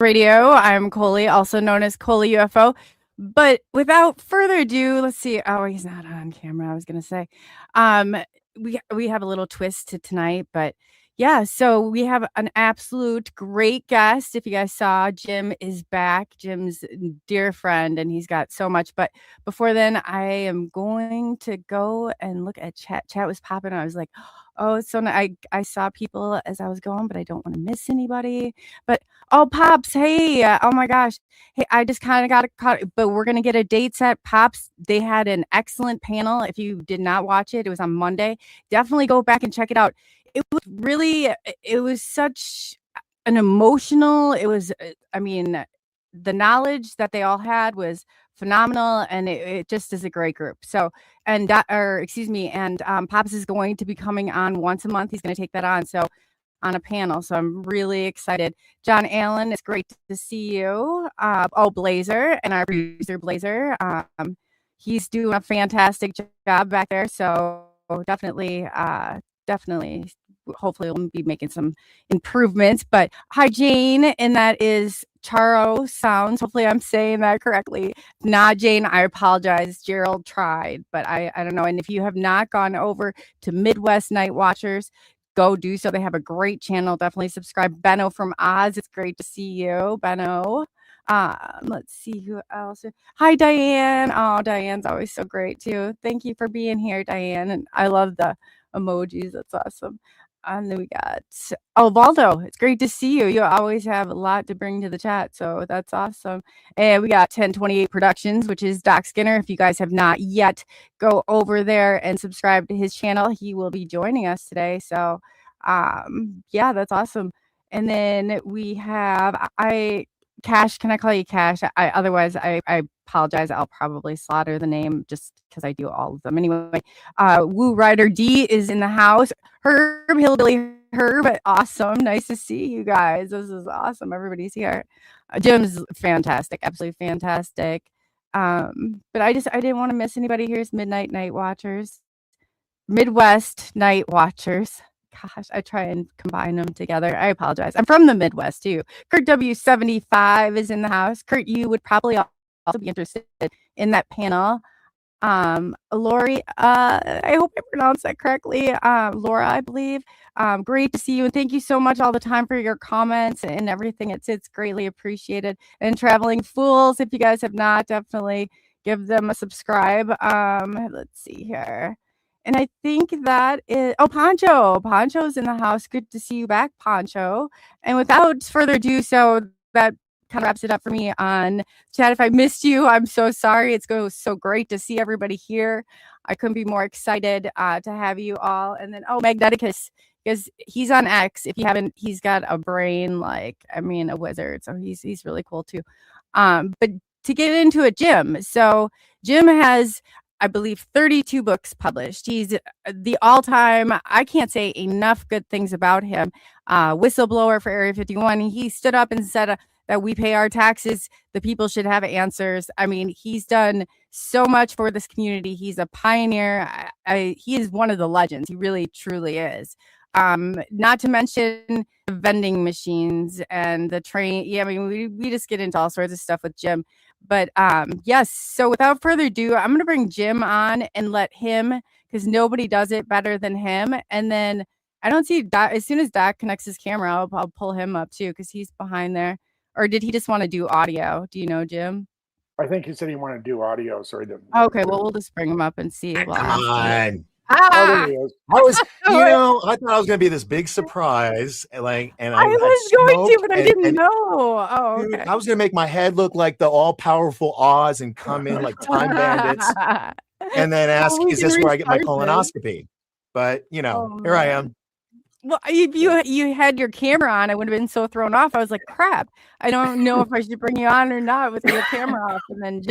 Radio. I'm Coley, also known as ColeyUFO. But without further ado, let's see. Oh, he's not on camera. I was gonna say, um, we have a little twist to tonight, but yeah. So we have an absolute great guest. If you guys saw, Jim is back. Jim's a dear friend, and he's got so much. But before then, I am going to go and look at chat. Chat was popping. I was like, oh, so I saw people as I was going, but I don't want to miss anybody. But oh, Pops, hey, oh my gosh. Hey, I just kind of got caught, but we're going to get a date set. Pops, they had an excellent panel. If you did not watch it, it was on Monday. Definitely go back and check it out. It was such an emotional, I mean, the knowledge that they all had was phenomenal, and it just is a great group. So, and Pops is going to be coming on once a month. He's going to take that on. So, on a panel. So I'm really excited. John Allen, it's great to see you. Blazer and our producer Blazer. He's doing a fantastic job back there. So definitely, hopefully we'll be making some improvements. But hi, Jane, and that is Charo Sounds. Hopefully I'm saying that correctly. Not Jane, I apologize. Gerald tried, but I don't know. And if you have not gone over to Midwest Night Watchers, go do so. They have a great channel. Definitely subscribe. Benno from Oz. It's great to see you, Benno. Let's see who else. Hi, Diane. Oh, Diane's always so great too. Thank you for being here, Diane. And I love the emojis. That's awesome. And then we got Valdo. It's great to see you. You always have a lot to bring to the chat, so that's awesome. And we got 1028 Productions, which is Doc Skinner. If you guys have not yet, go over there and subscribe to his channel. He will be joining us today. So, yeah, that's awesome. And then we have Cash. Can I call you Cash? Otherwise, I apologize. I'll probably slaughter the name just because I do all of them anyway. Woo Rider D is in the house. Herb Hillbilly Herb, awesome. Nice to see you guys. This is awesome. Everybody's here. Jim's fantastic, absolutely fantastic. But I didn't want to miss anybody. Here's Midwest Night Watchers. Gosh, I try and combine them together. I apologize. I'm from the Midwest too. Kurt W75 is in the house. Kurt, you would probably also be interested in that panel. Lori, I hope I pronounced that correctly. Laura, I believe. Great to see you, and thank you so much all the time for your comments and everything. It's greatly appreciated. And Traveling Fools, if you guys have not, definitely give them a subscribe. Let's see here. And I think that is Poncho. Poncho's in the house. Good to see you back, Poncho. And without further ado, so that kind of wraps it up for me on chat. If I missed you, I'm so sorry. It's so great to see everybody here. I couldn't be more excited to have you all. And then Magneticus, because he's on X. If you haven't, he's got a brain like a wizard. So he's really cool too. But to get into it, Jim. So Jim has, I believe, 32 books published. He's the all-time, I can't say enough good things about him. Whistleblower for Area 51. He stood up and said that we pay our taxes. The people should have answers. I mean, he's done so much for this community. He's a pioneer. He is one of the legends. He really, truly is. Not to mention the vending machines and the train. Yeah, I mean, we just get into all sorts of stuff with Jim. But yes, so without further ado, I'm going to bring Jim on and let him, because nobody does it better than him. And then I don't see Doc. As soon as Doc connects his camera, I'll pull him up too, because he's behind there. Or did he just want to do audio? Do you know, Jim? I think he said he wanted to do audio, so he didn't. Okay, well, we'll just bring him up and see. Come on. Oh, there he is. I thought I was going to be this big surprise, and I was going to, but I didn't know. Oh, okay. I was going to make my head look like the all-powerful Oz and come in like time bandits, and then ask, "Is this where I get my colonoscopy?" But here I am. Well, if you had your camera on, I would have been so thrown off. I was like, crap. I don't know if I should bring you on or not with your camera off. And then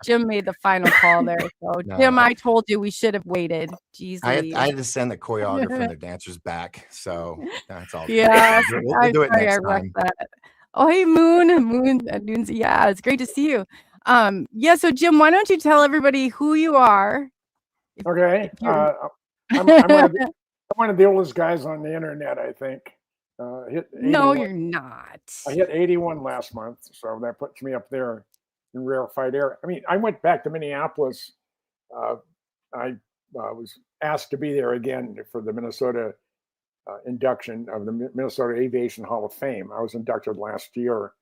Jim made the final call there. So no. Jim, I told you we should have waited. Jeez, I had to send the choreographer and the dancers back. So that's all. Yeah, we'll do it next time. Oh, hey, Moon. Yeah, it's great to see you. Yeah. So Jim, why don't you tell everybody who you are? Okay. I'm one of the oldest guys on the internet, I think. Hit No, 81. you're not. I hit 81 last month, so that puts me up there in rarefied air. I mean, I went back to Minneapolis. I was asked to be there again for the Minnesota induction of the Minnesota Aviation Hall of Fame. I was inducted last year,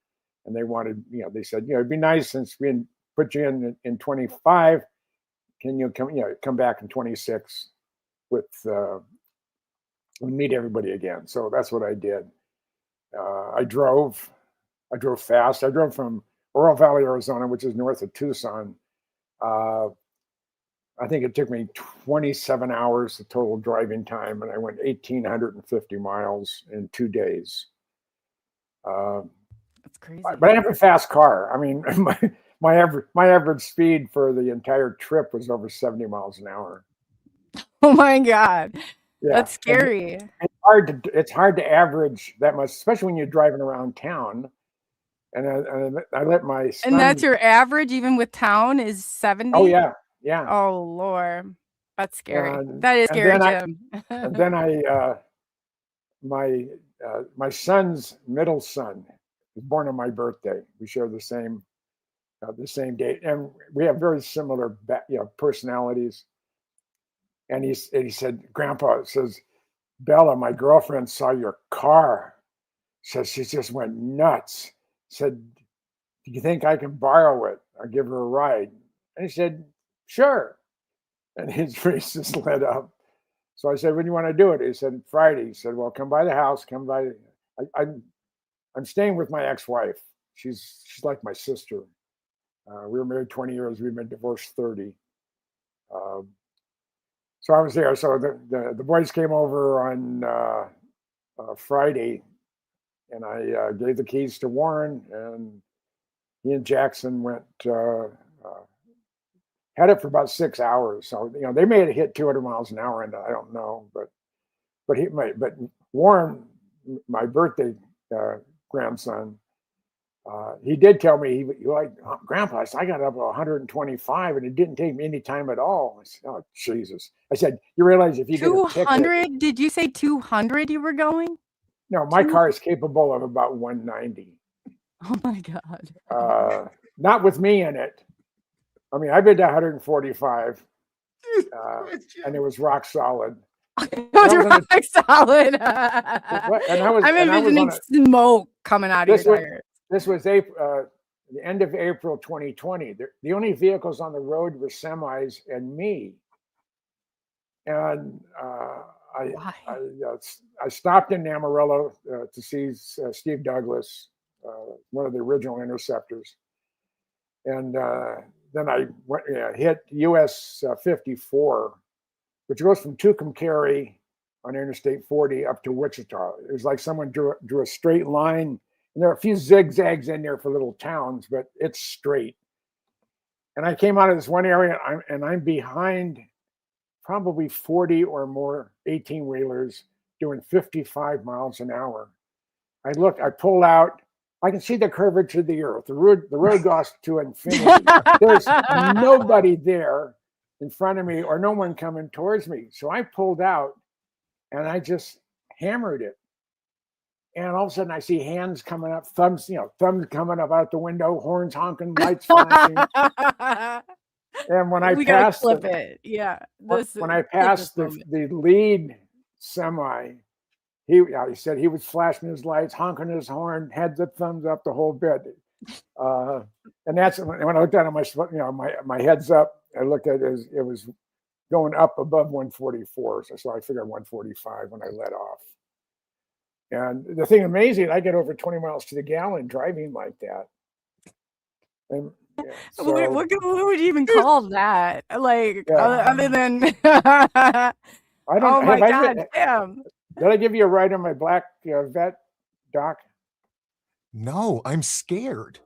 and they wanted, they said, it'd be nice since we put you in 25. Can you come back in 26 with meet everybody again? So that's what I did. I drove fast. I drove from Oro Valley, Arizona, which is north of Tucson. I think it took me 27 hours the total driving time, and I went 1,850 miles in 2 days. That's crazy. But I have a fast car. I mean, my average speed for the entire trip was over 70 miles an hour. Oh my God. Yeah. That's scary. It's hard to average that much, especially when you're driving around town. And I let my son. And that's your average, even with town, is 70? Oh, yeah. Yeah. Oh, Lord. That's scary. That is scary, Jim. And then my son's middle son was born on my birthday. We share the same date, and we have very similar personalities. And he said, Grandpa, says, Bella, my girlfriend saw your car. Says she just went nuts. Said, do you think I can borrow it? I'll give her a ride. And he said, sure. And his face just lit up. So I said, when do you want to do it? He said, Friday. He said, well, come by the house. Come by. I'm staying with my ex-wife. She's like my sister. We were married 20 years. We've been divorced 30. So I was there. So the boys came over on Friday, and I gave the keys to Warren, and he and Jackson went, had it for about 6 hours. So, they may have hit 200 miles an hour, and I don't know, but Warren, my birthday grandson, he did tell me, he like, oh, Grandpa, I got up to 125, and it didn't take me any time at all. I said, oh, Jesus. I said, you realize if you get a ticket. 200? Did you say 200 you were going? No, my car is capable of about 190. Oh, my God. Not with me in it. I mean, I've been to 145, and it was rock solid. It was rock solid. I'm envisioning smoke coming out of your tires. This was the end of April 2020. The only vehicles on the road were semis and me. And I stopped in Amarillo to see Steve Douglas, one of the original interceptors. And then I hit US 54, which goes from Tucumcari on Interstate 40 up to Wichita. It was like someone drew a straight line. And there are a few zigzags in there for little towns, but it's straight. And I came out of this one area, and I'm behind probably 40 or more 18-wheelers doing 55 miles an hour. I pull out. I can see the curvature of the earth. The road goes to infinity. There's nobody there in front of me or no one coming towards me. So I pulled out, and I just hammered it. And all of a sudden I see hands coming up, thumbs coming up out the window, horns honking, lights flashing. And when I passed when I passed the lead semi, he said he was flashing his lights, honking his horn, had the thumbs up the whole bit. And that's when I looked down at my heads up, I looked at it, it was going up above 144. So I figured 145 when I let off. And the thing amazing, I get over 20 miles to the gallon driving like that. And what would you even call that? Like, other than I don't. Oh my God, damn! Did I give you a ride on my black vet, Doc? No, I'm scared.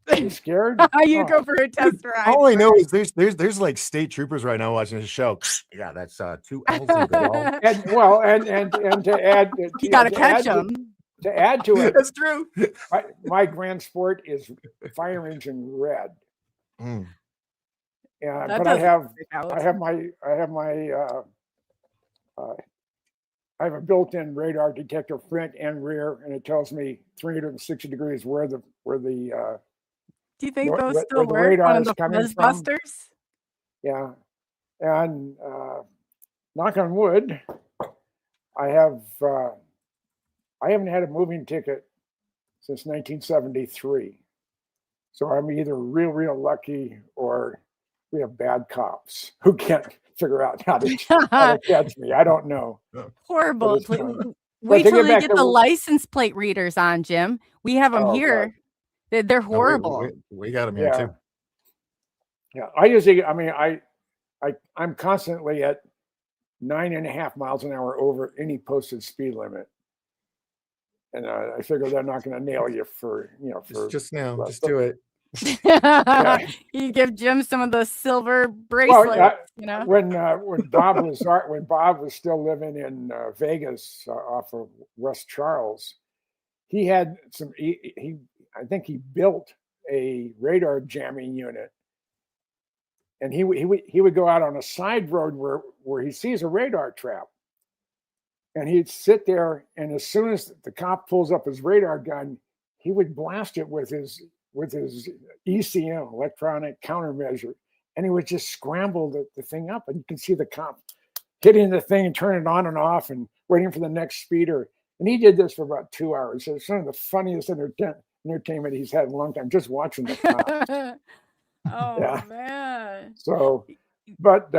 Are you scared? You go for a test ride. All I know is there's like state troopers right now watching this show. Yeah, that's 2 L's in Goodall. And to add, you gotta catch them. To add to it, that's true. My grand sport is fire engine red. Mm. But I have my I have a built-in radar detector front and rear, and it tells me 360 degrees where the Do you think those where still the work? One radar of is the coming from. Fuzzbusters? Yeah, and knock on wood, I haven't had a moving ticket since 1973. So I'm either real lucky, or we have bad cops who can't figure out how to catch me. I don't know. Horrible. But Wait to till get they back get to the license plate readers on, Jim. We have them God. here. They're horrible. We got them here too. Yeah. I usually, I mean, I'm constantly at 9.5 miles an hour over any posted speed limit. And I figure they're not going to nail you for. Just do it. Yeah. You give Jim some of those silver bracelets. Well, when Bob was still living in Vegas off of West Charles, he had I think he built a radar jamming unit, and he would go out on a side road where he sees a radar trap, and he'd sit there, and as soon as the cop pulls up his radar gun, he would blast it with his ECM, electronic countermeasure, and he would just scramble the thing up, and you can see the cop hitting the thing and turning it on and off and waiting for the next speeder. And he did this for about 2 hours. So it's some of the funniest entertainment he's had in a long time, just watching the cop. Man. So, but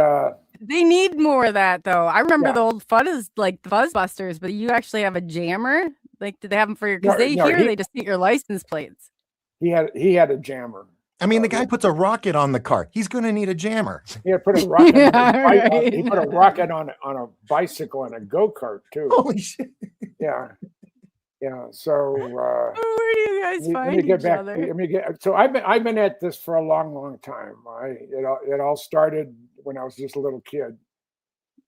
they need more of that, though. I remember the old Fuzzbusters, but you actually have a jammer. Like, did they have them for your? Because they just get your license plates. He had a jammer. I mean, the guy puts a rocket on the car. He's going to need a jammer. Yeah, put a rocket. He put a rocket on a bicycle and a go-kart too. Holy shit! Yeah. So where do you guys find each other? So I've been at this for a long time. It all started when I was just a little kid.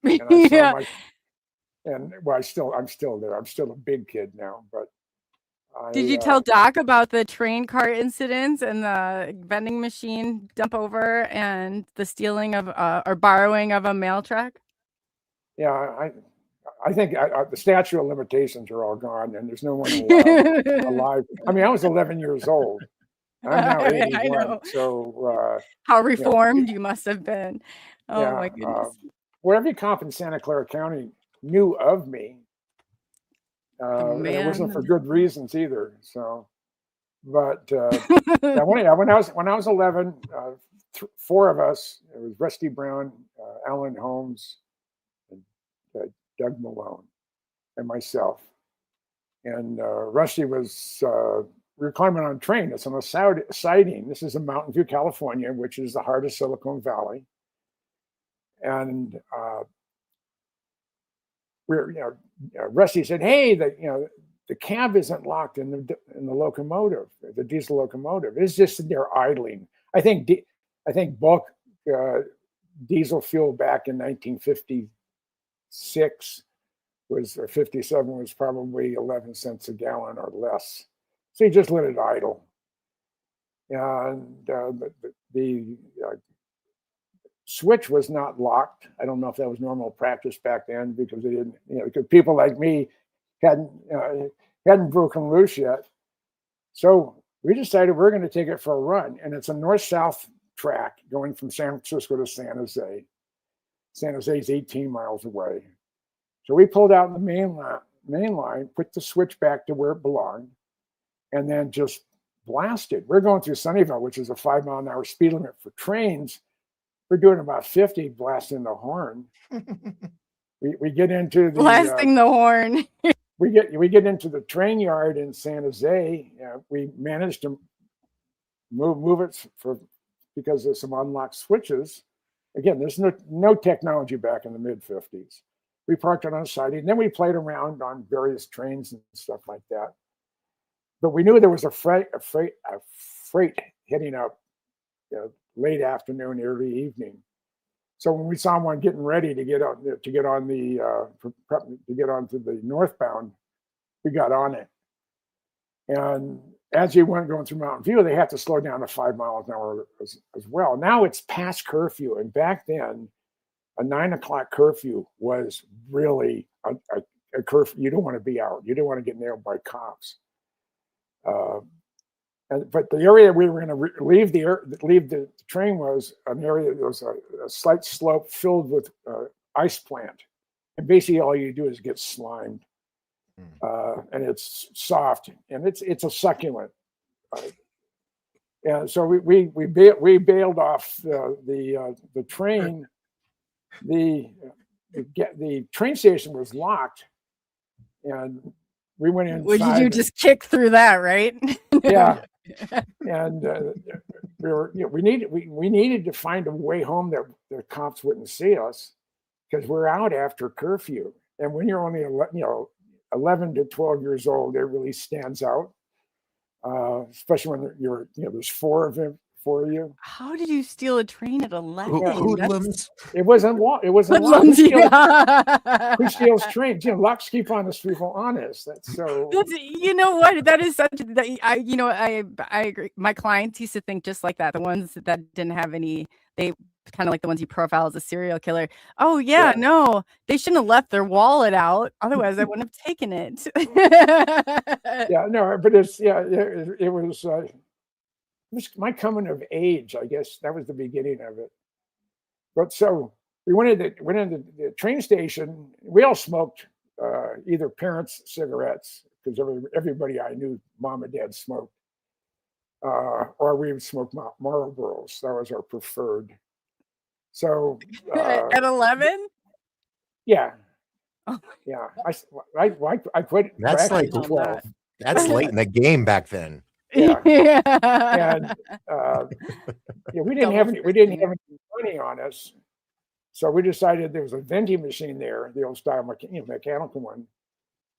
And I'm still there. I'm still a big kid now, but. Did you tell Doc about the train car incidents and the vending machine dump over and the stealing of or borrowing of a mail truck? Yeah, I think the statute of limitations are all gone, and there's no one alive. I mean, I was 11 years old. I'm now 81. I know. So how reformed you must have been. Oh my goodness. Well, every cop in Santa Clara County knew of me. And it wasn't for good reasons either. So, but when I was 11, 4 of us, it was Rusty Brown, Alan Holmes, and Doug Malone, and myself. And Rusty was we were climbing on a train. It's on a siding. This is in Mountain View, California, which is the heart of Silicon Valley. And Rusty said, "Hey, the cab isn't locked in the locomotive, the diesel locomotive. It's just there idling. I think bulk diesel fuel back in 1956 or 57 was probably 11 cents a gallon or less. So he just let it idle. And the switch was not locked. I don't know if that was normal practice back then because they didn't, because people like me hadn't broken loose yet. So we decided we're going to take it for a run, and it's a north-south track going from San Francisco to San Jose. San Jose is 18 miles away. So we pulled out in the main line, put the switch back to where it belonged, and then just blasted. We're going through Sunnyvale, which is a 5-mile-an-hour speed limit for trains. We're doing about 50, blasting the horn. We get into the blasting the horn. we get into the train yard in San Jose. We managed to move it because there's some unlocked switches. Again, there's no technology back in the mid-50s. We parked it on a siding, and then we played around on various trains and stuff like that. But we knew there was a freight hitting up late afternoon, early evening. So when we saw one getting ready to get onto the northbound, we got on it. And as you went going through Mountain View, they had to slow down to 5 miles an hour as well. Now it's past curfew, and back then, a 9 o'clock curfew was really a curfew. You don't want to be out. You don't want to get nailed by cops. But the area we were going to leave the train was an area that was a slight slope filled with ice plant, and basically all you do is get slimed, and it's soft and it's a succulent. And so we bailed off the train. The train station was locked, and we went inside. What did you just kick through that, right? Yeah. And we needed to find a way home that the cops wouldn't see us, because we're out after curfew. And when you're only 11 to 12 years old, it really stands out, especially when there's four of you. How did you steal a train at 11? Hoodlums. It wasn't Hoodlums, who steals trains? Locks keep honest people honest. That's so. You know what? That is such. I agree. My clients used to think just like that. The ones that didn't have any, they kind of like the ones you profile as a serial killer. Oh yeah, no, they shouldn't have left their wallet out. Otherwise, I wouldn't have taken it. Yeah, no, but it was my coming of age. I guess that was the beginning of it. But so we went into the train station. We all smoked either parents' cigarettes, because everybody I knew, mom and dad smoked, or we would smoke Marlboros. That was our preferred. So at 11. Yeah. Oh. Yeah. I quit. That's like 12. That's late in the game back then. Yeah. And we didn't have any money on us, so we decided there was a vending machine there, the old style mechanical one.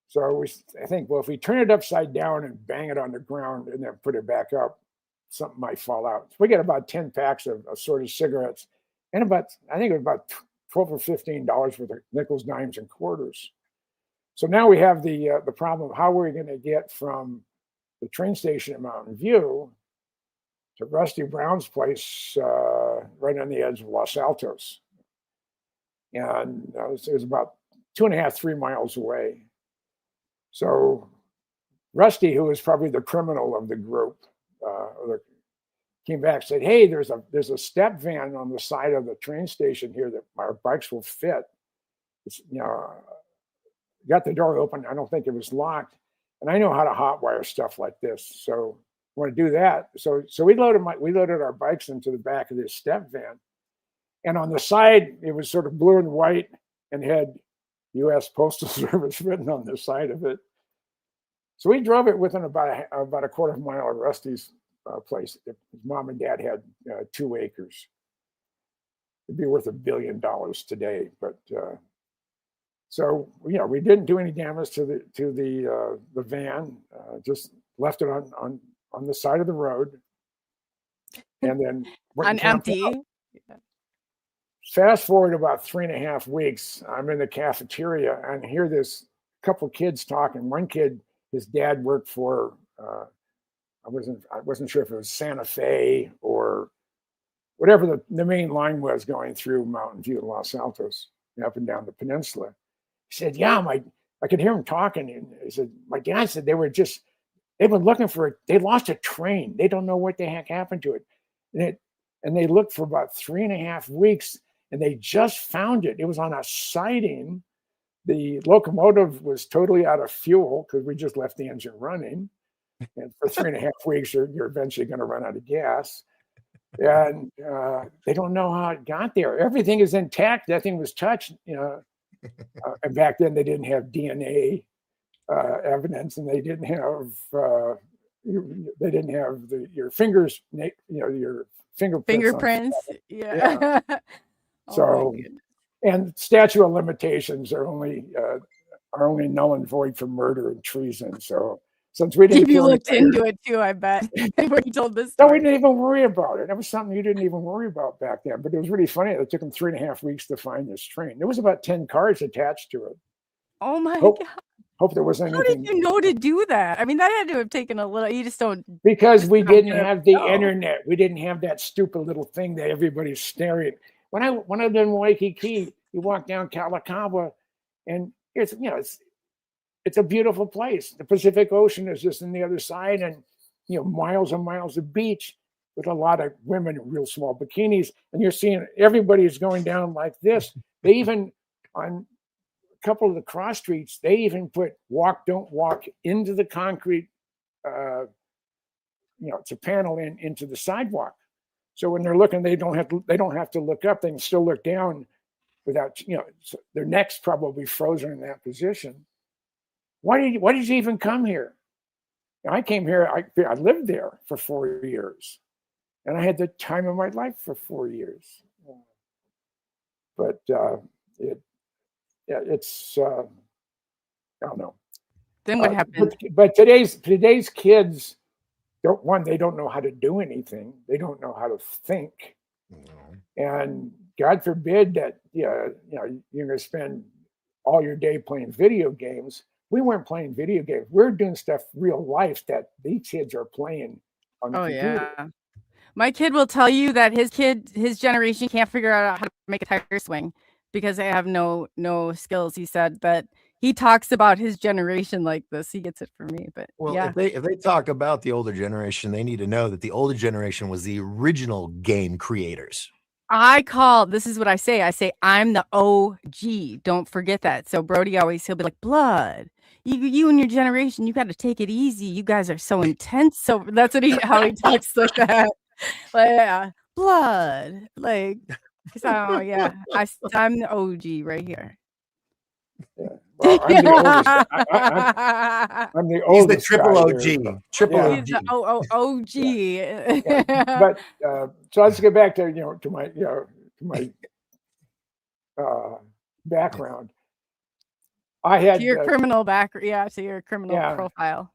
So I think, well, if we turn it upside down and bang it on the ground and then put it back up, something might fall out. So we got about 10 packs of assorted cigarettes, and about $12 or $15 worth of nickels, dimes, and quarters. So now we have the problem of how we're going to get from the train station at Mountain View to Rusty Brown's place, right on the edge of Los Altos. And it was about 2.5, 3 miles away. So Rusty, who was probably the criminal of the group, came back and said, "Hey, there's a step van on the side of the train station here that our bikes will fit. It's, got the door open. I don't think it was locked. And I know how to hotwire stuff like this. So I want to do that." So we loaded our bikes into the back of this step van. And on the side, it was sort of blue and white and had U.S. Postal Service written on the side of it. So we drove it within about a quarter of a mile of Rusty's place. His mom and dad had 2 acres. It'd be worth $1 billion today, but so we didn't do any damage to the van. Just left it on the side of the road, and then on empty. Fast forward about 3.5 weeks, I'm in the cafeteria and hear this couple kids talking. One kid, his dad worked for I wasn't sure if it was Santa Fe or whatever the main line was going through Mountain View, Los Altos, up and down the peninsula. He said, "Yeah, I could hear him talking." And he said, "My dad said they've been looking for it. They lost a train. They don't know what the heck happened to it. And they looked for about 3.5 weeks, and they just found it. It was on a siding. The locomotive was totally out of fuel because we just left the engine running. And for 3.5 weeks, you're eventually going to run out of gas. And they don't know how it got there. Everything is intact. Nothing was touched. And back then they didn't have DNA evidence, and they didn't have your fingers, your fingerprints. Yeah. So, and statute of limitations are only null and void for murder and treason. So since we didn't, you looked into it too, I bet. When you told this story. No, we didn't even worry about it. That was something you didn't even worry about back then. But it was really funny. It took them 3.5 weeks to find this train. There was about 10 cars attached to it. Oh my God. Hope there was anything. How did you know to do that? I mean, that had to have taken a little. You just don't. Because we didn't have the internet. We didn't have that stupid little thing that everybody's staring. When I lived in Waikiki, you walk down Kalakaua, and it's it's a beautiful place. The Pacific Ocean is just on the other side, and miles and miles of beach with a lot of women in real small bikinis, and you're seeing everybody is going down like this. They even, on a couple of the cross streets, they even put walk, don't walk into the concrete, it's a panel into the sidewalk. So when they're looking, they don't have to look up. They can still look down without, their neck's probably frozen in that position. Why did you even come here? I came here, I lived there for 4 years, and I had the time of my life for 4 years. But it's I don't know. Then what happened? But today's kids they don't know how to do anything. They don't know how to think. And God forbid that you're going to spend all your day playing video games. We weren't playing video games. We're doing stuff real life that these kids are playing on the computer. Yeah. My kid will tell you that his generation can't figure out how to make a tire swing because they have no skills, he said. But he talks about his generation like this. He gets it from me. But well, yeah. if they talk about the older generation, they need to know that the older generation was the original game creators. This is what I say. I say, I'm the OG. Don't forget that. So Brody he'll be like, blood. You and your generation, you got to take it easy. You guys are so intense. So that's how he talks like that. Like, yeah, blood. Like, so yeah, I'm the OG right here. Yeah. Well, I'm the oldest. I'm the oldest. He's the triple OG. Here. Triple OG. He's the OG. Yeah. But so let's get back to my background. I had your criminal background. Yeah, to your criminal profile.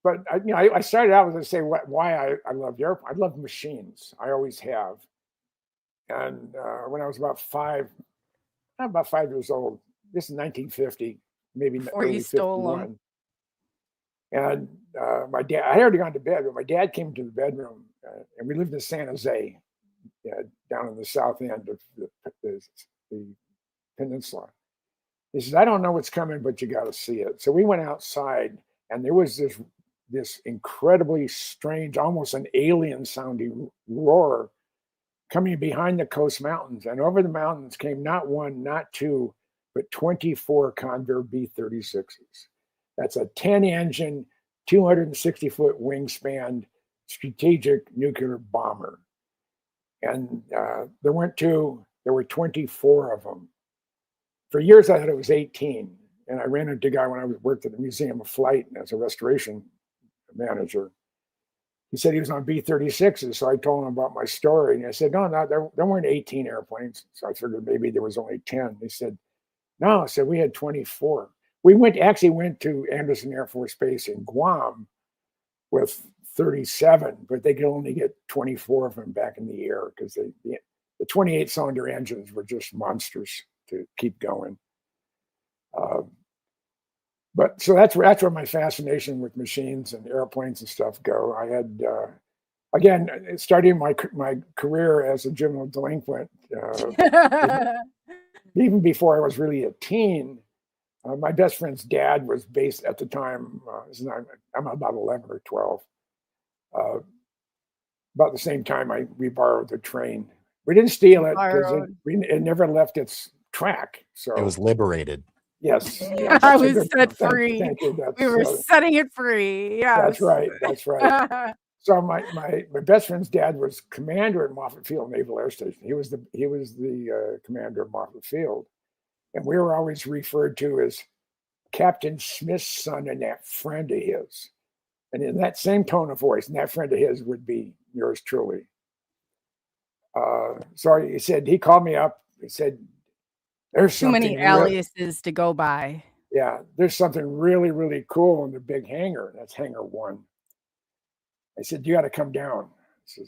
But I started out with to say why I loved airplanes. I love machines. I always have. And when I was about 5 years old. This is 1950, maybe early 51. And my dad, I had already gone to bed, but my dad came to the bedroom, and we lived in San Jose, down in the south end of the peninsula. He says, I don't know what's coming, but you got to see it. So we went outside, and there was this incredibly strange, almost an alien sounding roar coming behind the Coast Mountains. And over the mountains came not one, not two, but 24 Convair B-36s. That's a 10-engine, 260-foot wingspan strategic nuclear bomber. And there weren't two, there were 24 of them. For years, I thought it was 18. And I ran into a guy when I worked at the Museum of Flight as a restoration manager. He said he was on B-36s, so I told him about my story. And I said, no, there weren't 18 airplanes. So I figured maybe there was only 10. He said, no, I said we had 24. We actually went to Anderson Air Force Base in Guam with 37, but they could only get 24 of them back in the air because the 28-cylinder engines were just monsters to keep going. But so that's where my fascination with machines and airplanes and stuff go. I had again starting my career as a juvenile delinquent. Even before I was really a teen, my best friend's dad was based at the time. I'm about 11 or 12. About the same time, we borrowed the train. We didn't steal it because it never left its track. So it was liberated. Yes, I was set free. Thank you. We were setting it free. Yeah, that's right. That's right. So my best friend's dad was commander at Moffett Field Naval Air Station. He was the commander of Moffett Field, and we were always referred to as Captain Smith's son and that friend of his. And in that same tone of voice, and that friend of his would be yours truly. So he called me up. He said, "There's too many aliases to go by." Yeah, there's something really, really cool in the big hangar. That's Hangar 1. I said, you got to come down. I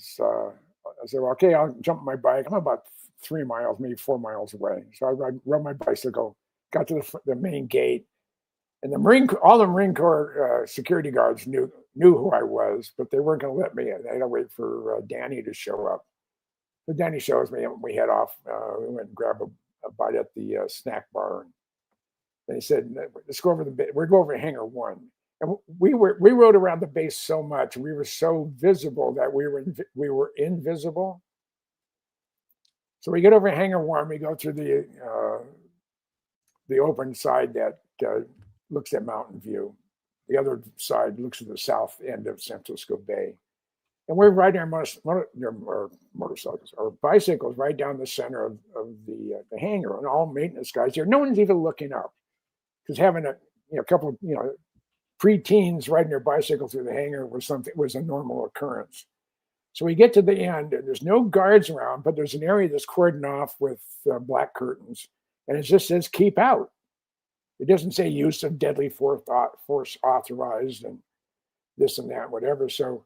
said, well, okay, I'll jump my bike. I'm about 3 miles, maybe 4 miles away. So I rode my bicycle, got to the main gate, and all the Marine Corps security guards knew who I was, but they weren't going to let me in. They had to wait for Danny to show up. So Danny shows me, and we head off. We went and grabbed a bite at the snack bar. They said, let's go over the base. We're going over hangar 1. And we rode around the base so much, we were so visible that we were invisible. So we get over hangar 1, we go through the open side that looks at Mountain View. The other side looks at the south end of San Francisco Bay. And we're riding our motorcycles or bicycles right down the center of the hangar, and all maintenance guys there. No one's even looking up, because having a couple of preteens riding their bicycle through the hangar was a normal occurrence. So we get to the end, and there's no guards around, but there's an area that's cordoned off with black curtains, and it just says "keep out." It doesn't say use of deadly force authorized and this and that, whatever. So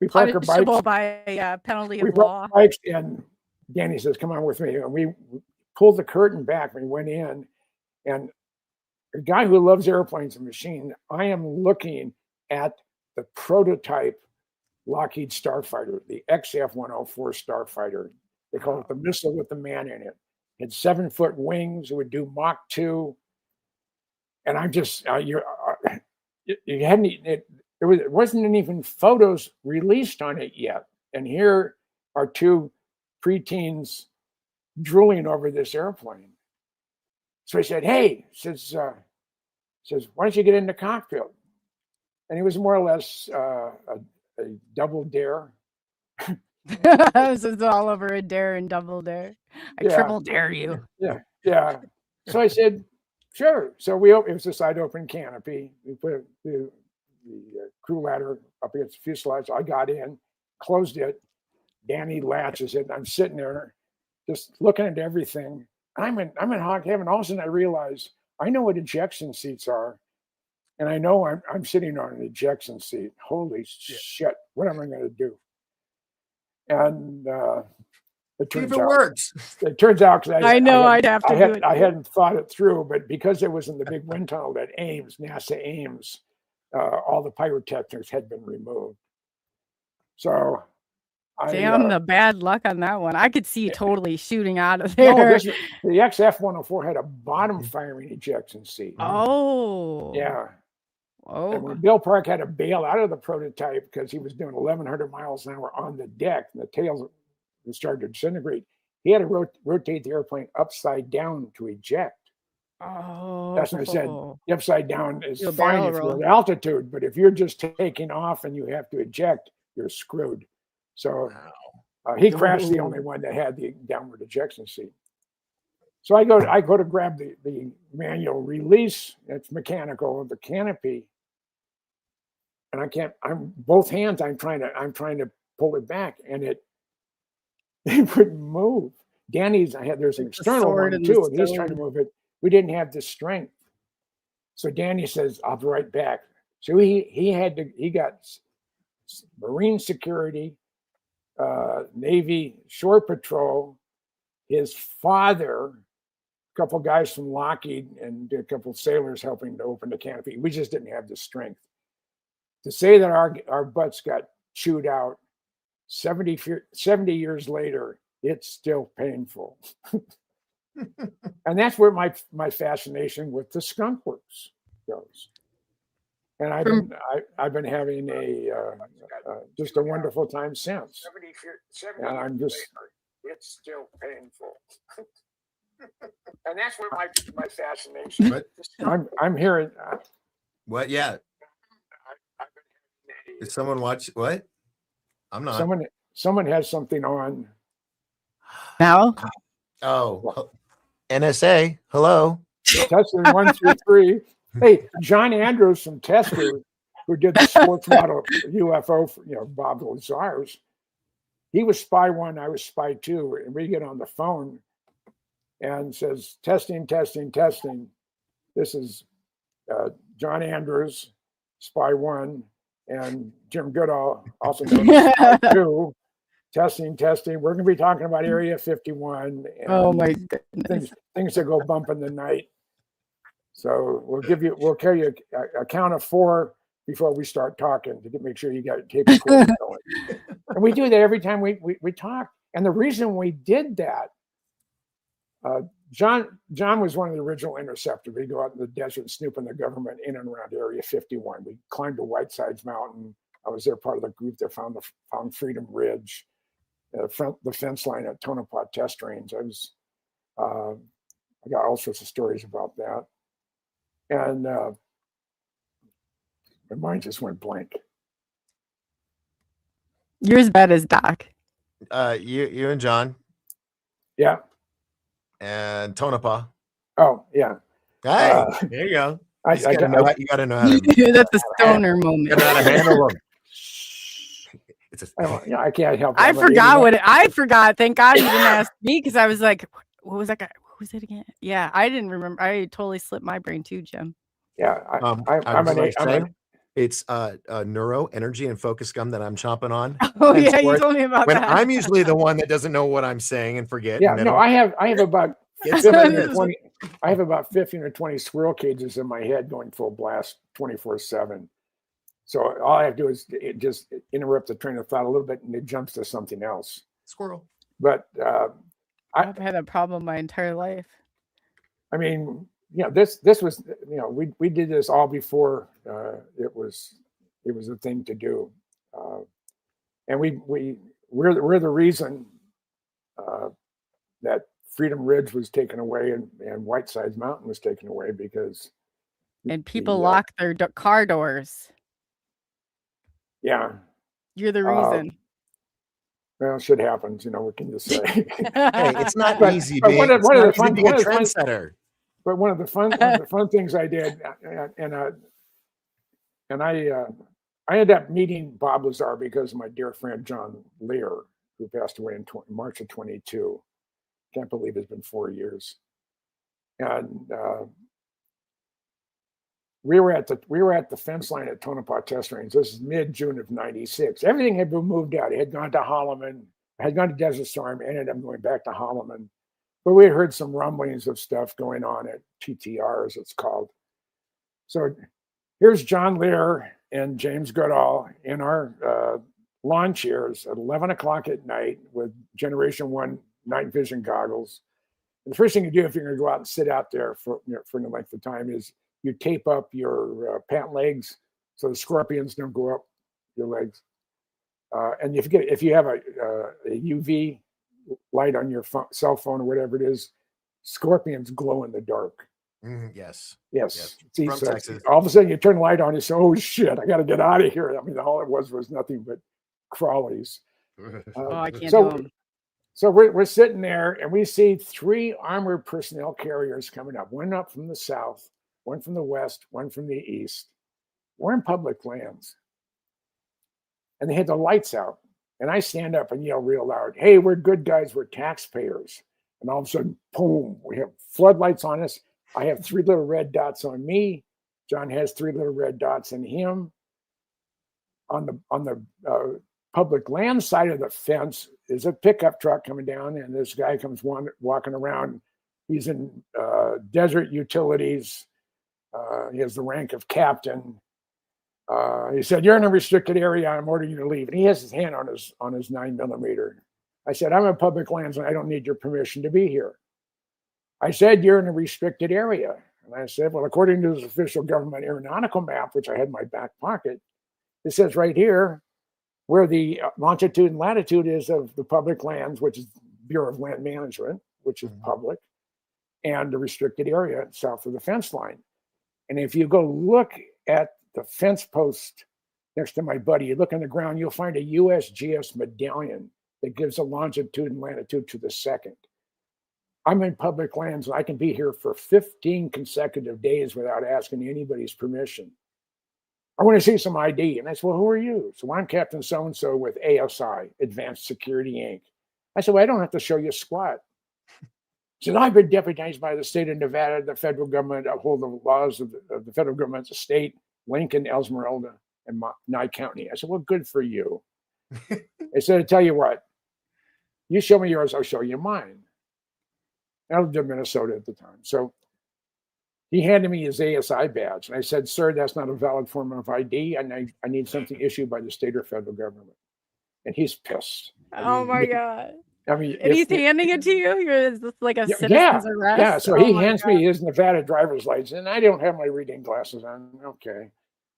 we park our bikes by a penalty we of law. Bikes, and Danny says, "Come on with me." And we pulled the curtain back. We went in, and a guy who loves airplanes and machines, I am looking at the prototype Lockheed Starfighter, the XF-104 Starfighter. They call it the missile with the man in it. It had 7-foot wings. It would do Mach 2. And I'm just, it wasn't even photos released on it yet. And here are 2 preteens drooling over this airplane. So he said, "Hey," says, "why don't you get in the cockpit?" And he was more or less a double dare. This is all over a dare and double dare. I triple dare you. Yeah. So I said, "Sure." So it was a side open canopy. We put the crew ladder up against the fuselage. I got in, closed it. Danny latches it. And I'm sitting there just looking at everything. I'm in hog heaven. All of a sudden I realize I know what ejection seats are. And I know I'm sitting on an ejection seat. Holy shit. What am I going to do? And it turns out works. It turns out, because I hadn't thought it through, but because it was in the big wind tunnel at Ames, NASA Ames, all the pyrotechnics had been removed. So the bad luck on that one. I could see you totally shooting out of there. No, the XF-104 had a bottom firing ejection seat. Oh. Yeah. Oh. And when Bill Park had to bail out of the prototype because he was doing 1,100 miles an hour on the deck, and the tails started to disintegrate, he had to rotate the airplane upside down to eject. Oh. That's what I said. The upside down is You'll fine if roll. you're at altitude, but if you're just taking off and you have to eject, you're screwed. So he crashed, the only one that had the downward ejection seat. So I go to grab the manual release. It's mechanical of the canopy, and I can't. I'm both hands. I'm trying to pull it back, and it wouldn't move. There's an external one too, and he's trying to move it. We didn't have the strength. So Danny says, "I'll be right back." So he got Marine security, Navy shore patrol, his father, a couple guys from Lockheed, and a couple sailors helping to open the canopy. We just didn't have the strength to say that our butts got chewed out. 70 years later, it's still painful. And that's where my fascination with the skunk works goes. And I've been having just a wonderful time since. And I'm just, it's still painful. And that's where my fascination. But I'm hearing. What? Yeah. Did someone watch what? I'm not. Someone has something on. Now? Oh, NSA. Hello. Testing 1 through 3. Hey, John Andrews from Tester, who did the sports model UFO for Bob Lazar's, he was spy 1, I was spy 2, and we get on the phone and says, testing. This is John Andrews, spy 1, and Jim Goodall, also known as spy 2. Testing. We're going to be talking about Area 51. And oh my goodness. Things that go bump in the night. So we'll carry you a count of 4 before we start talking to make sure you got tape recording going. And we do that every time we talk. And the reason we did that, John was one of the original interceptors. We'd go out in the desert snooping the government in and around Area 51. We climbed to Whitesides Mountain. I was there part of the group that found Freedom Ridge, the fence line at Tonopah Test Range. I got all sorts of stories about that. And my mind just went blank. You're as bad as Doc. You and John. Yeah. And Tonopah. Oh, yeah. Hey, there you go. You gotta know how to. That's a stoner moment. You gotta know how to handle them. I can't help it. I forgot. Thank God you didn't ask me, because I was like, what was that guy? Who was it again? Yeah, I didn't remember. I totally slipped my brain too, Jim. Yeah, it's neuro, energy, and focus gum that I'm chomping on. Oh yeah, you told me about that. I'm usually the one that doesn't know what I'm saying and forget. Yeah, no, I have about 15 or 20 squirrel cages in my head going full blast 24/7. So all I have to do is just interrupt the train of thought a little bit, and it jumps to something else. Squirrel. But I've had that problem my entire life. I mean, this was, we did this all before it was a thing to do, and we're the reason that Freedom Ridge was taken away and Whitesides Mountain was taken away, because people lock their car doors. Yeah, you're the reason. Well, shit happens, what can you say? Hey, it's not easy being a trendsetter. But one of the fun things I did, and I ended up meeting Bob Lazar because of my dear friend John Lear, who passed away in March of 22. Can't believe it's been 4 years. And we were at the fence line at Tonopah Test Range. This is mid-June of '96. Everything had been moved out. It had gone to Holloman, had gone to Desert Storm, ended up going back to Holloman. But we had heard some rumblings of stuff going on at TTR, as it's called. So here's John Lear and James Goodall in our lawn chairs at 11 o'clock at night with Generation 1 night vision goggles. And the first thing you do if you're going to go out and sit out there for any length of time is you tape up your pant legs so the scorpions don't go up your legs. And if you have a UV light on your cell phone or whatever it is, scorpions glow in the dark. Yes. See, so all of a sudden you turn the light on, you say, "Oh shit, I got to get out of here." I mean, all it was nothing but crawlies. I can't do them. So we're sitting there and we see 3 armored personnel carriers coming up. One up from the south, one from the west, one from the east. We're in public lands, and they had the lights out. And I stand up and yell real loud, "Hey, we're good guys. We're taxpayers." And all of a sudden, boom, we have floodlights on us. I have 3 little red dots on me. John has 3 little red dots on him. On the public land side of the fence is a pickup truck coming down, and this guy comes walking around. He's in desert utilities. He has the rank of captain. He said, "You're in a restricted area. I'm ordering you to leave." And he has his hand on his 9mm. I said, "I'm in public lands and I don't need your permission to be here." I said, "You're in a restricted area." And I said, "Well, according to this official government aeronautical map, which I had in my back pocket, it says right here where the longitude and latitude is of the public lands, which is Bureau of Land Management, which is public, and the restricted area south of the fence line." And if you go look at the fence post next to my buddy, you look on the ground, you'll find a USGS medallion that gives a longitude and latitude to the second. I'm in public lands and I can be here for 15 consecutive days without asking anybody's permission. "I want to see some ID." And I said, "Well, who are you?" "So I'm Captain so-and-so with ASI, Advanced Security Inc. I said, "Well, I don't have to show you squat." He said, "I've been deputized by the state of Nevada, the federal government, uphold the laws of the federal government's state, Lincoln, Esmeralda, and Nye County." I said, "Well, good for you." He said, "I tell you what, you show me yours, I'll show you mine." I lived in Minnesota at the time. So he handed me his ASI badge. And I said, "Sir, that's not a valid form of ID. And I need something issued by the state or federal government." And he's pissed. Oh my God. I mean, And he's handing it to you? Is this like a yeah, citizen's arrest? yeah. So Oh he my hands God. me his Nevada driver's license, and I don't have my reading glasses on. Okay.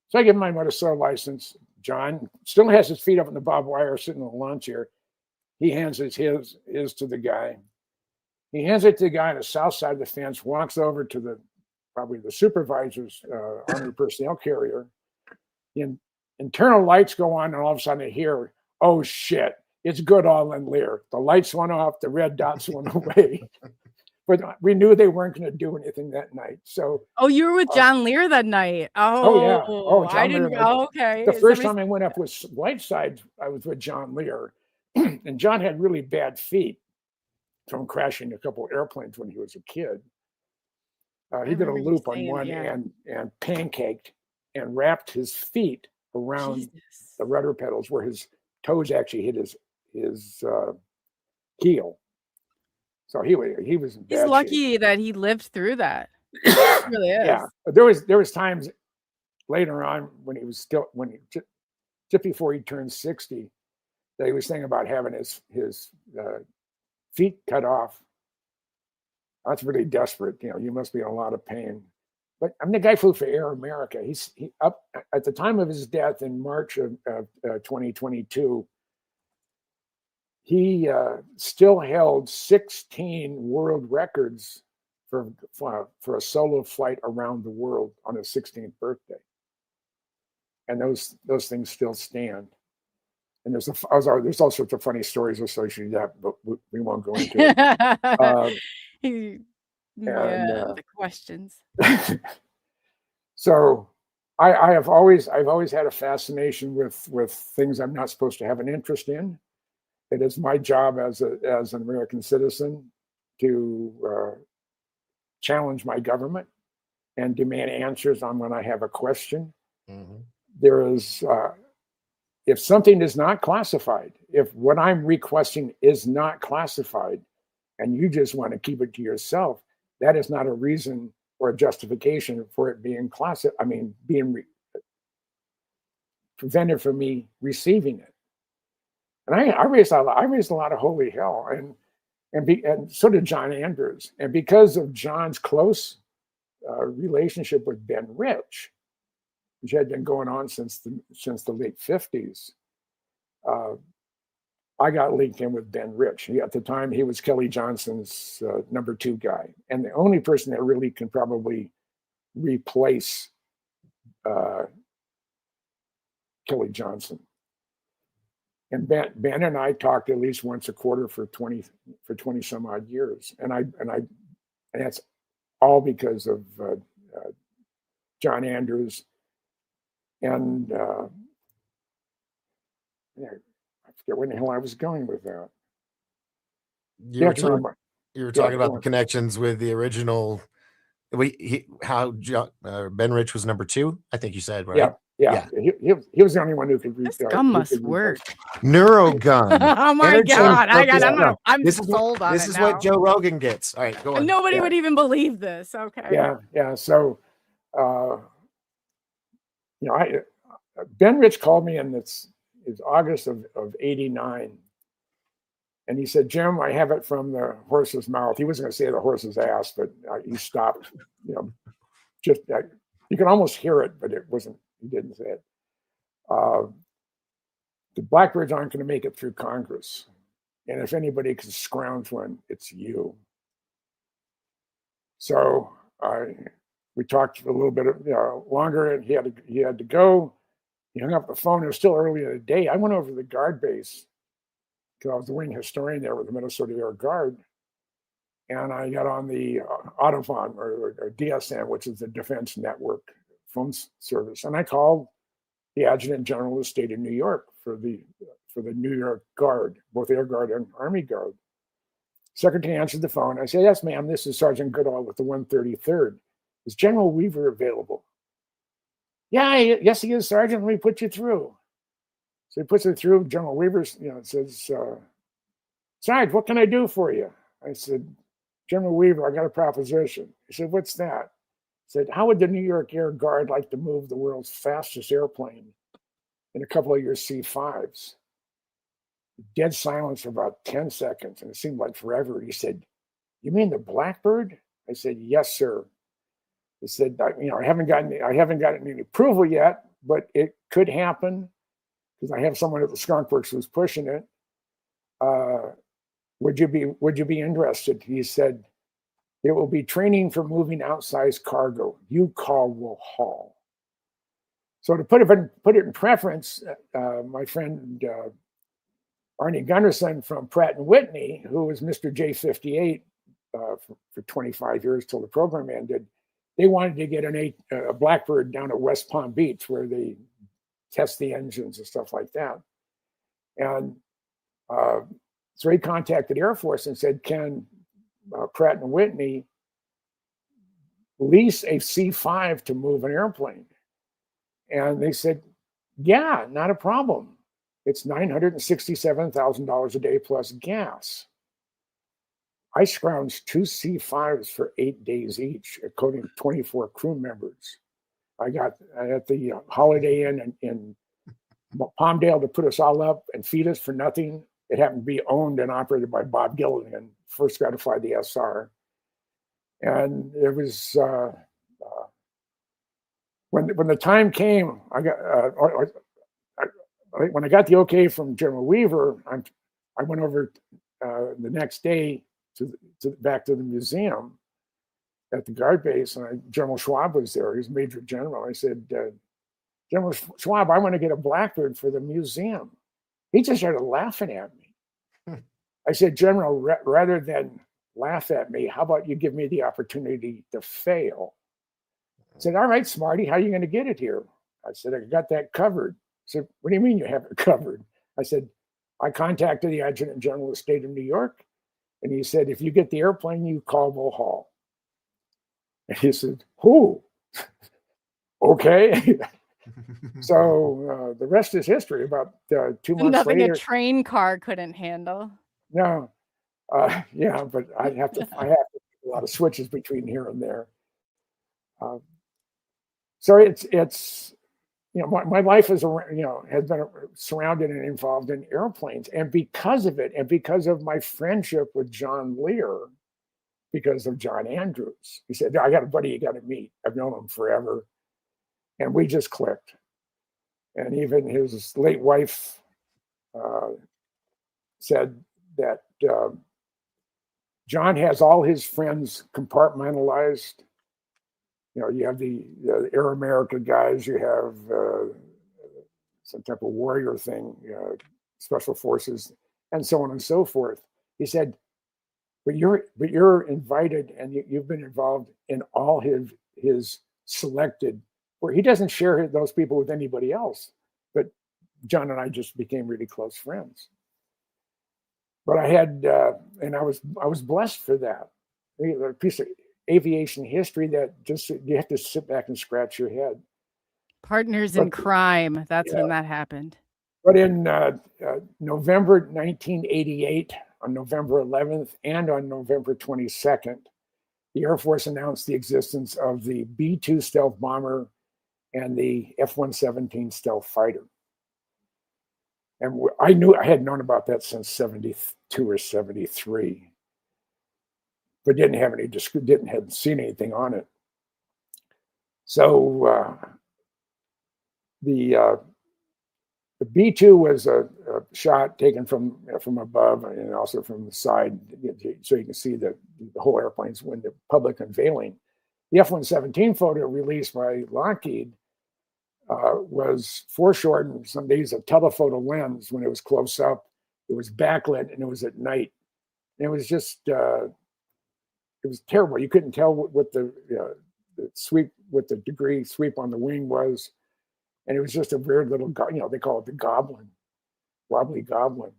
So I give him my motorcycle license. John still has his feet up in the barbed wire sitting on the lawn chair. He hands his to the guy. He hands it to the guy on the south side of the fence, walks over to probably the supervisor's army personnel carrier. The internal lights go on, and all of a sudden I hear, oh shit, it's Goodall and Lear. The lights went off, the red dots went away. But we knew they weren't going to do anything that night. So, oh, you were with John Lear that night. Oh yeah. Oh, I John didn't. Lear. Oh, okay. The first time I went up with Whiteside, I was with John Lear, and John had really bad feet from crashing a couple of airplanes when he was a kid. He did a loop on one and pancaked and wrapped his feet around the rudder pedals where his toes actually hit his heel. So he was in bad He's lucky shape. that he lived through that. Really is. Yeah, there was times later on when he was just before he turned 60 that he was thinking about having his feet cut off. That's really desperate. You must be in a lot of pain. But I mean, the guy flew for Air America. He up at the time of his death in March of 2022. He still held 16 world records for a solo flight around the world on his 16th birthday, and those things still stand. And there's all sorts of funny stories associated with that, but we won't go into it. The questions. So I've always had a fascination with things I'm not supposed to have an interest in. It is my job as an American citizen to challenge my government and demand answers on when I have a question. Mm-hmm. There is, if something is not classified, if what I'm requesting is not classified, and you just want to keep it to yourself, that is not a reason or a justification for it being prevented from me receiving it. And I raised a lot of holy hell, and so did John Andrews. And because of John's close relationship with Ben Rich, which had been going on since the late 50s, I got linked in with Ben Rich. At the time, he was Kelly Johnson's number 2 guy, and the only person that really can probably replace Kelly Johnson. And Ben and I talked at least once a quarter for 20 some odd years, and that's all because of John Andrews. And I forget where the hell I was going with that. You were talking about the connections with the original. Ben Rich was number 2, I think you said, right? Yeah. He was the only one who could read. This gun must work. Neurogun. Oh my God! I'm sold on it. This is what Joe Rogan gets. All right, go on. Nobody would even believe this. Okay. Yeah. So, Ben Rich called me in it's August of '89, and he said, "Jim, I have it from the horse's mouth." He wasn't going to say the horse's ass, but he stopped. Just you can almost hear it, but it wasn't. He didn't say it. The Blackbirds aren't going to make it through Congress, and if anybody can scrounge one, it's you. So we talked a little bit longer, and he had to go. He hung up the phone. It was still early in the day. I went over to the guard base because I was the wing historian there with the Minnesota Air Guard, and I got on the Autophone or DSN, which is the Defense Network phone service, and I called the Adjutant General of the state of New York for the New York Guard, both Air Guard and Army Guard. Secretary answered the phone. I said, "Yes, ma'am. This is Sergeant Goodall with the 133rd. Is General Weaver available?" Yes, he is, Sergeant. Let me put you through. So he puts it through. General Weaver, says, "Sarge, what can I do for you?" I said, "General Weaver, I got a proposition." He said, "What's that?" I said, "How would the New York Air Guard like to move the world's fastest airplane in a couple of your C-5s?" dead silence for about 10 seconds, and it seemed like forever. He said, "You mean the Blackbird?" I said, "Yes, sir." He said, I haven't gotten any approval yet, but it could happen because I have someone at the Skunk Works who's pushing it. Would you be interested?" He said, "It will be training for moving outsized cargo. You call, will haul." So to put it in preference, my friend Arnie Gunderson from Pratt & Whitney, who was Mr. J58 for 25 years till the program ended, they wanted to get a Blackbird down at West Palm Beach where they test the engines and stuff like that. And so he contacted Air Force and said, "Can Pratt & Whitney lease a C-5 to move an airplane?" And they said, "Yeah, not a problem. It's $967,000 a day plus gas." I scrounged 2 C-5s for 8 days each, according to 24 crew members. I got at the Holiday Inn in Palmdale to put us all up and feed us for nothing. It happened to be owned and operated by Bob Gilligan, first guy to fly the SR. And it was when the time came, when I got the okay from General Weaver, I went over the next day back to the museum at the guard base, and General Schwab was there. He was Major General. I said, "General Schwab, I want to get a Blackbird for the museum." He just started laughing at me. I said, "General, rather than laugh at me, how about you give me the opportunity to fail?" He said, "All right, Smarty, how are you going to get it here?" I said, "I got that covered." He said, "What do you mean you have it covered?" I said, "I contacted the Adjutant General of the State of New York, and he said, if you get the airplane, you call Will Hall." And he said, "Who?" Okay. So the rest is history. About 2 months Nothing later. a train car couldn't handle. No. Yeah, but I have to a lot of switches between here and there. So it's my life is has been surrounded and involved in airplanes, and because of it, and because of my friendship with John Lear, because of John Andrews, he said, "I got a buddy you got to meet. I've known him forever," and we just clicked. And even his late wife said that John has all his friends compartmentalized. You have the Air America guys, you have some type of warrior thing, special forces, and so on and so forth. He said, but you're invited, and you've been involved in all his selected, where he doesn't share those people with anybody else. But John and I just became really close friends. But I had, and I was blessed for that. A piece of aviation history that just you have to sit back and scratch your head. Partners in crime. That's when that happened. But in November 1988, on November 11th and on November 22nd, the Air Force announced the existence of the B-2 stealth bomber and the F-117 stealth fighter. And I had known about that since 72 or 73, but hadn't seen anything on it. So the B-2 was a shot taken from above and also from the side, so you can see the whole airplane's when the public unveiling. The F-117 photo released by Lockheed was foreshortened. Some days a telephoto lens when it was close up. It was backlit and it was at night. And it was just it was terrible. You couldn't tell what the sweep, what the degree sweep on the wing was. And it was just a weird little, they call it the goblin, wobbly goblin.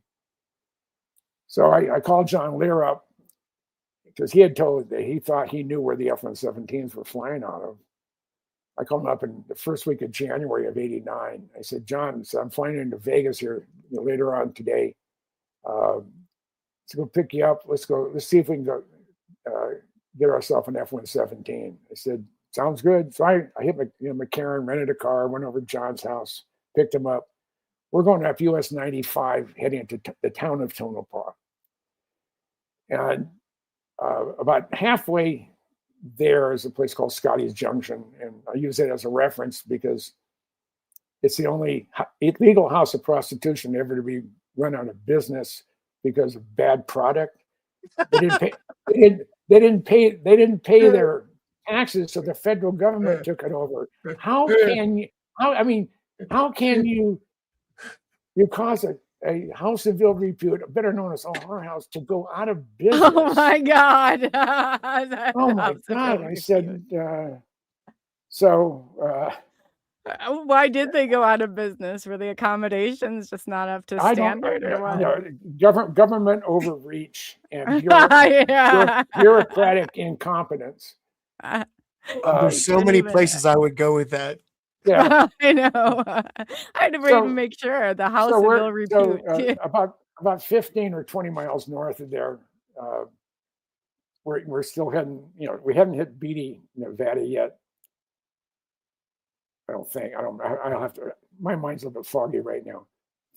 So I called John Lear up because he had told that he thought he knew where the F-117s were flying out of. I called him up in the first week of January of '89. I said, "John, I'm flying into Vegas here later on today. Let's go pick you up. Let's see if we can go get ourselves an F-117. I said, "Sounds good." So I hit McCarran, rented a car, went over to John's house, picked him up. we're going up US 95, heading to the town of Tonopah. And about halfway there is a place called Scotty's Junction. And I use it as a reference because it's the only illegal house of prostitution ever to be run out of business because of bad product. They didn't pay. They didn't pay their taxes, so the federal government took it over. How can you? How can you cause a house of ill repute, better known as a whorehouse, to go out of business? Oh my God! Oh my God! I said. Why did they go out of business? Were the accommodations just not up to standard, or what? Government overreach and bureaucratic incompetence. There's so many places I would go with that. Yeah, I know. I had to wait and make sure the house of ill repute. About 15 or 20 miles north of there, we're still heading. We haven't hit Beatty, Nevada yet. I don't think. I don't have to. My mind's a little bit foggy right now.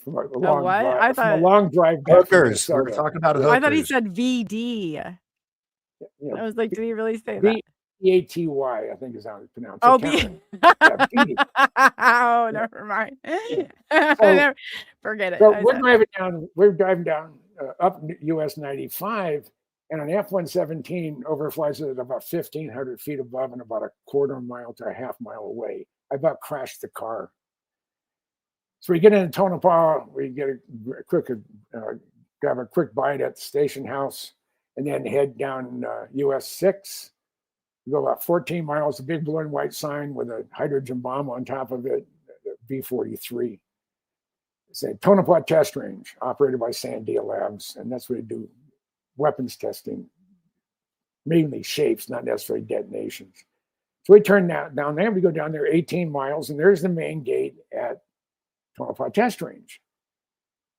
From a long drive. From a long drive. Hookers. We're talking about hookers. I thought he said VD. I was like, did he really say that? BATY, I think is how it's pronounced. Oh, oh, never mind. Forget it. So we're driving down up US 95, and an F-117 overflies it at about 1,500 feet above and about a quarter mile to a half mile away. I about crashed the car. So we get into Tonopah, we get grab a quick bite at the station house, and then head down US 6. We go about 14 miles, a big blue and white sign with a hydrogen bomb on top of it, B-43. It's a Tonopah test range operated by Sandia Labs, and that's where they do weapons testing, mainly shapes, not necessarily detonations. So we turn down there, we go down there 18 miles, and there's the main gate at Tonopah Test Range.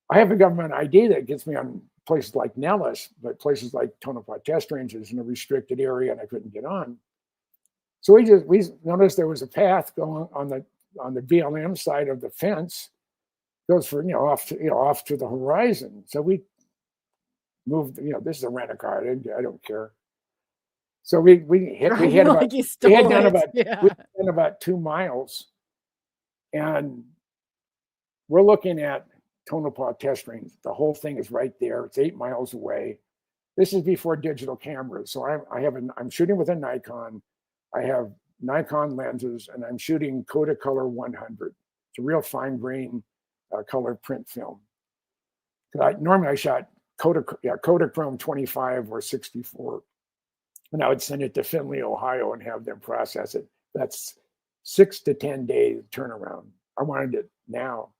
I have a government ID that gets me on places like Nellis, but places like Tonopah Test Range is in a restricted area, and I couldn't get on. So we noticed there was a path going on the BLM side of the fence, goes for off to the horizon. So we moved. This is a rent a car. I don't care. So we had about 2 miles, and we're looking at Tonopah Test Range. The whole thing is right there. It's 8 miles away. This is before digital cameras. So I'm shooting with a Nikon. I have Nikon lenses, and I'm shooting Kodacolor 100. It's a real fine grain color print film. Normally I shot Kodachrome 25 or 64. And I would send it to Findlay, Ohio, and have them process it. That's 6 to 10 days turnaround. I wanted it now.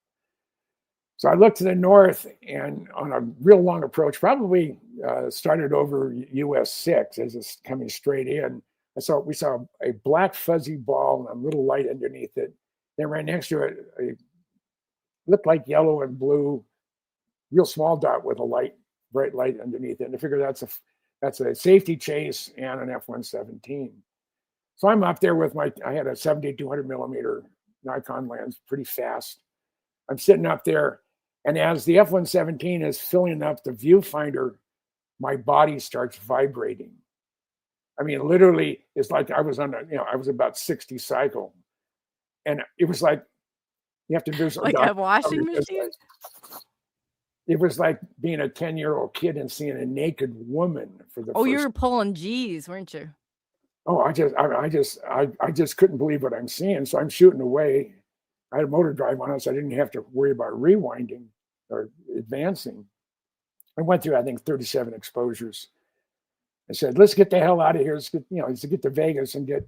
So I looked to the north, and on a real long approach, probably started over US 6 as it's coming straight in. We saw a black fuzzy ball and a little light underneath it. Then right next to it, it looked like yellow and blue, real small dot with a bright light underneath it. And I figured that's a safety chase and an F-117. So I'm up there with I had a 7200 millimeter Nikon lens, pretty fast. I'm sitting up there, and as the F-117 is filling up the viewfinder, my body starts vibrating. I mean, literally, it's like I was I was about 60 cycle, and it was like you have to do like a washing machine. It was like being a 10-year-old kid and seeing a naked woman for the first. You were pulling G's, weren't you? Oh, I just couldn't believe what I'm seeing. So I'm shooting away. I had a motor drive on it, so I didn't have to worry about rewinding or advancing. I went through, I think, 37 exposures. I said, let's get the hell out of here. Let's get to Vegas and get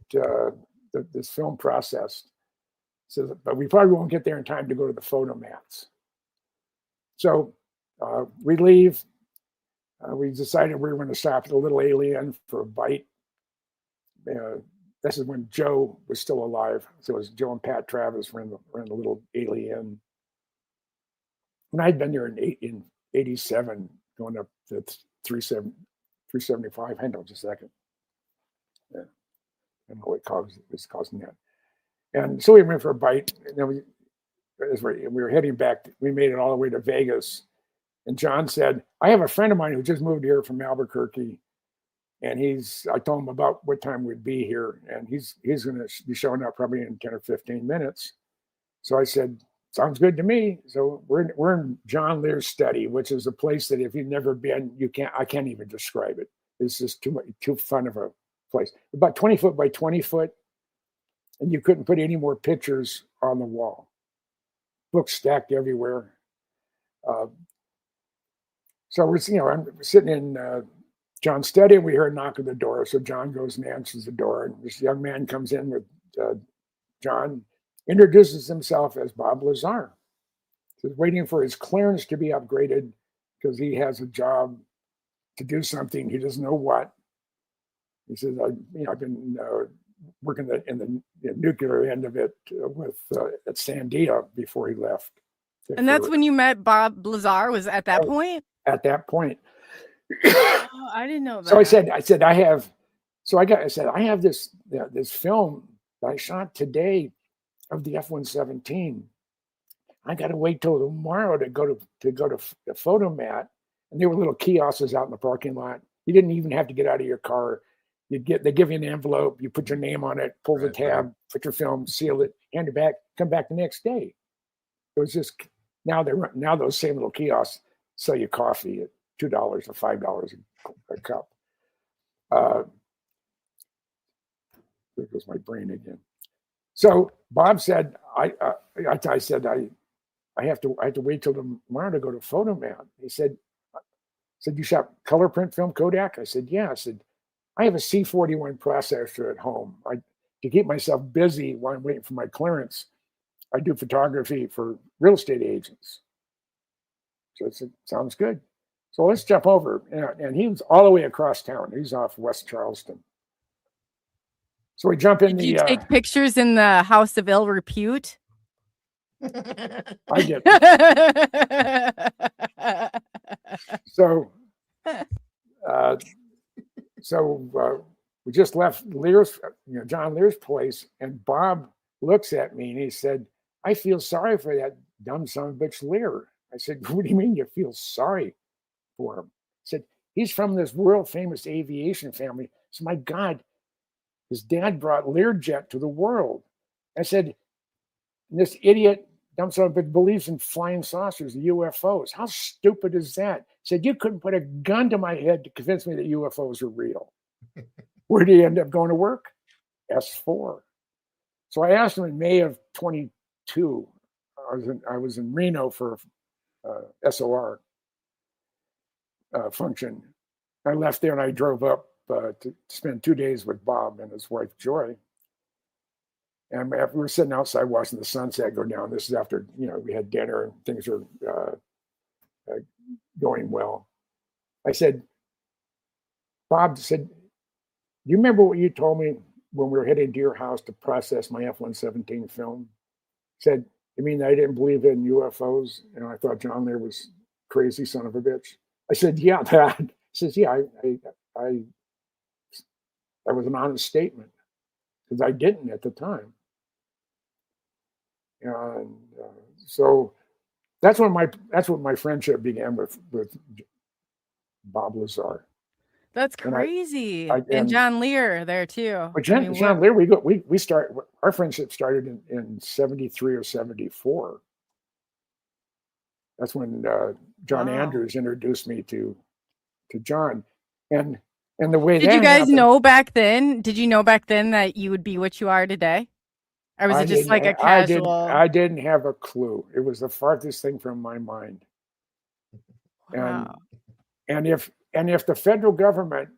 this film processed. So, but we probably won't get there in time to go to the photo mats. So we leave. We decided we were going to stop at a Little Alien for a bite. This is when Joe was still alive. So it was Joe and Pat Travis ran the Little Alien. And I'd been there in 87, going up to 375. Hang on just a second. Yeah. I don't know what it's causing that. And so we went for a bite. And then as we were heading back, we made it all the way to Vegas. And John said, I have a friend of mine who just moved here from Albuquerque. And I told him about what time we'd be here. And he's going to be showing up probably in 10 or 15 minutes. So I said, sounds good to me. So we're in John Lear's study, which is a place that if you've never been, I can't even describe it. It's just too fun of a place. About 20 foot by 20 foot. And you couldn't put any more pictures on the wall. Books stacked everywhere. So I'm sitting in John's study, and we hear a knock at the door. So John goes and answers the door, and this young man comes in with John, introduces himself as Bob Lazar. He's waiting for his clearance to be upgraded because he has a job to do something. He doesn't know what. He says, I've been working in the nuclear end of it at Sandia before he left. And that's when you met Bob Lazar, was at that point? At that point. Oh, I didn't know that. So I have this film that I shot today of the F-117. I got to wait till tomorrow to go to the Photomat. And there were little kiosks out in the parking lot. You didn't even have to get out of your car. They give you an envelope, you put your name on it, pull the tab, put your film, seal it, hand it back, come back the next day. It was just now those same little kiosks sell you coffee at $2 or $5 a cup. There goes my brain again. So Bob said, I have to wait till tomorrow to go to Photomat. He said, you shot color print film Kodak? I said, yeah. I said, I have a C41 processor at home. To keep myself busy while I'm waiting for my clearance, I do photography for real estate agents. So I said, sounds good. So let's jump over. And he was all the way across town. He's off West Charleston. So we jump in. Did you take pictures in the House of Ill Repute? I did. So we just left John Lear's place, and Bob looks at me and he said, I feel sorry for that dumb son of a bitch Lear. I said, what do you mean you feel sorry for him? He said, he's from this world famous aviation family. So my God, his dad brought Learjet to the world. I said, this idiot dumb son of a bitch believes in flying saucers, UFOs. How stupid is that? He said, you couldn't put a gun to my head to convince me that UFOs are real. Where did he end up going to work? S4. So I asked him in May of 22. I was in Reno for SOR function. I left there and I drove up to spend 2 days with Bob and his wife Joy. And after we were sitting outside watching the sunset go down, this is after we had dinner and things were going well. I said, Bob said, do you remember what you told me when we were heading to your house to process my F-117 film? He said, you mean I didn't believe in UFOs? And I thought John there was crazy son of a bitch. I said, yeah, that. He says, yeah, that was an honest statement because I didn't at the time. And so that's when my friendship began with Bob Lazar. That's crazy. And John Lear there too. But John Lear, our friendship started in 73 or 74. That's when John Andrews introduced me to John. And the way did you guys know back then? Did you know back then that you would be what you are today? Or was it just like a casual? I didn't have a clue. It was the farthest thing from my mind. Wow. And if the federal government,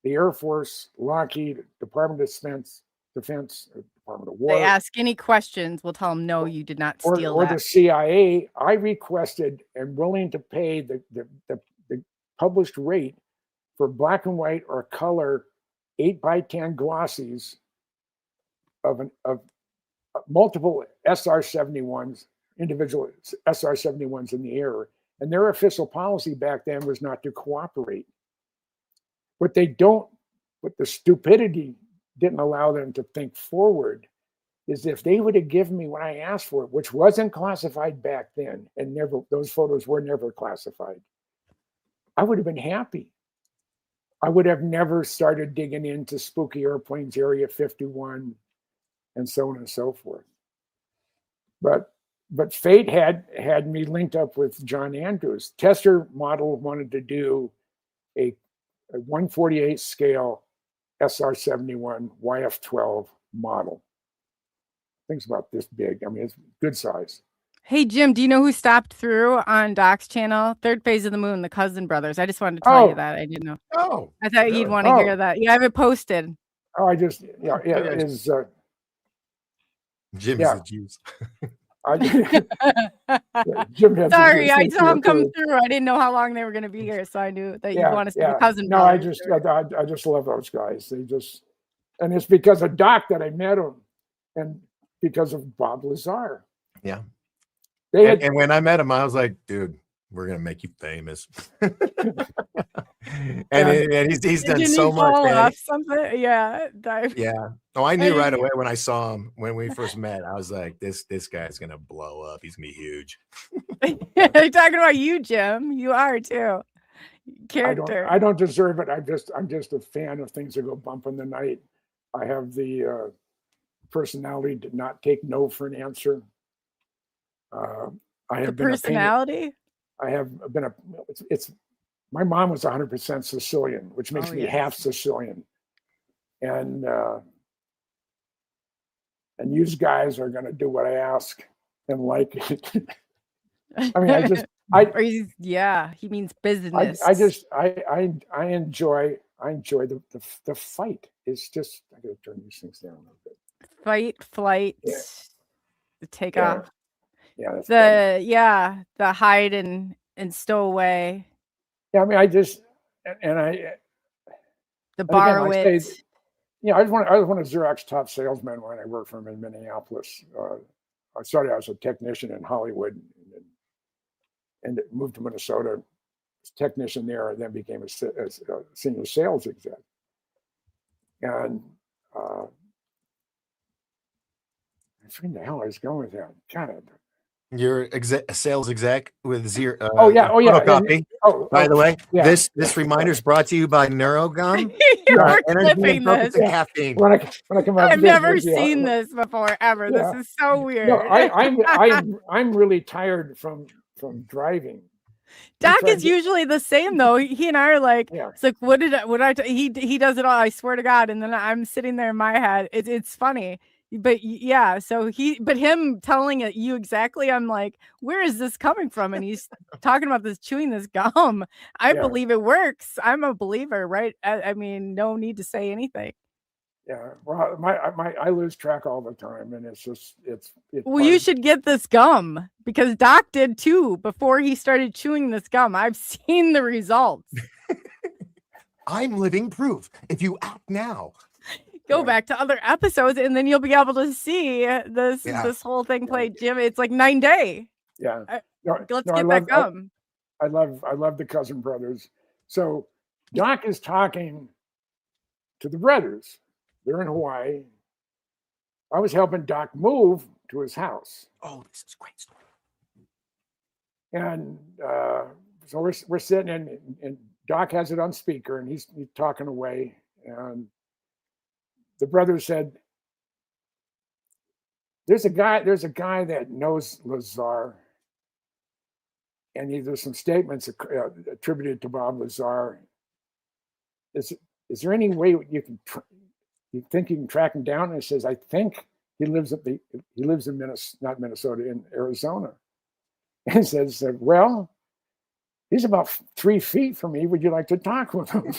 the Air Force, Lockheed, Department of Defense, Department of War, they ask any questions, we'll tell them no, you did not steal or that. the CIA, I requested and willing to pay the published rate for black and white or color 8x10 glossies of multiple SR-71s, individual SR-71s in the air. And their official policy back then was not to cooperate. What the stupidity didn't allow them to think forward is if they would have given me what I asked for, which wasn't classified back then, and those photos were never classified, I would have been happy. I would have never started digging into spooky airplanes, Area 51, and so on and so forth. But fate had me linked up with John Andrews. Tester Model wanted to do a 1/48 scale SR-71 YF-12 model. Thing's about this big. I mean, it's good size. Hey, Jim, do you know who stopped through on Doc's channel? Third Phase of the Moon, the Cousin Brothers. I just wanted to tell you that. I didn't know. Oh, I thought you'd want to hear that. Yeah, I have it posted. Oh, I just, yeah, it is. Jim's the juice. Jim had Sorry, I saw him come through. I didn't know how long they were going to be here, so I knew that you'd want to see the Cousin Brothers. No, I just love those guys. And it's because of Doc that I met him, and because of Bob Lazar. Yeah. And when I met him, I was like, dude, we're going to make you famous. and he's done so much. Yeah. Yeah. Oh, I knew right away when I saw him, when we first met, I was like, this guy's going to blow up. He's going to be huge. They're talking about you, Jim. You are too. Character. I don't deserve it. I'm just a fan of things that go bump in the night. I have the personality to not take no for an answer. I have been personality. My mom was 100% Sicilian, which makes me half Sicilian, and you guys are going to do what I ask and like it. I mean, he means business. I enjoy the fight. It's just, I got to turn these things down a little bit. Fight, flight, the takeoff. Yeah, the hide and stow away. Yeah, I mean, the borrowit. I was one of Xerox top salesmen when I worked for him in Minneapolis. I started as a technician in Hollywood and moved to Minnesota. Was a technician there, and then became a senior sales exec. And I forget the hell I was going with that. God. You're a sales exec with zero. Photocopy. By the way, this reminder is brought to you by Neurogum. We're clipping this. When I come out, I've never seen this before ever. Yeah. This is so weird. No, I'm really tired from driving. Doc is usually the same though. He and I are like, it's like, he does it all. I swear to God. And then I'm sitting there in my head. It's funny. But him telling you exactly, I'm like, where is this coming from? And he's talking about chewing this gum. I believe it works. I'm a believer, right? I mean, no need to say anything. Yeah, well, I lose track all the time, and it's well, you should get this gum because Doc did too before he started chewing this gum. I've seen the results. I'm living proof. If you act now. Go back to other episodes, and then you'll be able to see this whole thing play. Jim, it's like 9 day. Yeah, let's get that gum. I love the Cousin Brothers. So Doc is talking to the brothers. They're in Hawaii. I was helping Doc move to his house. Oh, this is a great story. And so we're sitting and Doc has it on speaker, and he's talking away, and the brother said, there's a guy that knows Lazar, and there's some statements attributed to Bob Lazar. Is there any way you think you can track him down? And he says, I think he lives in not Minnesota, in Arizona. And he says, well, he's about 3 feet from me. Would you like to talk with him?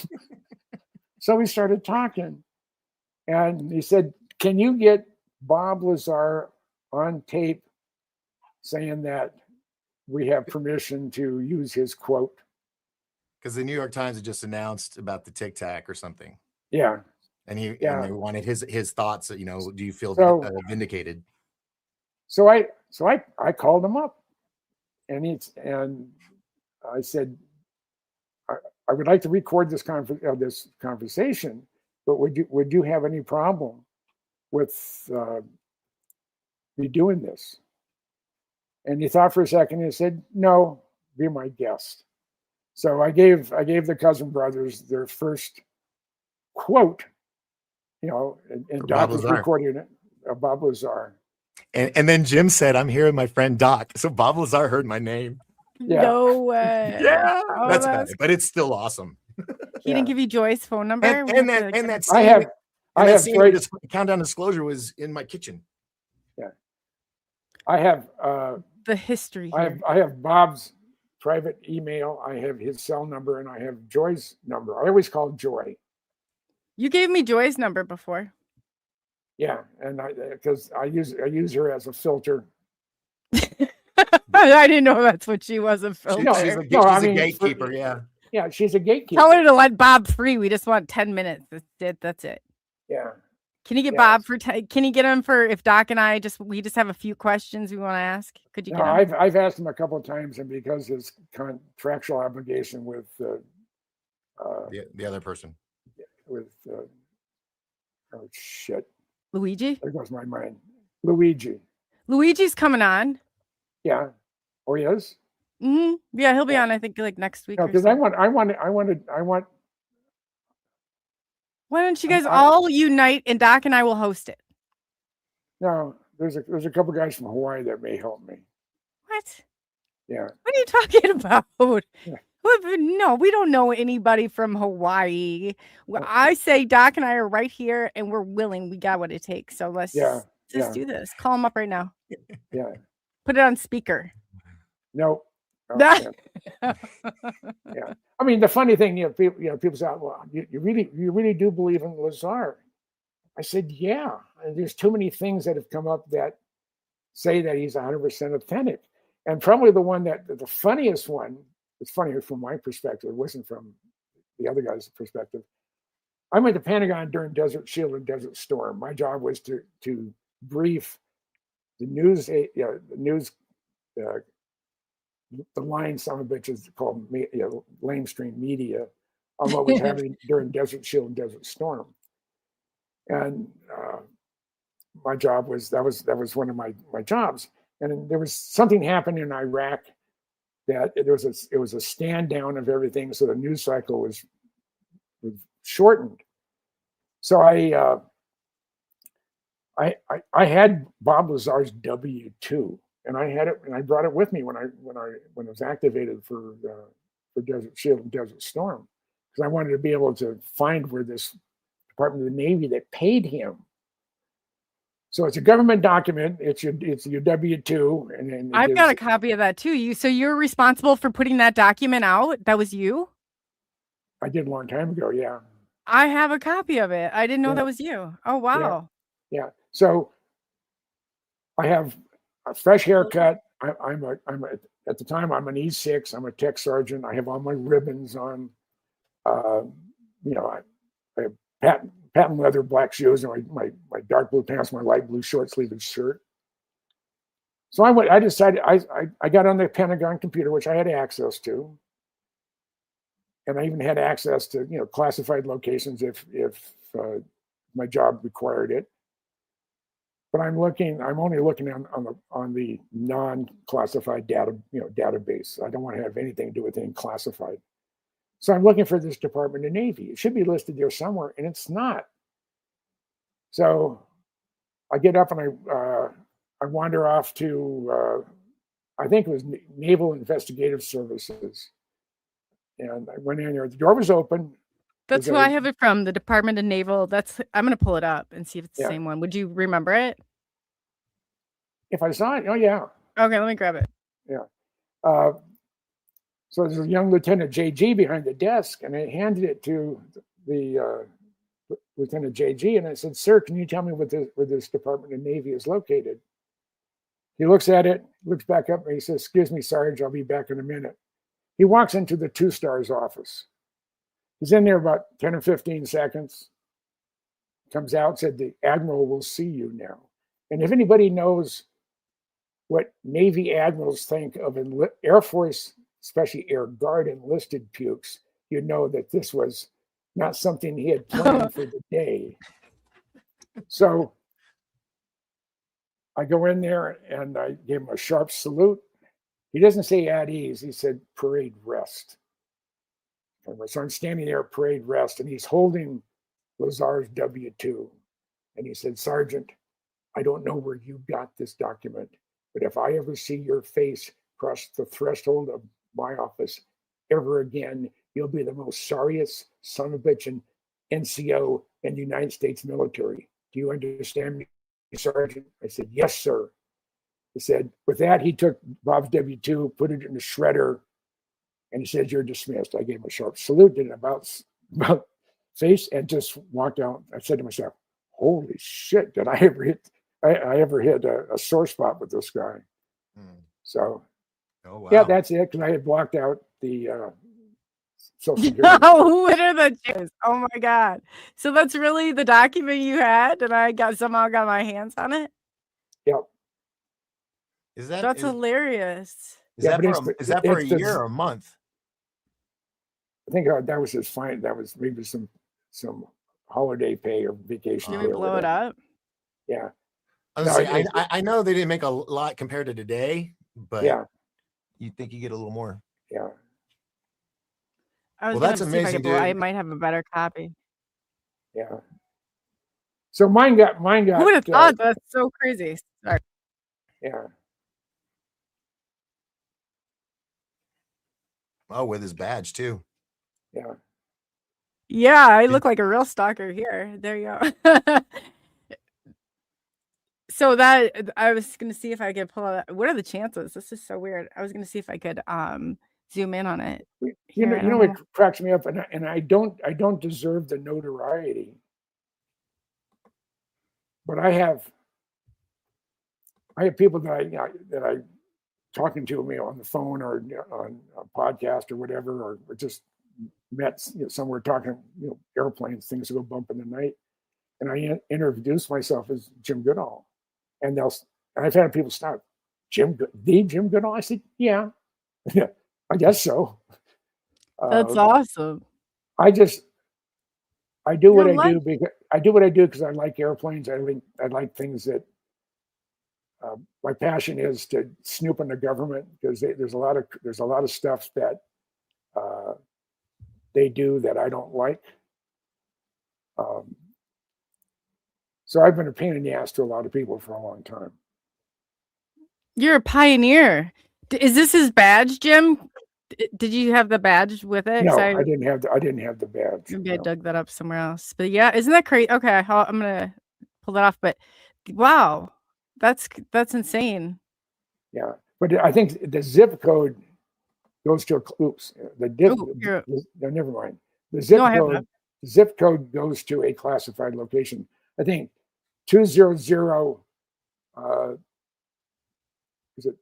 So we started talking. And he said, can you get Bob Lazar on tape saying that we have permission to use his quote? Because the New York Times had just announced about the Tic Tac or something. Yeah. And they wanted his thoughts. Do you feel vindicated? So I called him up, and I said, I would like to record this conversation. But would you have any problem with be doing this? And he thought for a second and he said, no, be my guest. So I gave the Cousin Brothers their first quote, and Doc was recording it, Bob Lazar. And then Jim said, I'm here with my friend Doc. So Bob Lazar heard my name. Yeah. No way. Yeah. Oh, that's bad, but it's still awesome. He didn't give you Joy's phone number? And that scene, I have scene just Countdown Disclosure was in my kitchen. Yeah. I have the history. I have Bob's private email. I have his cell number, and I have Joy's number. I always call Joy. You gave me Joy's number before. Yeah, and because I use her as a filter. I didn't know that's what she was, a filter. She's a gatekeeper. Yeah, she's a gatekeeper. Tell her to let Bob free. We just want 10 minutes. That's it. Yeah. Can you get Bob for? Can you get him for? If Doc and I we just have a few questions we want to ask. Could you? No, I've asked him a couple of times, and because his contractual obligation with the other person with oh shit, Luigi. There goes my mind. Luigi's coming on. Yeah. Oh, he is. Mm-hmm. Yeah, he'll be on. I think like next week. No, because I want. Why don't you guys all unite and Doc and I will host it? No, there's a couple guys from Hawaii that may help me. What? Yeah. What are you talking about? Yeah. No, we don't know anybody from Hawaii. Well, I say Doc and I are right here and we're willing. We got what it takes. So let's just do this. Call him up right now. Yeah. Put it on speaker. No. Yeah. I mean, the funny thing, people say, well, you really do believe in Lazar? I said, yeah. And there's too many things that have come up that say that he's 100% authentic. And probably the funniest one, it's funnier from my perspective, it wasn't from the other guy's perspective. I went to Pentagon during Desert Shield and Desert Storm. My job was to brief the news, the line some of which is called lamestream media on what was happening during Desert Shield and Desert Storm. And my job was that was one of my jobs. And there was something happened in Iraq that it was a stand down of everything, so the news cycle was shortened. So I had Bob Lazar's W-2. And I had it, and I brought it with me when it was activated for Desert Shield and Desert Storm, because I wanted to be able to find where this Department of the Navy that paid him. So it's a government document. It's your W-2, and I've got a copy of that too. So you're responsible for putting that document out? That was you? I did a long time ago. Yeah. I have a copy of it. I didn't know that was you. Oh wow. Yeah. So I have a fresh haircut. I'm at the time I'm an E6. I'm a tech sergeant. I have all my ribbons on. I have patent leather black shoes and my dark blue pants, my light blue short sleeved shirt. So I decided I got on the Pentagon computer, which I had access to, and I even had access to classified locations if my job required it. But I'm only looking on the non-classified database. I don't want to have anything to do with anything classified. So I'm looking for this Department of Navy. It should be listed there somewhere, and it's not. So I get up and I wander off to I think it was Naval Investigative Services, and I went in there. The door was open. That's who I have it from, the Department of Naval. I'm going to pull it up and see if it's the same one. Would you remember it? If I saw it, oh yeah. Okay, let me grab it. Yeah. So there's a young Lieutenant JG behind the desk, and I handed it to the Lieutenant JG, and I said, "Sir, can you tell me where this Department of Navy is located?" He looks at it, looks back up, and he says, "Excuse me, Sarge, I'll be back in a minute." He walks into the 2-star's office. He's in there about 10 or 15 seconds, comes out, said, "The Admiral will see you now." And if anybody knows what Navy admirals think of Air Force, especially Air Guard enlisted pukes, you know that this was not something he had planned for the day. So I go in there and I gave him a sharp salute. He doesn't say at ease. He said parade rest. So I'm standing there, parade rest, and he's holding Lazar's W-2. And he said, Sergeant, I don't know where you got this document, but if I ever see your face cross the threshold of my office ever again, you'll be the most sorriest son of a bitch in NCO in the United States military. Do you understand me, Sergeant? I said, yes, sir. He said, with that, he took Bob's W-2, put it in the shredder, and he said, you're dismissed. I gave him a sharp salute, did about face, and just walked out. I said to myself, holy shit, did I ever hit a sore spot with this guy? So, oh, wow. Yeah, that's it, because I had blocked out the Social Security. Oh, what are the chances? Oh my God. So that's really the document you had, and I somehow got my hands on it? Yep. That's hilarious. Is that for a year or a month? I think that was his fine. That was maybe some holiday pay or vacation. Did we blow it up? Yeah. I know they didn't make a lot compared to today, but yeah, you'd think you get a little more. Yeah. Well, that's amazing, dude. I might have a better copy. Yeah. So mine got. Who would have thought? That's so crazy. Sorry. Yeah. Oh, with his badge too. Yeah. Yeah, I look like a real stalker here. There you go. So that I was gonna see if I could pull out. What are the chances? This is so weird. I was gonna see if I could zoom in on it. You know what cracks me up, and I don't deserve the notoriety, but I have people that I talking to me on the phone or on a podcast or whatever, or just met somewhere talking, airplanes, things that go bump in the night, and I introduce myself as Jim Goodall, and I've had people stop, Jim Goodall. I said, yeah, I guess so. That's awesome. I do what I do because I like airplanes. I like things that. My passion is to snoop in the government, because there's a lot of stuff that they do that I don't like. So I've been a pain in the ass to a lot of people for a long time. You're a pioneer. Is this his badge, Jim? Did you have the badge with it? No, I didn't have the badge. Maybe I dug that up somewhere else. But yeah, isn't that crazy? Okay, I'm gonna pull that off. But wow, that's insane. Yeah, but I think the zip code goes to never mind. The zip code goes to a classified location. I think 200 is it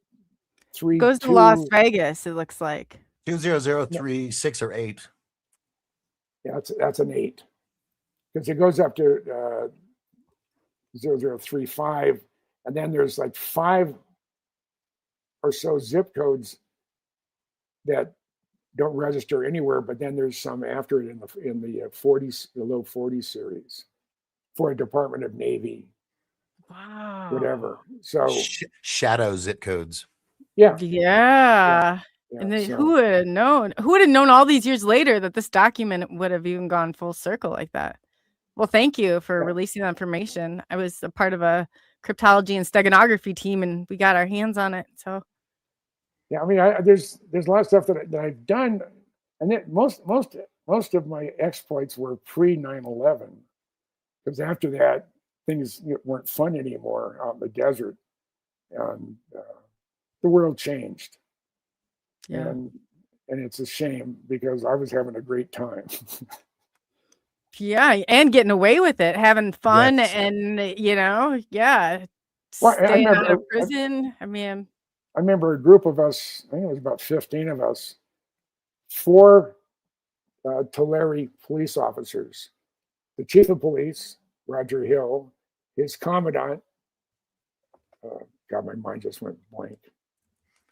3 goes to Las Vegas, it looks like 20036 or 8. Yeah, that's an 8, because it goes up to 0035, and then there's like 5 or so zip codes that don't register anywhere, but then there's some after it in the 40s, the low 40 series for a Department of Navy. Wow. Whatever. So shadow zip codes. Yeah. And then who would have known? Who would have known all these years later that this document would have even gone full circle like that? Well, thank you for releasing that information. I was a part of a cryptology and steganography team, and we got our hands on it. So yeah, I mean, there's a lot of stuff that I've done, and most of my exploits were pre 9/11, because after that things weren't fun anymore out in the desert, and the world changed. Yeah, and it's a shame, because I was having a great time. Yeah, and getting away with it, having fun, yes. And staying out of prison. I remember a group of us, I think it was about 15 of us, 4 Tulare police officers, the chief of police, Roger Hill, his commandant, God, my mind just went blank.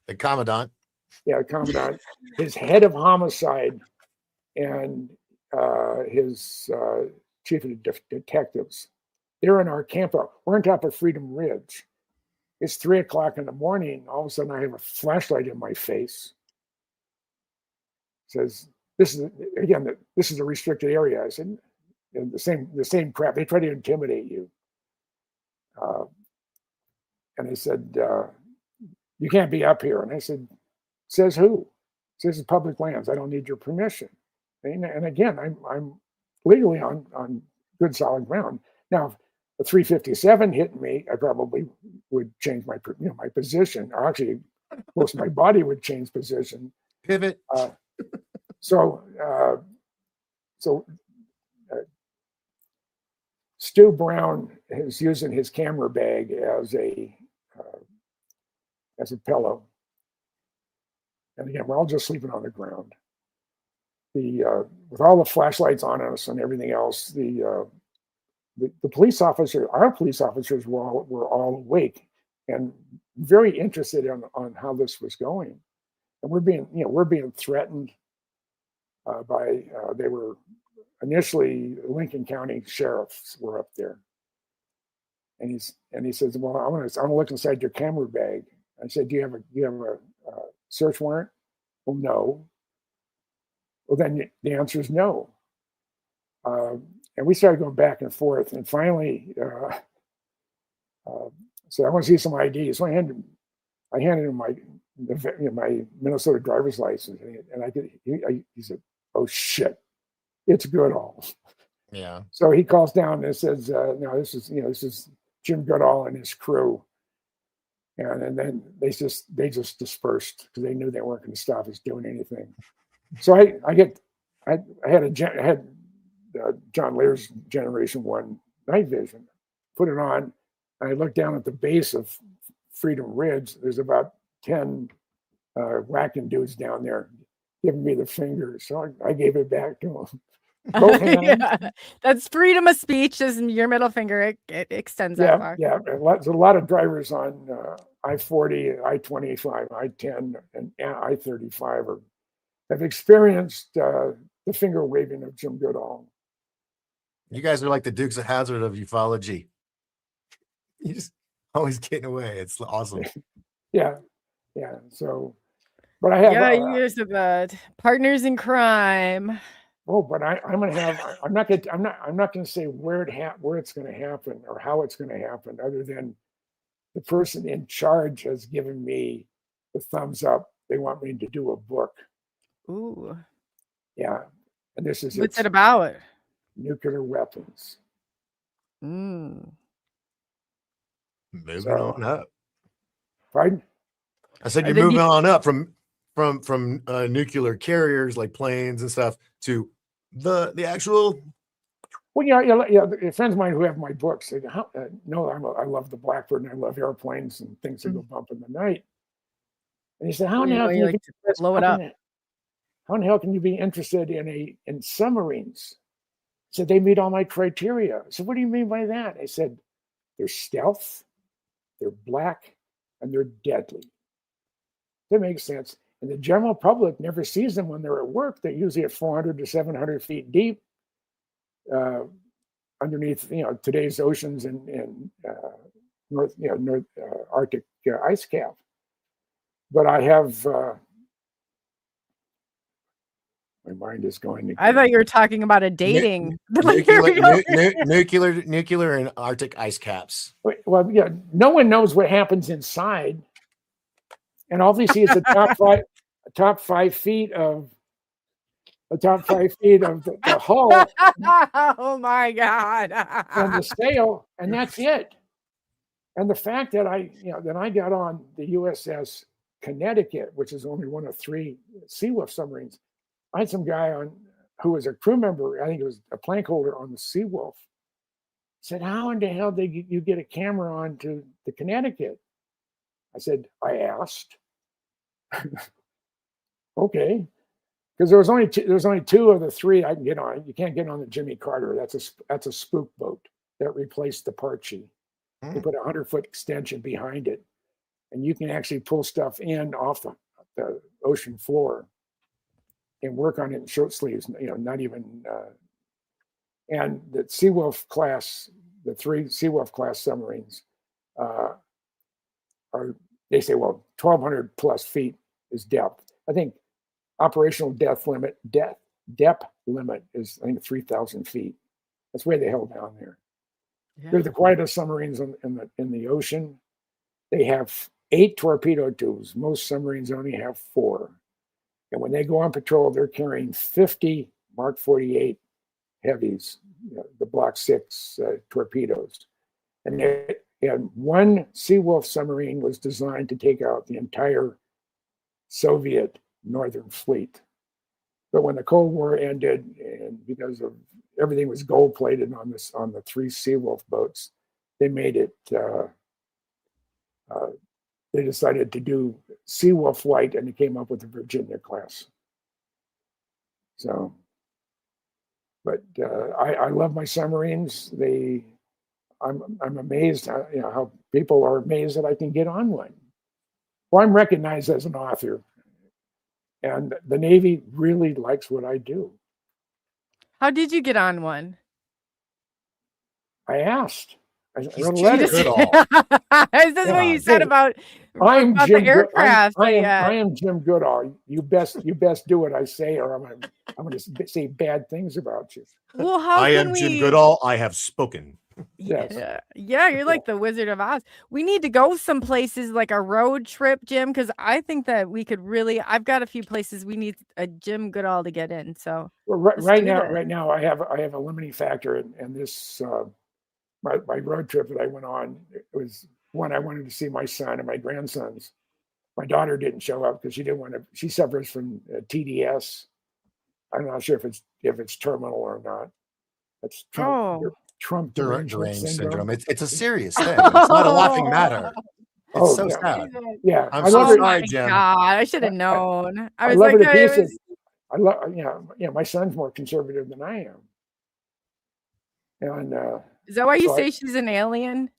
The commandant. Yeah, commandant, his head of homicide, and his chief of detectives. They're in our camp. We're on top of Freedom Ridge. It's 3:00 in the morning. All of a sudden, I have a flashlight in my face. It says, "This is this is a restricted area." I said, and the same crap. They try to intimidate you. And they said, "You can't be up here." And I said, "Says who?" Says it's public lands. I don't need your permission. And again, I'm legally on good solid ground. Now, if a 357 hit me, I probably would change my my position. Or actually, most of my body would change position. Pivot. So Stu Brown is using his camera bag as a pillow. And again, we're all just sleeping on the ground. With all the flashlights on us and everything else, the police officer, our police officers were all awake and very interested on how this was going. And we're being threatened by they were initially Lincoln County sheriffs were up there. And he says, "Well, I want to look inside your camera bag." I said, "Do you have a search warrant?" "Well, no." "Well, then the answer is no." And we started going back and forth. And finally, said, "I want to see some ID." So I handed him my Minnesota driver's license, and he said, "Oh shit, it's Goodall." Yeah. So he calls down and says, "No, this is Jim Goodall and his crew." And then they just dispersed because they knew they weren't going to stop us doing anything. So I had John Lear's Generation 1 night vision, put it on, and I looked down at the base of Freedom Ridge. There's about 10 whacking dudes down there giving me the finger. So I gave it back to them. Both hands. Yeah, that's freedom of speech. Is your middle finger. It extends that far. Yeah. There's a lot of drivers on I-40, I-25, I-10, and I-35 have experienced the finger waving of Jim Goodall. You guys are like the Dukes of Hazzard of ufology. You just always getting away. It's awesome. Yeah. So, but I have. Yeah, you guys are the partners in crime. Oh, but I'm not going to say where it's going to happen or how it's going to happen, other than the person in charge has given me the thumbs up. They want me to do a book. Ooh. Yeah, and this is what's it about? Nuclear weapons. Moving on up. Pardon? I said you're moving on up from nuclear carriers like planes and stuff to the actual. Well, yeah. Friends of mine who have my books say, "No, I love the Blackbird and I love airplanes and things that go bump in the night." And he said, "How in the hell can you blow it up? How in the hell can you be interested in submarines?" I said, "They meet all my criteria." I said, "What do you mean by that?" I said, "They're stealth, they're black, and they're deadly." That makes sense. And the general public never sees them when they're at work. They're usually at 400 to 700 feet deep underneath, today's oceans and North Arctic ice cap. But I have, my mind is going again. I thought you were talking about a dating. Nuclear and Arctic ice caps. Well, yeah, no one knows what happens inside. And all they see is the top 5 feet of the hull. Oh my God. And the sail, and that's it. And the fact that I got on the USS Connecticut, which is only one of 3 Seawolf submarines. I had some guy on who was a crew member, I think it was a plank holder on the Seawolf, said, "How in the hell did you get a camera on to the Connecticut?" I said, "I asked." Okay, because there was only 2 of the 3 I can get on. You can't get on the Jimmy Carter. That's a spook boat that replaced the Parchie. They put a 100-foot extension behind it, and you can actually pull stuff in off the ocean floor and work on it in short sleeves. Not even. And the Seawolf class, the 3 Seawolf class submarines, they say, well, 1,200 plus feet is depth. I think operational depth limit is, I think, 3,000 feet. That's where they held down there. Yeah. They're the quietest submarines in the ocean. They have 8 torpedo tubes. Most submarines only have 4. And when they go on patrol, they're carrying 50 Mark 48 heavies, the Block 6 torpedoes. And one Seawolf submarine was designed to take out the entire Soviet Northern Fleet. But when the Cold War ended, and because of everything was gold plated on the 3 Seawolf boats, they made it. They decided to do Seawolf Light, and they came up with the Virginia class. So, but I love my submarines. I'm amazed how people are amazed that I can get on one. Well, I'm recognized as an author, and the Navy really likes what I do. How did you get on one? I asked. I He's wrote a Jim letter. Goodall. Is this what you said about I'm the Jim. aircraft? I am Jim Goodall. You best do what I say, or I'm gonna say bad things about you. Well, how I can am we... Jim Goodall. I have spoken. Yes. Yeah, you're like the Wizard of Oz. We need to go some places like a road trip, Jim, because I think that we could really... I've got a few places we need a Jim Goodall to get in. So Well, right now, I have a limiting factor, and this my road trip that I went on, it was one I wanted to see my son and my grandsons. My daughter didn't show up because she didn't want to. She suffers from TDS. I'm not sure if it's terminal or not. That's Trump deranged syndrome. It's a serious thing. It's not a laughing matter. It's so sad. Yeah, I'm so sorry, Jim. God, I should have known. I was love like, it to pieces. I love, my son's more conservative than I am. And is that why you say she's an alien?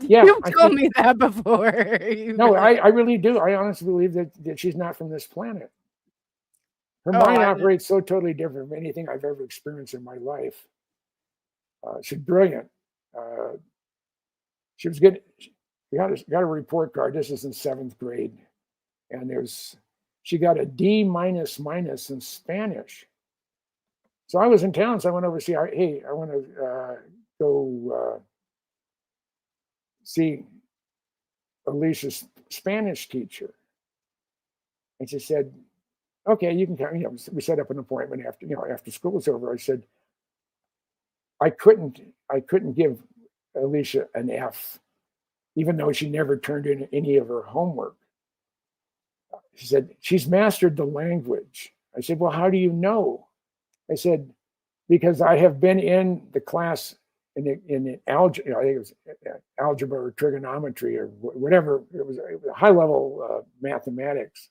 Yeah, you've told me that before. No, I really do. I honestly believe that she's not from this planet. Her mind operates so totally different from anything I've ever experienced in my life. She's brilliant. She was good. She got a report card. This is in 7th grade, and she got a D minus in Spanish. So I was in town, so I went over to see. Hey, I want to go see Alicia's Spanish teacher, and she said, "Okay, you can come." We set up an appointment after school was over. I said, I couldn't give Alicia an F, even though she never turned in any of her homework. She said, she's mastered the language. I said, well, how do you know? I said, because I have been in the class in algebra, I think it was algebra or trigonometry or whatever. It was high level mathematics.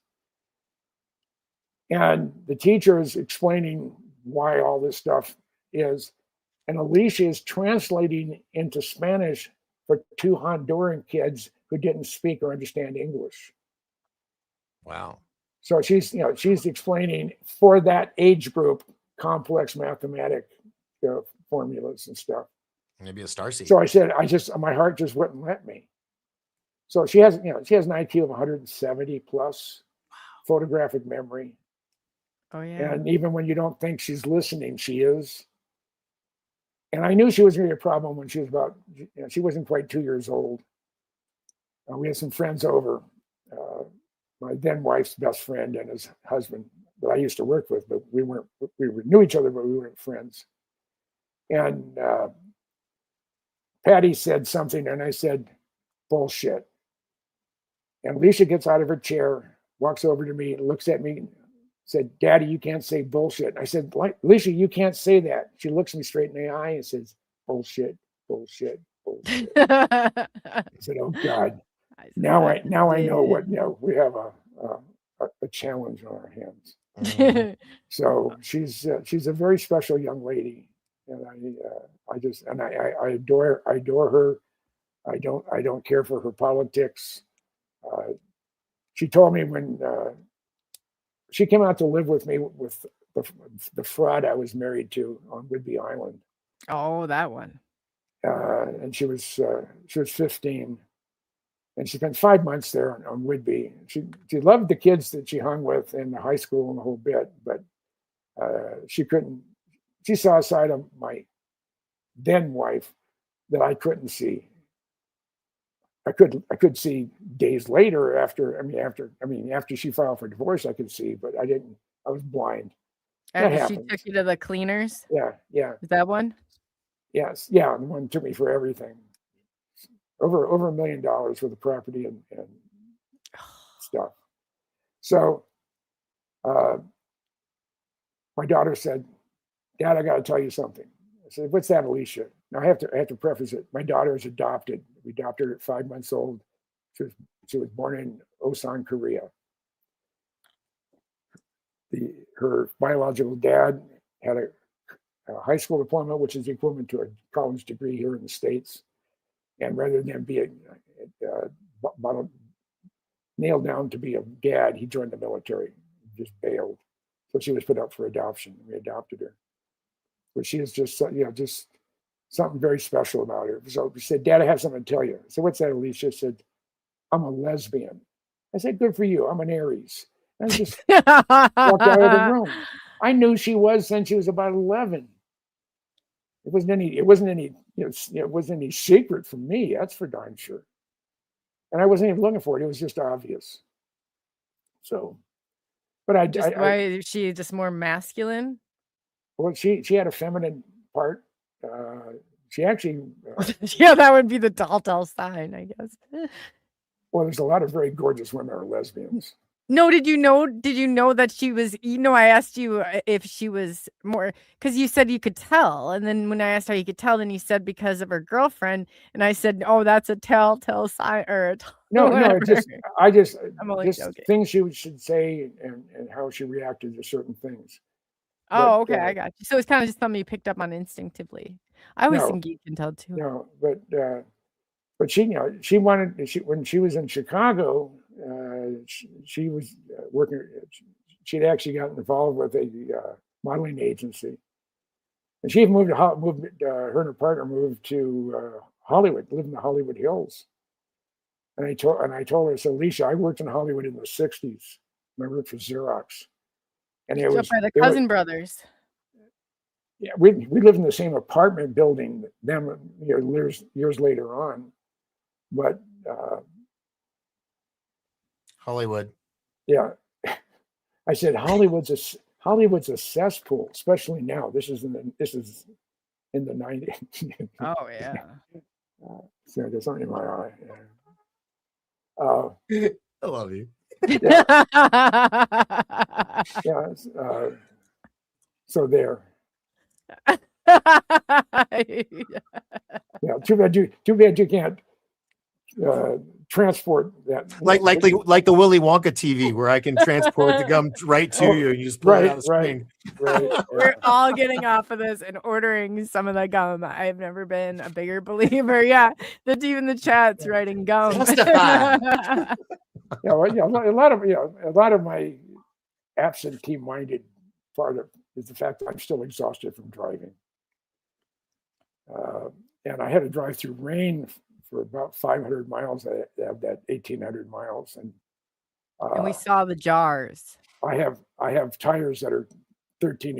And the teacher is explaining why all this stuff is. And Alicia is translating into Spanish for 2 Honduran kids who didn't speak or understand English. Wow. So she's explaining for that age group complex mathematic formulas and stuff. Maybe a starseed. So I said, my heart just wouldn't let me. So she has an IQ of 170 plus, photographic memory. Oh yeah. And even when you don't think she's listening, she is. And I knew she was going to be a problem when she was she wasn't quite 2 years old. We had some friends over, my then wife's best friend and his husband that I used to work with, but we knew each other, but we weren't friends. And Patty said something, and I said, bullshit. And Alicia gets out of her chair, walks over to me, looks at me, said, Daddy, you can't say bullshit. And I said, Alicia, you can't say that. She looks me straight in the eye and says, bullshit, bullshit, bullshit. I said, oh God. Now I know what we have a challenge on our hands. Mm-hmm. So she's a very special young lady, and I adore her. I don't care for her politics. She told me when she came out to live with me with the fraud I was married to on Whidbey Island. Oh, that one. and she was 15, and she spent 5 months there on Whidbey. She loved the kids that she hung with in the high school and the whole bit, but she couldn't. She saw a side of my then wife that I couldn't see. I could see days later after she filed for divorce, I could see, but I didn't. I was blind. After she took you to the cleaners? Yeah. Is that one? Yes. Yeah. The one took me for everything. Over $1 million for the property and stuff. So my daughter said, "Dad, I got to tell you something." I said, "What's that, Alicia?" Now I have to preface it. My daughter is adopted. We adopted her at 5 months old. She was born in Osan, Korea. Her biological dad had a high school diploma, which is equivalent to a college degree here in the States. And rather than be nailed down to be a dad, he joined the military, just bailed. So she was put up for adoption. We adopted her. But she is just something very special about her. So we said, "Dad, I have something to tell you." I said, "What's that, Alicia?" She said, "I'm a lesbian." I said, "Good for you. I'm an Aries." And I just walked out of the room. I knew she was since she was about 11. It wasn't any secret from me. That's for darn sure. And I wasn't even looking for it. It was just obvious. So, but why is she just more masculine? Well, she had a feminine part. She actually. Yeah, that would be the telltale sign, I guess. Well, there's a lot of very gorgeous women who are lesbians. No, did you know that she was, I asked you if she was more, because you said you could tell. And then when I asked how you could tell, then you said because of her girlfriend. And I said, "Oh, that's a telltale sign." No, just joking. Things she should say and how she reacted to certain things. Oh, okay, I got you. So it's kind of just something you picked up on instinctively. I always think you can tell too. No, but she when she was in Chicago, she was working. She'd actually gotten involved with a modeling agency, and she moved. Her and her partner moved to Hollywood, lived in the Hollywood Hills. And I told her, I said, "Alicia, I worked in Hollywood in the '60s. I worked for Xerox, and it was by the Cousin brothers." Yeah, we lived in the same apartment building. Them years later on, but Hollywood. Yeah, I said Hollywood's a cesspool, especially now. This is in the '90s. Oh yeah. So there's something in my eye. I love you. Yeah. So there. Yeah. Too bad you can't transport that. Like the Willy Wonka TV, where I can transport the gum right to you. You just pull it out of the screen. Right. We're all getting off of this and ordering some of the gum. I've never been a bigger believer. Yeah, even the chat's writing gum. A lot of my absentee-minded part of is the fact that I'm still exhausted from driving, and I had to drive through rain for about 500 miles. I have that 1,800 miles, and we saw the jars. I have tires that are 13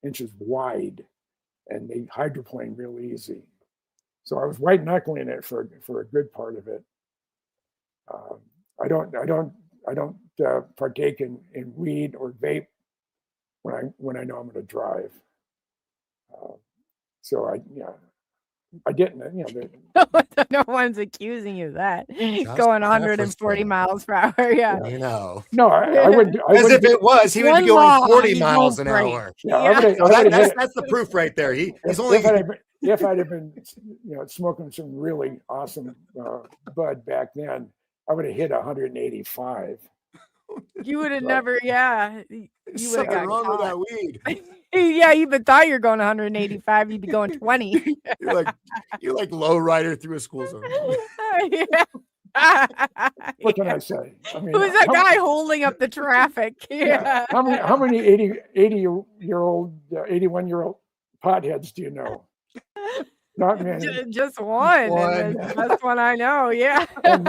inches wide, and they hydroplane real easy. So I was white knuckling it for a good part of it. I don't partake in weed or vape when I know I'm going to drive. So I didn't. No one's accusing you of that. Going 140 miles per hour. Yeah. I know. No, I wouldn't. As if it was, he would be going 40 miles an hour. Yeah. That's the proof right there. He's only. If I'd have been, smoking some really awesome bud back then, I would have hit 185. You would have never, You would have got wrong with caught. that weed. Yeah, you even thought you were going 185. You'd be going 20. You're like low rider through a school zone. What can I say? I mean, who's that guy holding up the traffic? Yeah. How many 81-year-old potheads do you know? Not many. Just one, One. and it's the best one I know. Yeah. Well,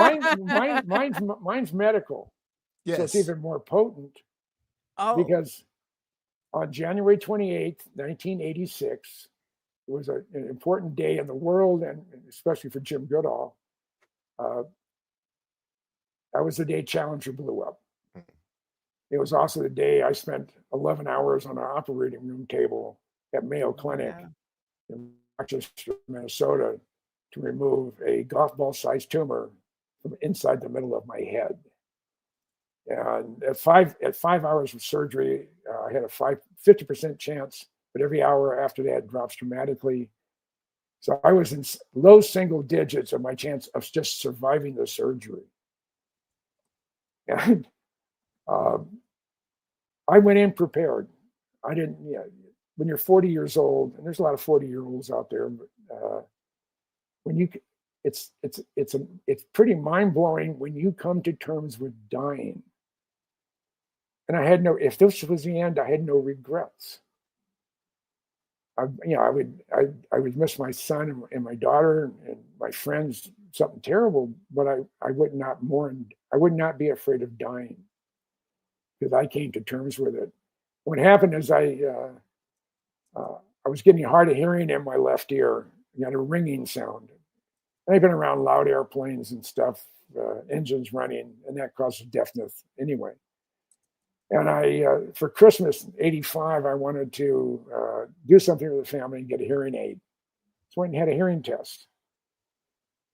mine's medical. Yes. So it's even more potent Oh, because on January 28th, 1986, it was an important day in the world, and especially for Jim Goodall. That was the day Challenger blew up. It was also the day I spent 11 hours on an operating room table at Mayo Clinic in Rochester, Minnesota, to remove a golf ball-sized tumor from inside the middle of my head. And at 5 hours of surgery, I had a 50% chance, but every hour after that it drops dramatically. So I was in low single digits of my chance of just surviving the surgery. And I went in prepared. I didn't, when you're 40 years old, and there's a lot of 40-year-olds out there, but when you, it's pretty mind-blowing when you come to terms with dying. And I had no, if this was the end, I had no regrets. I would miss my son and my daughter and my friends, something terrible, but I would not mourn. I would not be afraid of dying because I came to terms with it. What happened is I was getting hard of hearing in my left ear. I got a ringing sound. And I've been around loud airplanes and stuff, engines running, and that causes deafness anyway. And for Christmas '85, I wanted to do something with the family and get a hearing aid. So I went and had a hearing test.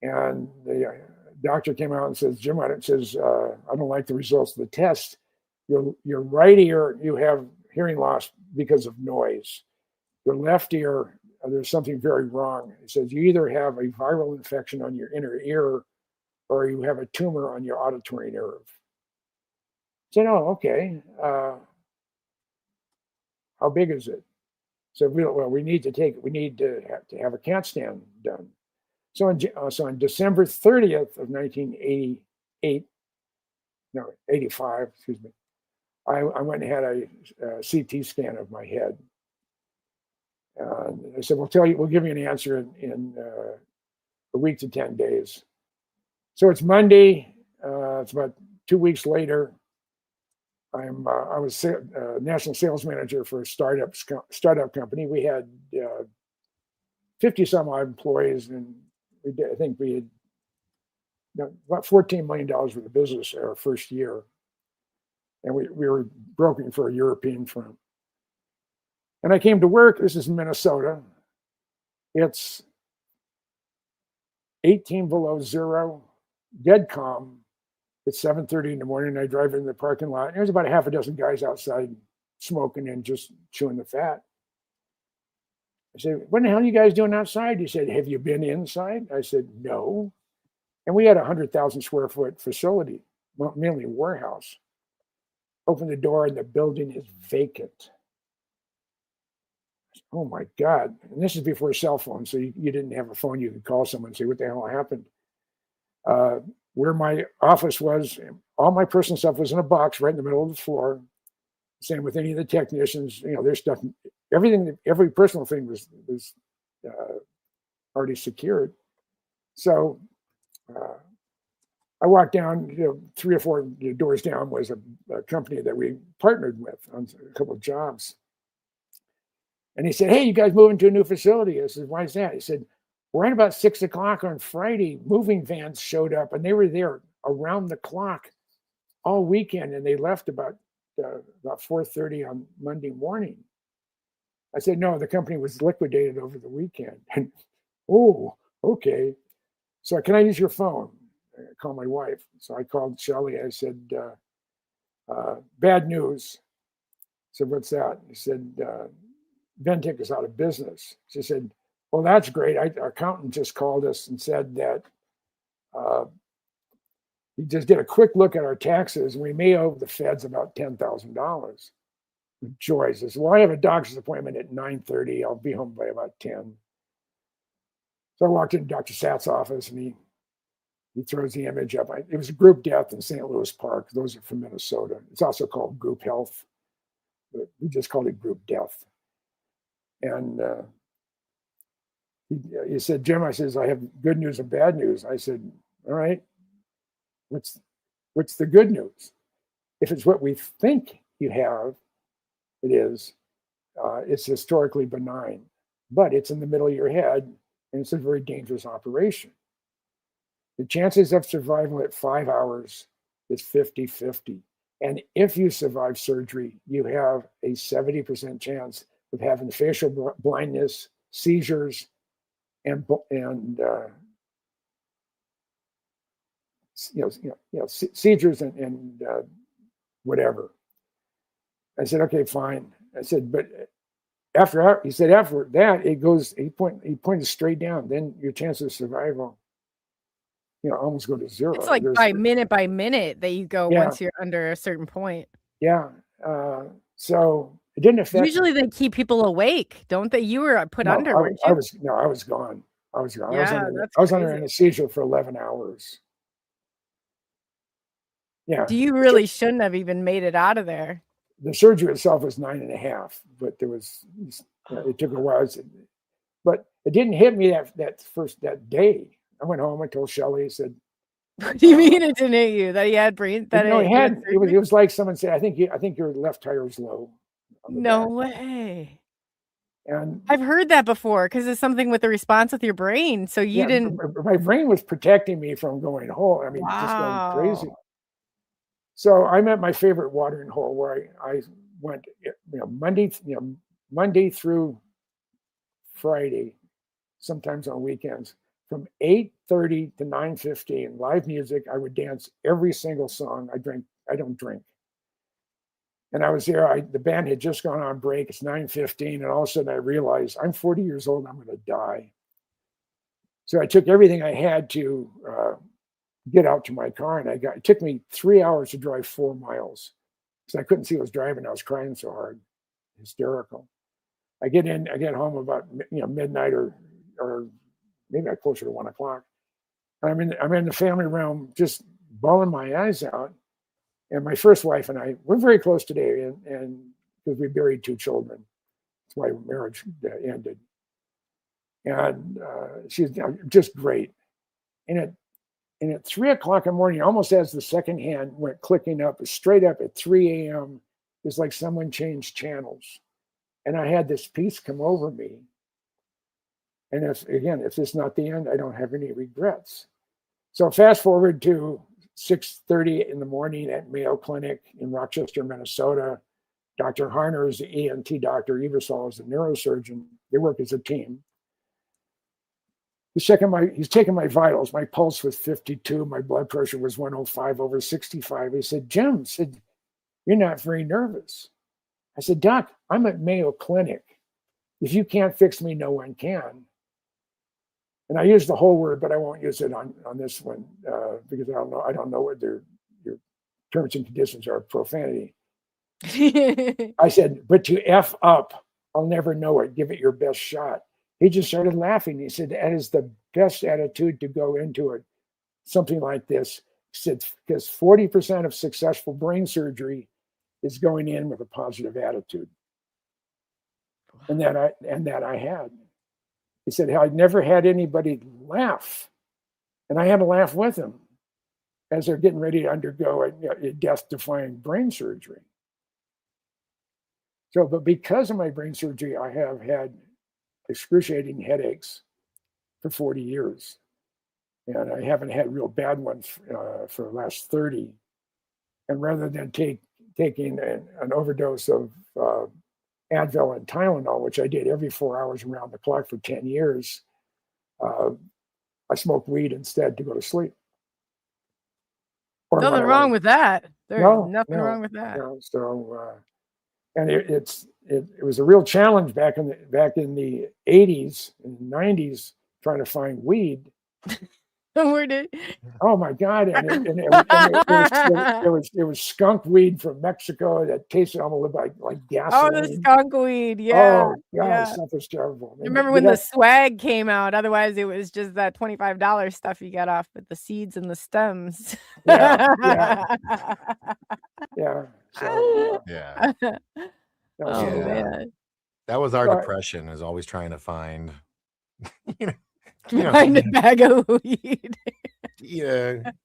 And the doctor came out and says, Jim, I don't like the results of the test. Your right ear, you have hearing loss because of noise. Your left ear, there's something very wrong. He says, you either have a viral infection on your inner ear or you have a tumor on your auditory nerve. I said, oh, okay. How big is it? So we need to have a CAT scan done. So on December 30th of 85, excuse me, I went and had a CT scan of my head. And I said, we'll give you an answer in a week to 10 days. So it's Monday. It's about 2 weeks later. I was national sales manager for a startup company. We had 50 some odd employees, and I think we had about $14 million worth of business our first year. And we were brokering for a European firm. And I came to work. This is Minnesota. It's 18 below zero, dead calm. It's 7:30 in the morning. I drive in the parking lot. And there's about a half a dozen guys outside smoking and just chewing the fat. I said, what the hell are you guys doing outside? He said, have you been inside? I said, no. And we had a 100,000 square foot facility, mainly a warehouse. Open the door and the building is vacant. Oh my God. And this is before cell phones. So you didn't have a phone. You could call someone and say, what the hell happened? Where my office was, all my personal stuff was in a box right in the middle of the floor. Same with any of the technicians. Their stuff, every personal thing was already secured. So I walked down, 3 or 4 doors down was a company that we partnered with on a couple of jobs. And he said, hey, you guys moving to a new facility? I said, why is that? He said, right about 6 o'clock on Friday, moving vans showed up and they were there around the clock all weekend. And they left about 4:30 on Monday morning. I said, no, the company was liquidated over the weekend. And, oh, okay. So can I use your phone? I called my wife. So I called Shelly. I said, bad news. I said, what's that? He said, Ventic is out of business. She said, well, that's great. Our accountant just called us and said that he just did a quick look at our taxes and we may owe the feds about $10,000. Joy says, well, I have a doctor's appointment at 9:30. I'll be home by about 10. So I walked into Dr. Satz's office and he throws the image up. It was a group death in St. Louis Park. Those are from Minnesota. It's also called group health, but we just called it group death. And he said, Jim, I says, I have good news and bad news. I said, all right, what's the good news? If it's what we think you have, it's historically benign, but it's in the middle of your head, and it's a very dangerous operation. The chances of survival at 5 hours is 50-50. And if you survive surgery, you have a 70% chance of having facial blindness, seizures, and seizures and whatever. I said, okay, fine. I said, but after that, it goes. He pointed straight down. Then your chances of survival, almost go to zero. It's like by minute that you go once you're under a certain point. Yeah. So it didn't affect. Usually they keep people awake, don't they? You were put under, weren't you? I was gone. I was gone. Yeah, I was under anesthesia for 11 hours. Yeah. You really shouldn't have even made it out of there. The surgery itself was 9.5, but there was, it took a while. But it didn't hit me that day. I went home and told Shelley, said, what do you mean it didn't hit you? That he had brain? It was like someone said, I think your left tire is low. No way. And I've heard that before because it's something with the response with your brain. So you didn't. My brain was protecting me from going whole. I mean, just going crazy. So I'm at my favorite watering hole where I went, Monday through Friday, sometimes on weekends, from 8:30 to 9:15, live music. I would dance every single song. I don't drink. And I was there. The band had just gone on break. It's 9:15, and all of a sudden I realized I'm 40 years old. I'm going to die. So I took everything I had to get out to my car, and it took me 3 hours to drive 4 miles because I couldn't see what I was driving. I was crying so hard, hysterical. I get home about midnight or maybe closer to 1 o'clock. I'm in the family room, just bawling my eyes out. And my first wife and I, we're very close today, and because we buried 2 children, that's why marriage ended. And she's just great. And at 3 o'clock in the morning, almost as the second hand went clicking up, straight up at 3 a.m., it's like someone changed channels. And I had this peace come over me. And if this is not the end, I don't have any regrets. So fast forward to 6:30 in the morning at Mayo Clinic in Rochester, Minnesota. Dr. Harner is the ENT doctor. Eversol is the neurosurgeon. They work as a team. He's taking my vitals. My pulse was 52. My blood pressure was 105/65. He said, Jim, you're not very nervous. I said, Doc, I'm at Mayo Clinic. If you can't fix me, no one can. And I use the whole word, but I won't use it on this one because I don't know what your terms and conditions are. Profanity. I said, but to F up, I'll never know it. Give it your best shot. He just started laughing. He said, that is the best attitude to go into it. Something like this. He said, because 40% of successful brain surgery is going in with a positive attitude. And that I had. He said, I'd never had anybody laugh. And I had to laugh with them as they're getting ready to undergo a death-defying brain surgery. So, but because of my brain surgery, I have had excruciating headaches for 40 years. And I haven't had real bad ones for the last 30. And rather than taking an overdose of Advil and Tylenol, which I did every 4 hours around the clock for 10 years, I smoked weed instead to go to sleep. Nothing wrong with that. There's nothing wrong with that. So, and it was a real challenge back in the 80s and 90s trying to find weed. Where did? Oh my God! And it was skunk weed from Mexico that tasted almost like gasoline. Oh, the skunk weed, yeah. Oh God, stuff was terrible. I remember when the swag came out. Otherwise, it was just that $25 stuff you got off with the seeds and the stems. Yeah. So, yeah. Oh man, that was our depression. Is always trying to find Behind a bag of weed.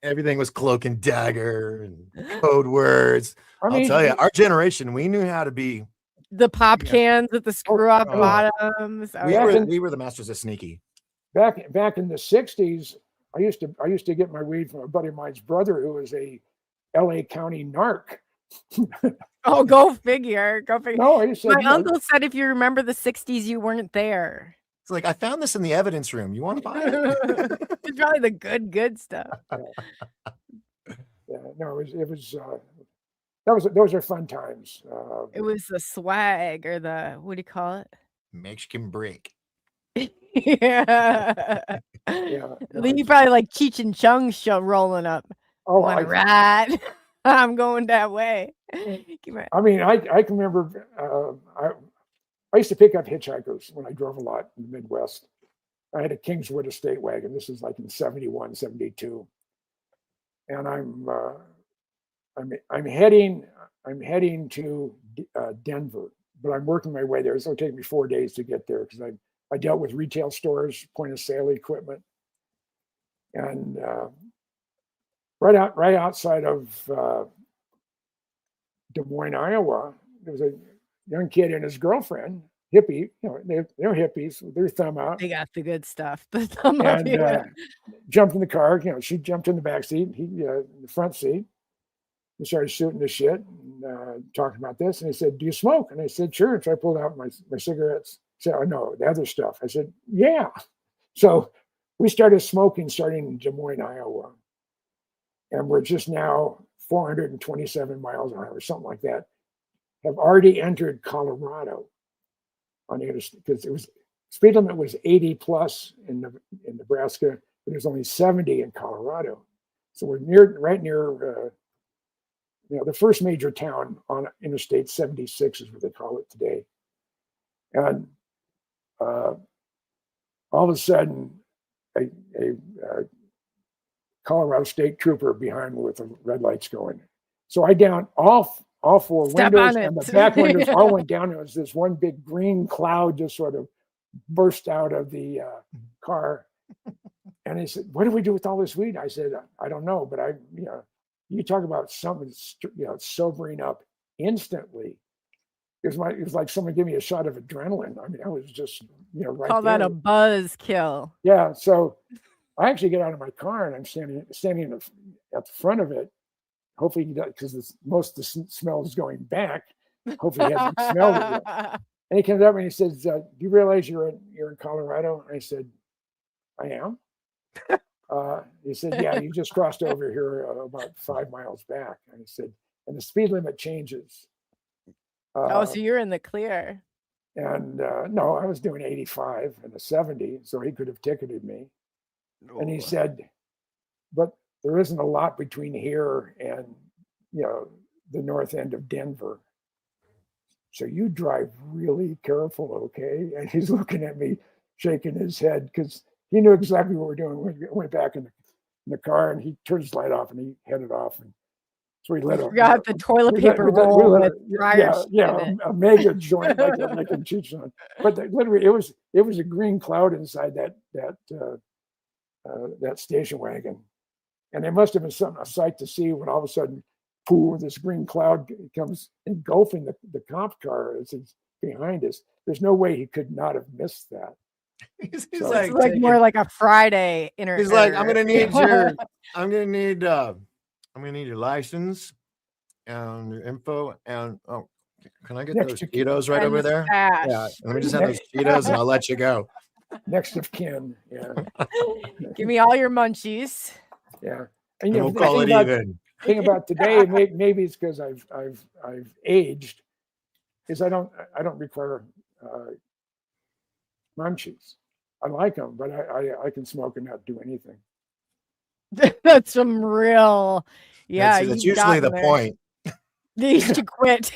Everything was cloak and dagger and code words. I mean, I'll tell you, our generation, we knew how to be the pop cans with the screw up bottoms. We were the masters of sneaky. Back in the 60s, I used to get my weed from a buddy of mine's brother who was a LA County narc. Oh, go figure. Go figure. No, I said, my uncle said if you remember the 60s, you weren't there. It's like, I found this in the evidence room. You want to buy it? It's probably the good stuff. No, it was those are fun times. It was the swag or the, what do you call it? Mexican break. Yeah. You probably like Cheech and Chong show rolling up. Oh, right. I'm going that way. I mean, I can remember I used to pick up hitchhikers when I drove a lot in the Midwest. I had a Kingswood estate wagon. This is like in 71, 72. And I'm heading to Denver, but I'm working my way there. It'll take me 4 days to get there because I dealt with retail stores, point of sale equipment. And right outside of Des Moines, Iowa, there was a young kid and his girlfriend, hippie. They're hippies with their thumb out. They got the good stuff. The thumb out. Jumped in the car. She jumped in the back seat. He in the front seat. We started shooting the shit and talking about this. And he said, "Do you smoke?" And I said, "Sure." And so I pulled out my cigarettes. He said, "Oh no, the other stuff." I said, "Yeah." So we started smoking starting in Des Moines, Iowa. And we're just now 427 miles an hour or something like that. Have already entered Colorado on the interstate because it was speed limit was 80 plus in Nebraska, but there's only 70 in Colorado. So we're right near the first major town on Interstate 76 is what they call it today. And all of a sudden, a Colorado State trooper behind me with the red lights going. So I down all four windows and the back windows all went down. It was this one big green cloud just sort of burst out of the car. And he said, "What do we do with all this weed?" I said, "I don't know, but you talk about something, sobering up instantly." It was like someone gave me a shot of adrenaline. I mean, I was just, right Call that a buzz kill. Yeah. So I actually get out of my car and I'm standing at the front of it. Hopefully, because most of the smell is going back. Hopefully, he hasn't smelled it yet. And he comes up and he says, "Do you realize you're in Colorado?" And I said, "I am." He said, "Yeah, you just crossed over here about 5 miles back." And he said, "And the speed limit changes." So you're in the clear. And no, I was doing 85 and a 70, so he could have ticketed me. Oh. And he said, "But there isn't a lot between here and the north end of Denver. So you drive really careful, okay?" And he's looking at me, shaking his head because he knew exactly what we're doing. We went back in the car and he turned his light off and he headed off. And so we let him. Got the toilet paper roll with dryer. A mega joint like a cheech on. But literally, it was a green cloud inside that station wagon, and it must have been a sight to see when all of a sudden, pooh, this green cloud comes engulfing the cop car as it's behind us. There's no way he could not have missed that. He's so like more like a Friday interview. He's like, I'm gonna need your license and your info and can I get those Cheetos right over there? Yeah, let me just have those Cheetos and I'll let you go. Next of kin, yeah. Give me all your munchies. Yeah, and we'll call it even. Thing about today, maybe it's because I've aged, is I don't require munchies. I like them, but I can smoke and not do anything. That's some real, that's usually the point. You should quit.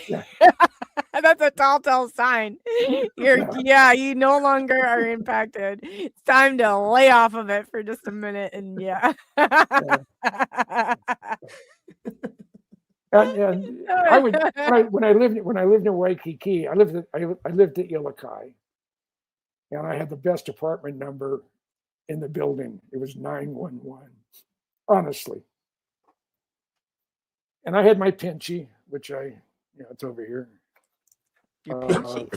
That's a telltale sign. You no longer are impacted. It's time to lay off of it for just a minute, and And I would when I lived in Waikiki, I lived at Ilokai, and I had the best apartment number in the building. It was 911, honestly. And I had my Pinchy, which it's over here. Your Pinchy.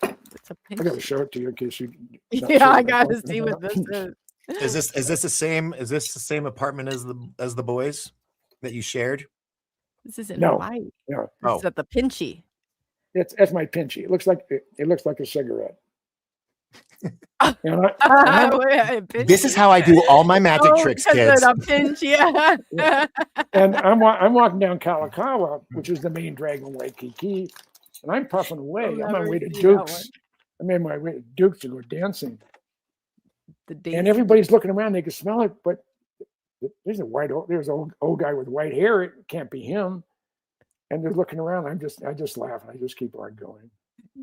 What's a I got to Pinchy? show it to you in case you. Yeah, I got to see what this is. Is this the same apartment as the boys that you shared? This is in No. Hawaii. Yeah. This is at the Pinchy. That's my Pinchy. It looks like a cigarette. This is how I do all my magic tricks, kids. A pinch, yeah. And I'm walking down Kalakaua, which is the main drag on Waikiki, and I'm puffing away. I'm on my way to Duke's. I'm on my way to Duke's to go dancing. And everybody's looking around. They can smell it, but there's an old guy with white hair. It can't be him. And they're looking around. I just laugh. And I just keep on going.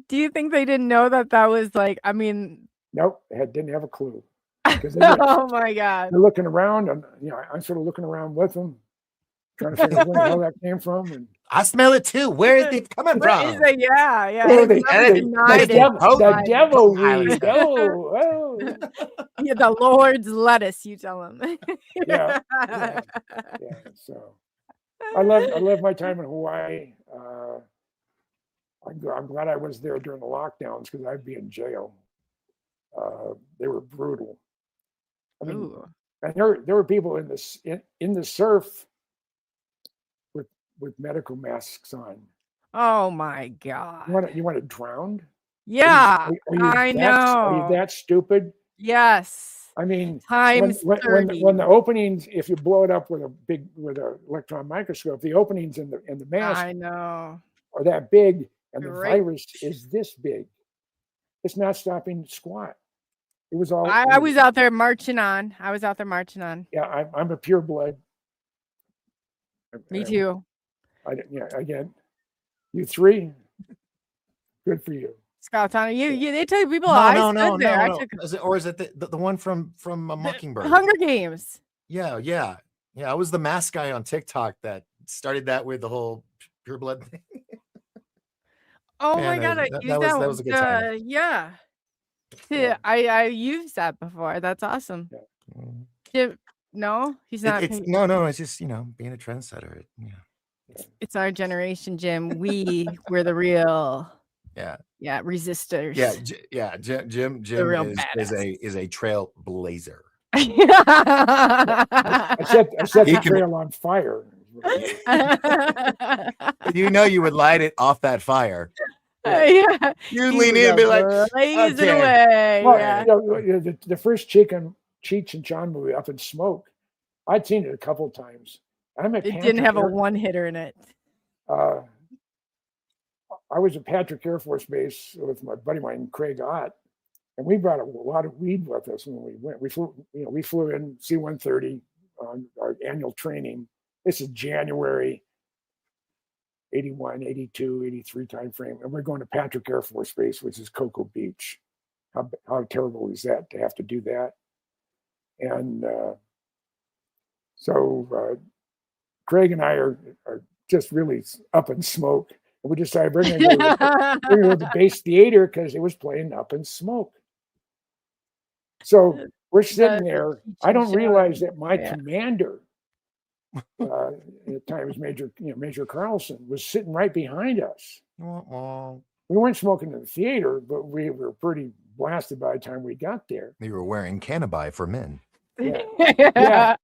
Do you think they didn't know that was like? I mean, nope. Didn't have a clue. Oh my God! They're looking around, and I'm sort of looking around with them, trying to figure out where the hell that came from. And I smell it too. Where is it coming from? Yeah. The devil weed. Oh. Yeah, the Lord's lettuce. You tell him. Yeah. So I love my time in Hawaii. I'm glad I was there during the lockdowns because I'd be in jail. They were brutal. I mean, and there were people in the surf with medical masks on. Oh my God! You want to drown? Yeah, I know. Are you that stupid? Yes. I mean, times when the openings, if you blow it up with an electron microscope, the openings in the mask, I know, are that big. And the virus is this big. It's not stopping squat. It was all. I was out there marching on. Yeah, I'm a pure blood. Me too. Again, you three. Good for you. Scouts on you. They tell people. No. Is it the one from Mockingbird? Hunger Games. Yeah. I was the mask guy on TikTok that started that with the whole pure blood thing. Oh my God! That was a good time. Yeah. I used that before. That's awesome. Yeah. Jim, no, he's not. No. It's just being a trendsetter. It's our generation, Jim. We're the real. Yeah. Resistors. Jim is a trailblazer. I set the trail on fire. You would light it off that fire. Yeah. You lean in and be like, blaze it away. Well, the first Cheech and Chong movie, Up in Smoke, I'd seen it a couple times. It didn't have a one-hitter in it. I was at Patrick Air Force Base with my buddy of mine, Craig Ott, and we brought a lot of weed with us when we went. We flew in C-130 on our annual training. This is January 81, 82, 83 timeframe. And we're going to Patrick Air Force Base, which is Cocoa Beach. How terrible is that to have to do that? And so Craig and I are just really up in smoke. And we decided we're going to go to the base theater because it was playing Up in Smoke. So we're sitting there. I don't realize that my commander, at times Major Carlson, was sitting right behind us. We weren't smoking in the theater, but we were pretty blasted by the time we got there. You were wearing cannabis for men. Yeah.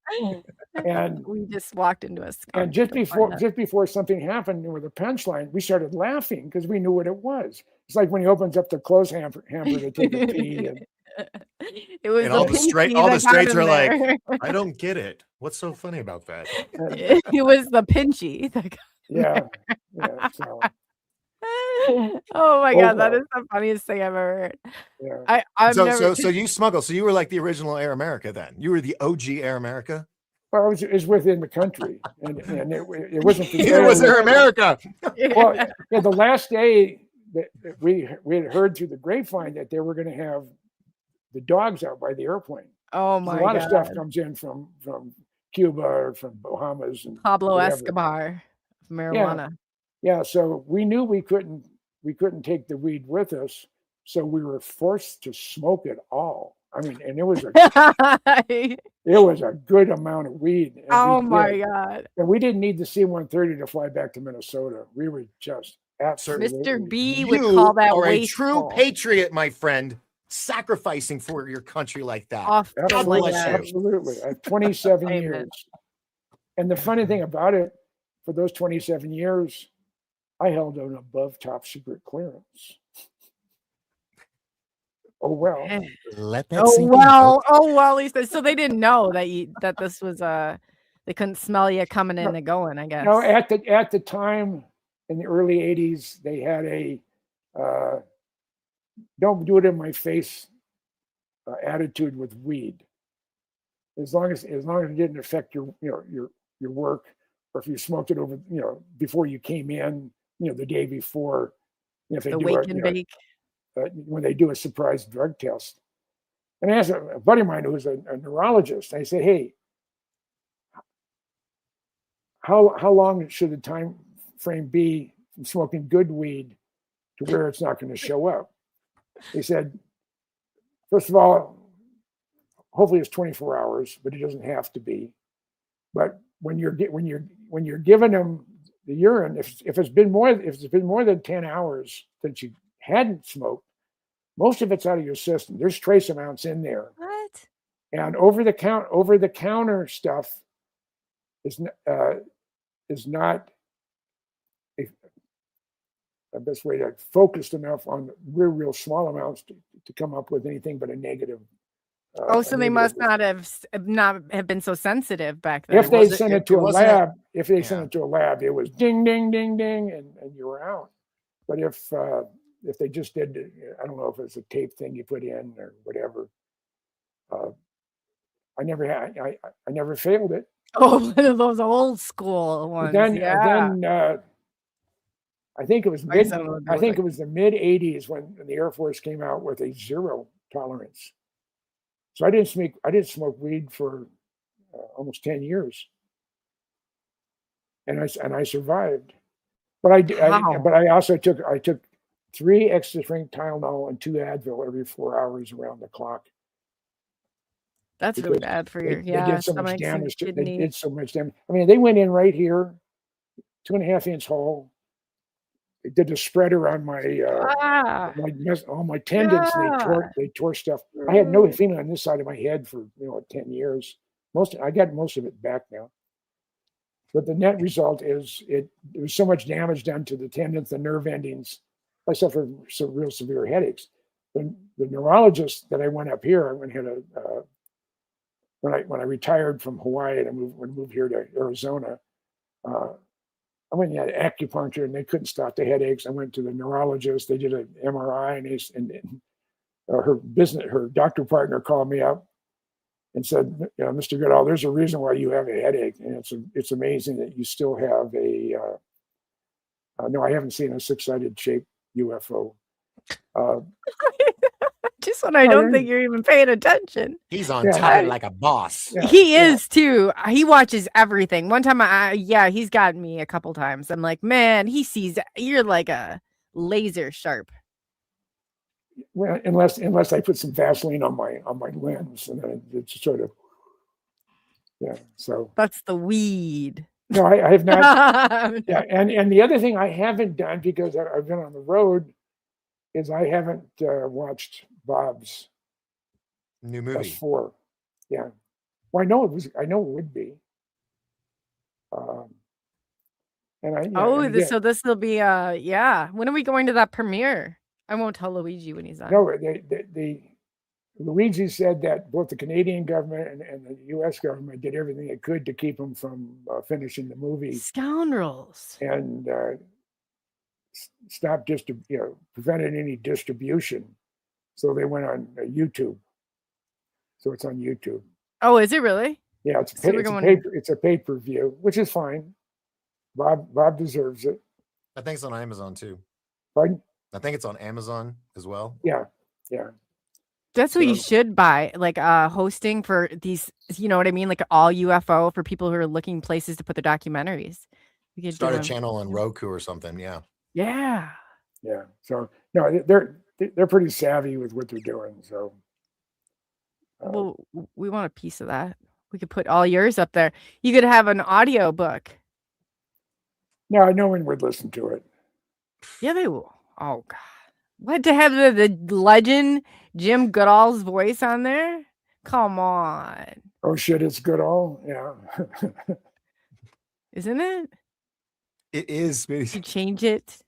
And we just walked into a skunk. And just before something happened with the punchline, we started laughing because we knew what it was. It's like when he opens up the clothes hamper to take a pee. And it was all the straights are like, I don't get it. What's so funny about that? It was the Pinchy. Yeah. So. Oh my God, that is the funniest thing I've ever heard. Yeah. So you smuggled. So you were like the original Air America then. You were the OG Air America. Well, it was within the country, and it wasn't. It was Air America. Well, the last day that we had heard through the grapevine that they were going to have the dogs out by the airplane. Oh my God! A lot of stuff comes in from Cuba or from Bahamas and Pablo Escobar, marijuana. Yeah, so we knew we couldn't take the weed with us, So we were forced to smoke it all. I mean, and it was a good amount of weed. And oh my God. And we didn't need the C-130 to fly back to Minnesota. We were just absolutely. Mr. B would call that wasteful. A true patriot, my friend, sacrificing for your country like that. Absolutely. I have 27 years. And the funny thing about it, for those 27 years, I held an above top secret clearance. Oh well. Let that sink in. Oh well. He said so. They didn't know that this was they couldn't smell you coming in and going. I guess. No, at the time in the early '80s, they had a "don't do it in my face" attitude with weed. As long as it didn't affect your work, or if you smoked it over before you came in, the day before, if they the do wake and bake. When they do a surprise drug test. And I asked a buddy of mine who was a neurologist, I said, hey, how long should the time frame be from smoking good weed to where it's not going to show up? He said, first of all, hopefully it's 24 hours, but it doesn't have to be. But when you're giving them the urine, if it's been more than 10 hours since you hadn't smoked, most of it's out of your system. There's trace amounts in there. What? And over the counter stuff is not the best way to focused enough on real small amounts to come up with anything but a negative. So they must not have been so sensitive back then. If they sent it to a lab, it was ding, ding, ding, ding, and you were out. But if they just did, I don't know if it's a tape thing you put in or whatever. I never failed it. Oh, one of those old school ones. Then I think it was the mid '80s when the Air Force came out with a zero tolerance. So I didn't smoke weed for almost 10 years, and I survived. But I also took 3 extra strength Tylenol and 2 Advil every 4 hours around the clock. That's really bad for your they did so much damage. They did so much damage. I mean, they went in right here, 2.5-inch hole. They did a spreader on all my tendons. They tore stuff. I had no feeling on this side of my head for 10 years. I got most of it back now. But the net result is there was so much damage done to the tendons, the nerve endings. I suffered some real severe headaches. The neurologist that I went up here, I went had when I retired from Hawaii and I moved here to Arizona. I went and had acupuncture and they couldn't stop the headaches. I went to the neurologist. They did an MRI and her doctor partner called me up and said, Mr. Goodall, there's a reason why you have a headache, and it's amazing that you still have a. No, I haven't seen a 6-sided shaped UFO. Just when I don't think you're even paying attention. He's on time like a boss. Yeah, he is too. He watches everything. One time, he's gotten me a couple times. I'm like, man, he sees. You're like a laser sharp. Well, unless I put some Vaseline on my lens, and then it's sort of, So that's the weed. No, I have not. Yeah, and the other thing I haven't done because I've been on the road is I haven't watched Bob's new movie. S4. Yeah, well, I know it would be. So this will be When are we going to that premiere? I won't tell Luigi when he's on. No, Luigi said that both the Canadian government and the U.S. government did everything it could to keep him from finishing the movie. Scoundrels. And stopped prevented any distribution. So they went on YouTube. So it's on YouTube. Oh, is it really? Yeah, it's a pay-per-view, which is fine. Bob deserves it. I think it's on Amazon too. Pardon? I think it's on Amazon as well. Yeah. That's what you should buy, like hosting for these, you know what I mean? Like all UFO for people who are looking places to put their documentaries. You could start a channel on Roku or something. Yeah. Yeah. Yeah. So no, they're pretty savvy with what they're doing. So, well, we want a piece of that. We could put all yours up there. You could have an audio book. no, no one would listen to it. Yeah, they will. Oh God, what, to have the legend Jim Goodall's voice on there? Come on, Oh shit, it's Goodall. Yeah. isn't it? It is. You change it.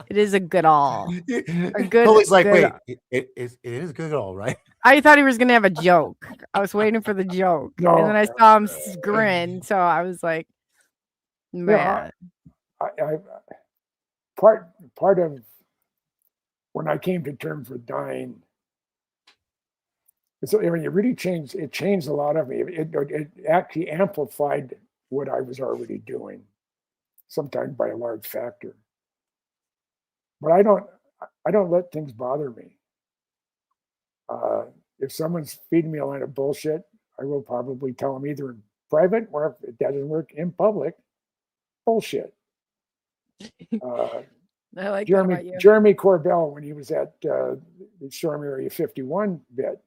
It is a Goodall. A good. Coley's like, Goodall. wait, it is Goodall, right? I thought he was gonna have a joke. I was waiting for the joke, No, and then I saw him grin, so I was like, man. I part of when I came to terms with dying, so I mean, it changed a lot of me. It actually amplified what I was already doing, sometimes by a large factor. But I don't let things bother me. If someone's feeding me a line of bullshit, I will probably tell them either in private or if it doesn't work in public, bullshit. I like Jeremy, that about you. Jeremy Corbell, when he was at the Storm Area 51 bit,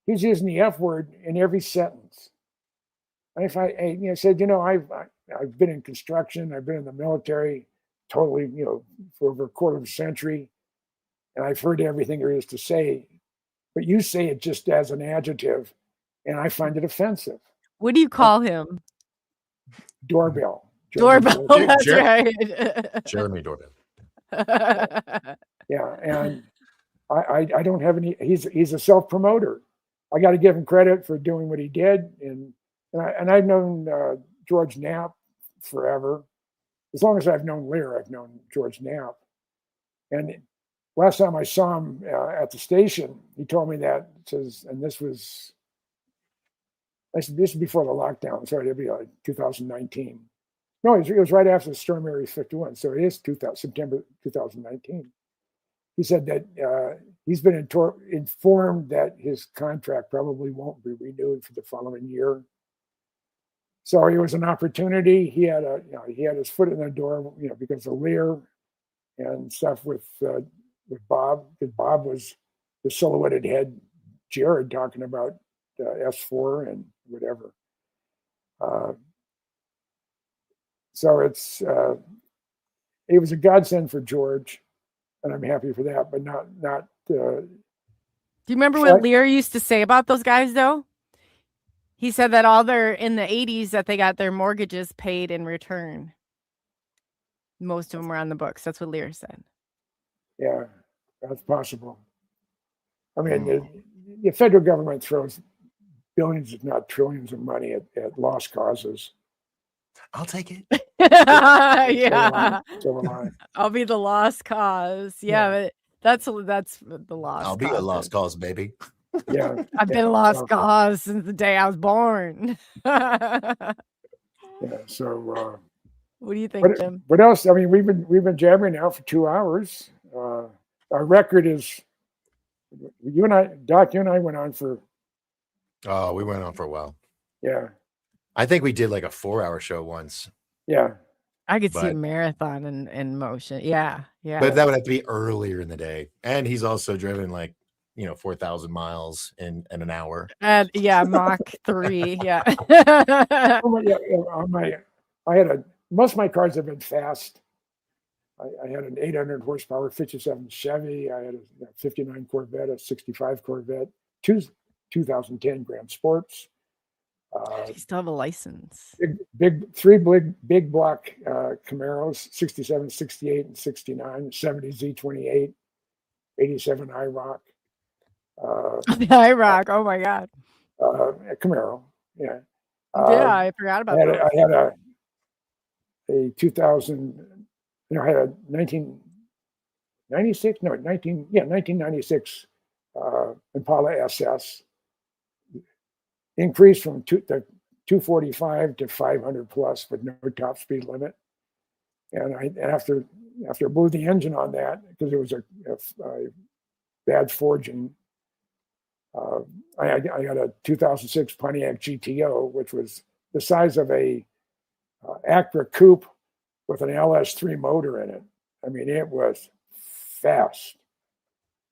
he's using the F word in every sentence. And if I said, I've been in construction, I've been in the military, totally, for over a quarter of a century, and I've heard everything there is to say, but you say it just as an adjective, and I find it offensive. What do you call him? Doorbell. Doorbell. That's right. Jeremy Doorbell. Yeah, and I don't have any. He's a self promoter. I got to give him credit for doing what he did, and I've known George Knapp forever. As long as I've known Lear, I've known George Knapp. And last time I saw him at the station, he told me that, and this was before the lockdown, so it'd be like 2019. No, it was right after the Storm Area 51, so it is September 2019. He said that he's been informed that his contract probably won't be renewed for the following year. So it was an opportunity. He had his foot in the door, because of Lear and stuff with Bob. Because Bob was the silhouetted head Jared talking about S4 and whatever. So it was a godsend for George, and I'm happy for that. But not. Do you remember what Lear used to say about those guys, though? He said that in the 80s that they got their mortgages paid in return. Most of them were on the books. That's what Lear said. Yeah, that's possible. I mean, the federal government throws billions, if not trillions, of money at lost causes. I'll take it. Yeah. So am I. I'll be the lost cause. Yeah, but that's the lost. I'll be a lost cause, baby. Yeah, I've been a lost cause since the day I was born. Yeah. So, what do you think, Jim? What else? I mean, we've been jamming now for 2 hours. Our record is Doc. You and I went on for. Oh, we went on for a while. Yeah. I think we did like a 4-hour show once. Yeah. I could see a marathon in motion. Yeah. But that would have to be earlier in the day. And he's also driven 4,000 miles in an hour. Mach 3. Yeah. Most of my cars have been fast. I had an 800 horsepower 57 Chevy. I had a 59 Corvette, a 65 Corvette, two 2010 Grand Sports. You still have a license. Three big block Camaros, 67, 68, and 69, 70 Z28, 87 IROC. The IROC, oh my God. A Camaro, yeah. I forgot about that. I had a 2000, I had a 1996 Impala SS. Increased from 245 to 500 plus with no top speed limit. And after I blew the engine on that, because it was a bad forging, I got a 2006 Pontiac GTO, which was the size of a Acura coupe with an LS3 motor in it. I mean, it was fast.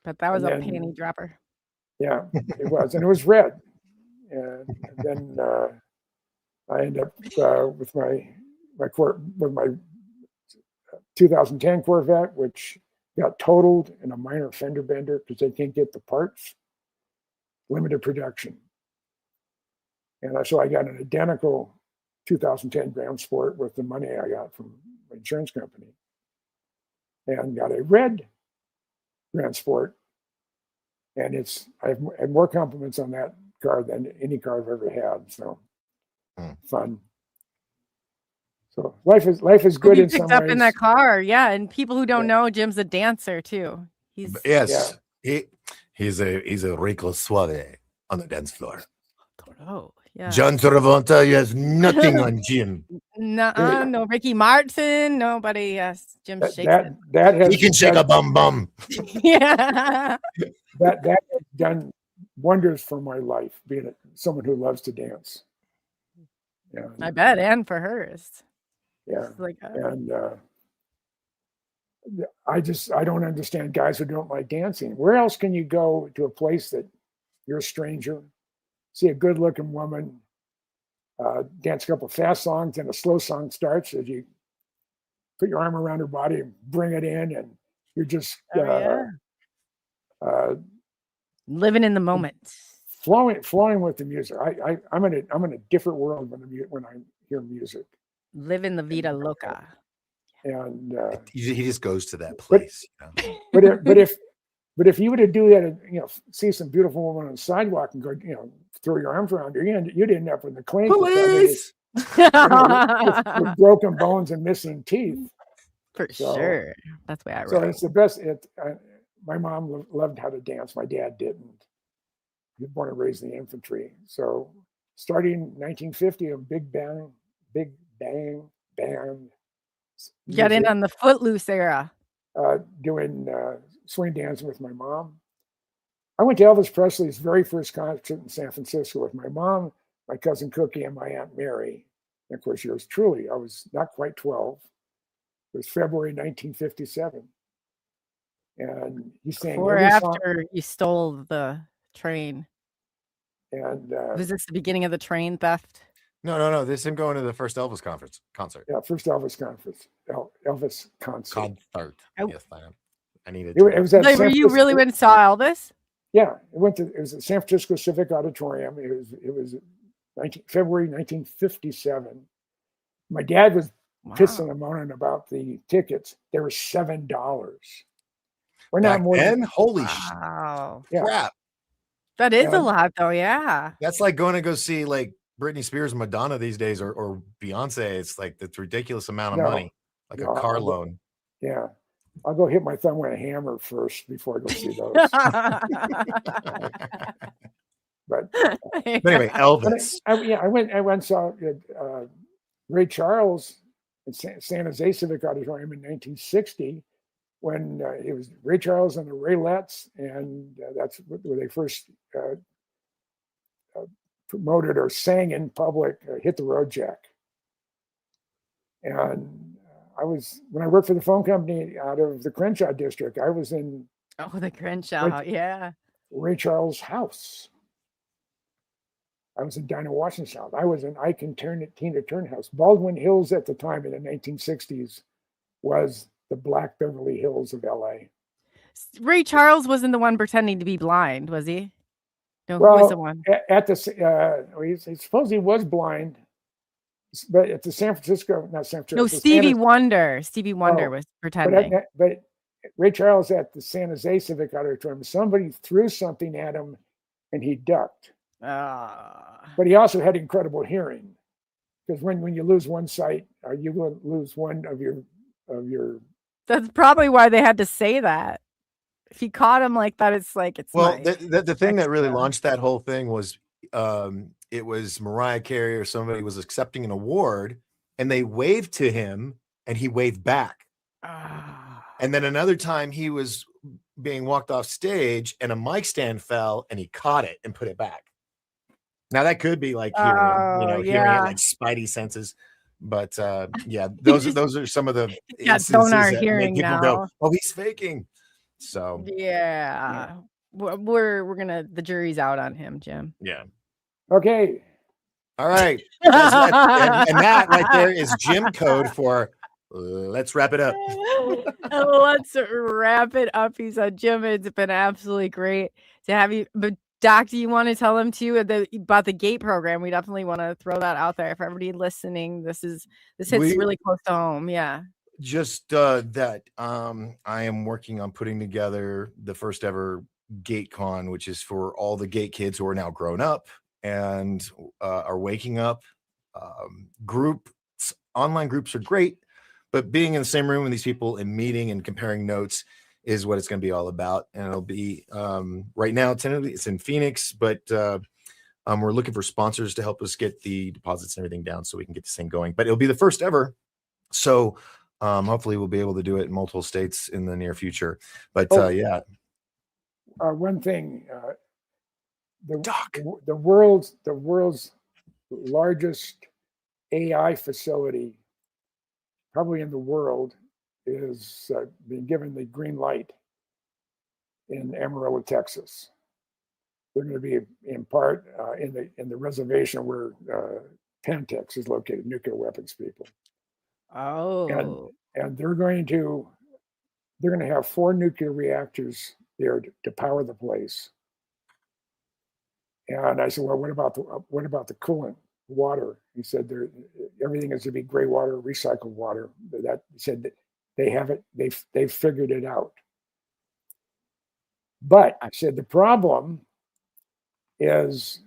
But that was And a then- panty dropper. Yeah, it was, and it was red. And then I ended up with my 2010 Corvette, which got totaled in a minor fender bender because they can't get the parts. Limited production. And so I got an identical 2010 Grand Sport with the money I got from my insurance company, and got a red Grand Sport. And I've had more compliments on that car than any car I've ever had. So fun. So life is good in some picked up ways. in that car, yeah. And people who don't know, Jim's a dancer too. He's a Rico Suave on the dance floor. Oh, yeah. John Travolta, he has nothing on Jim. No Ricky Martin, nobody. Yes, Jim shakes it. That has He can shake a bum. Yeah. that has done wonders for my life, being someone who loves to dance. Yeah, I bet, and for hers. yeah, Like and I don't understand guys who don't like dancing. Where else can you go to a place that you're a stranger, see a good-looking woman, dance a couple fast songs, and a slow song starts as you put your arm around her body and bring it in, and you're just living in the moment, flowing with the music. I'm in a different world when I hear music. Living the vida loca. And he just goes to that place. But if you were to do that, see some beautiful woman on the sidewalk and go, throw your arms around her, you'd end up in the clink Police! with broken bones and missing teeth. For sure. That's the way I So roll. it's the best. My mom loved how to dance. My dad didn't. He was born and raised in the infantry. So starting 1950, a big bang band. Get in on the Footloose era. Doing swing dancing with my mom. I went to Elvis Presley's very first concert in San Francisco with my mom, my cousin Cookie, and my Aunt Mary. And of course, yours truly. I was not quite 12. It was February 1957. And he sang Before every after song. you stole the train. And was this the beginning of the train theft? No. This is him going to the first Elvis concert. Yeah, first Elvis conference. Elvis concert. Yes, I needed. It was at Were you really went and saw Elvis? Yeah, it was at San Francisco Civic Auditorium. It was February 1957. My dad was pissing and moaning about the tickets. They were $7. We're not more than holy crap. That is a lot, though. Yeah, that's like going to go see like Britney Spears, Madonna these days, or Beyonce. It's like it's ridiculous amount of money, like a car loan. Yeah, I'll go hit my thumb with a hammer first before I go see those. But anyway, Elvis. I went and saw Ray Charles at San Jose Civic Auditorium in 1960 when it was Ray Charles and the Raylettes, and that's where they first promoted or sang in public "Hit the Road Jack." And when I worked for the phone company out of the Crenshaw district, I was in the Crenshaw, Ray Charles' house. I was in Dinah Washington's house. I was in Ike and Tina Turner house. Baldwin Hills at the time in the 1960s was the Black Beverly Hills of LA. Ray Charles wasn't the one pretending to be blind, was he? No, well, who was the one? I suppose he was blind, but at the San Francisco. No, Stevie Wonder. Stevie Wonder was pretending. But Ray Charles at the San Jose Civic Auditorium, somebody threw something at him and he ducked. But he also had incredible hearing, because when you lose one sight, you will lose one of your. That's probably why they had to say that. If he caught him like that, it's well. The thing that really launched that whole thing was it was Mariah Carey or somebody was accepting an award, and they waved to him, and he waved back. And then another time he was being walked off stage, and a mic stand fell, and he caught it and put it back. Now that could be like hearing, hearing it like spidey senses, but those are some of the sonar hearing people now. go, oh, he's faking. So Yeah. The jury's out on him, Jim. yeah. Okay. All right. And that right there is Jim code for let's wrap it up. Let's wrap it up. He said, Jim, it's been absolutely great to have you. But Doc, do you want to tell them too about the GATE program? We definitely want to throw that out there for everybody listening. This hits really close to home. Yeah. Just that I am working on putting together the first ever GateCon, which is for all the GATE kids who are now grown up and are waking up. Online groups are great, but being in the same room with these people and meeting and comparing notes is what it's going to be all about. And it'll be right now, tentatively, it's in Phoenix, but we're looking for sponsors to help us get the deposits and everything down so we can get this thing going. But it'll be the first ever. So hopefully we'll be able to do it in multiple states in the near future. But yeah. One thing, the world's largest AI facility, probably in the world, is being given the green light in Amarillo, Texas. They're going to be in part in the reservation where Pantex is located, nuclear weapons people. Oh. And they're going to have 4 nuclear reactors there to power the place. And I said, well, what about the coolant, water? He said everything is to be gray water, recycled water. That he said that they have it, they've figured it out. But I said the problem is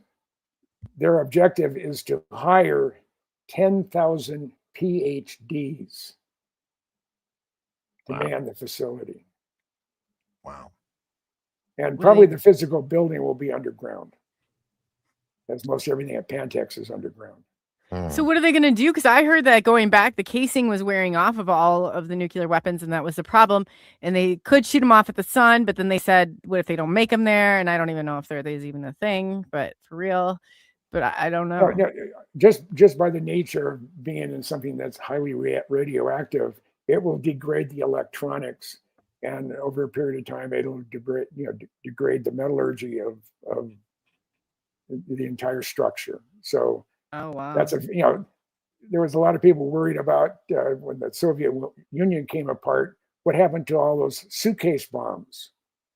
their objective is to hire 10,000 PhDs to man the facility. Wow. And probably the physical building will be underground, as most everything at Pantex is underground. So what are they going to do? Because I heard that going back, the casing was wearing off of all of the nuclear weapons, and that was the problem. And they could shoot them off at the sun, but then they said, what if they don't make them there? And I don't even know if there's even a thing, but for real. But I don't know. No, just by the nature of being in something that's highly radioactive, it will degrade the electronics, and over a period of time, it'll degrade the metallurgy of the entire structure. So, oh wow, that's there was a lot of people worried about when the Soviet Union came apart. What happened to all those suitcase bombs?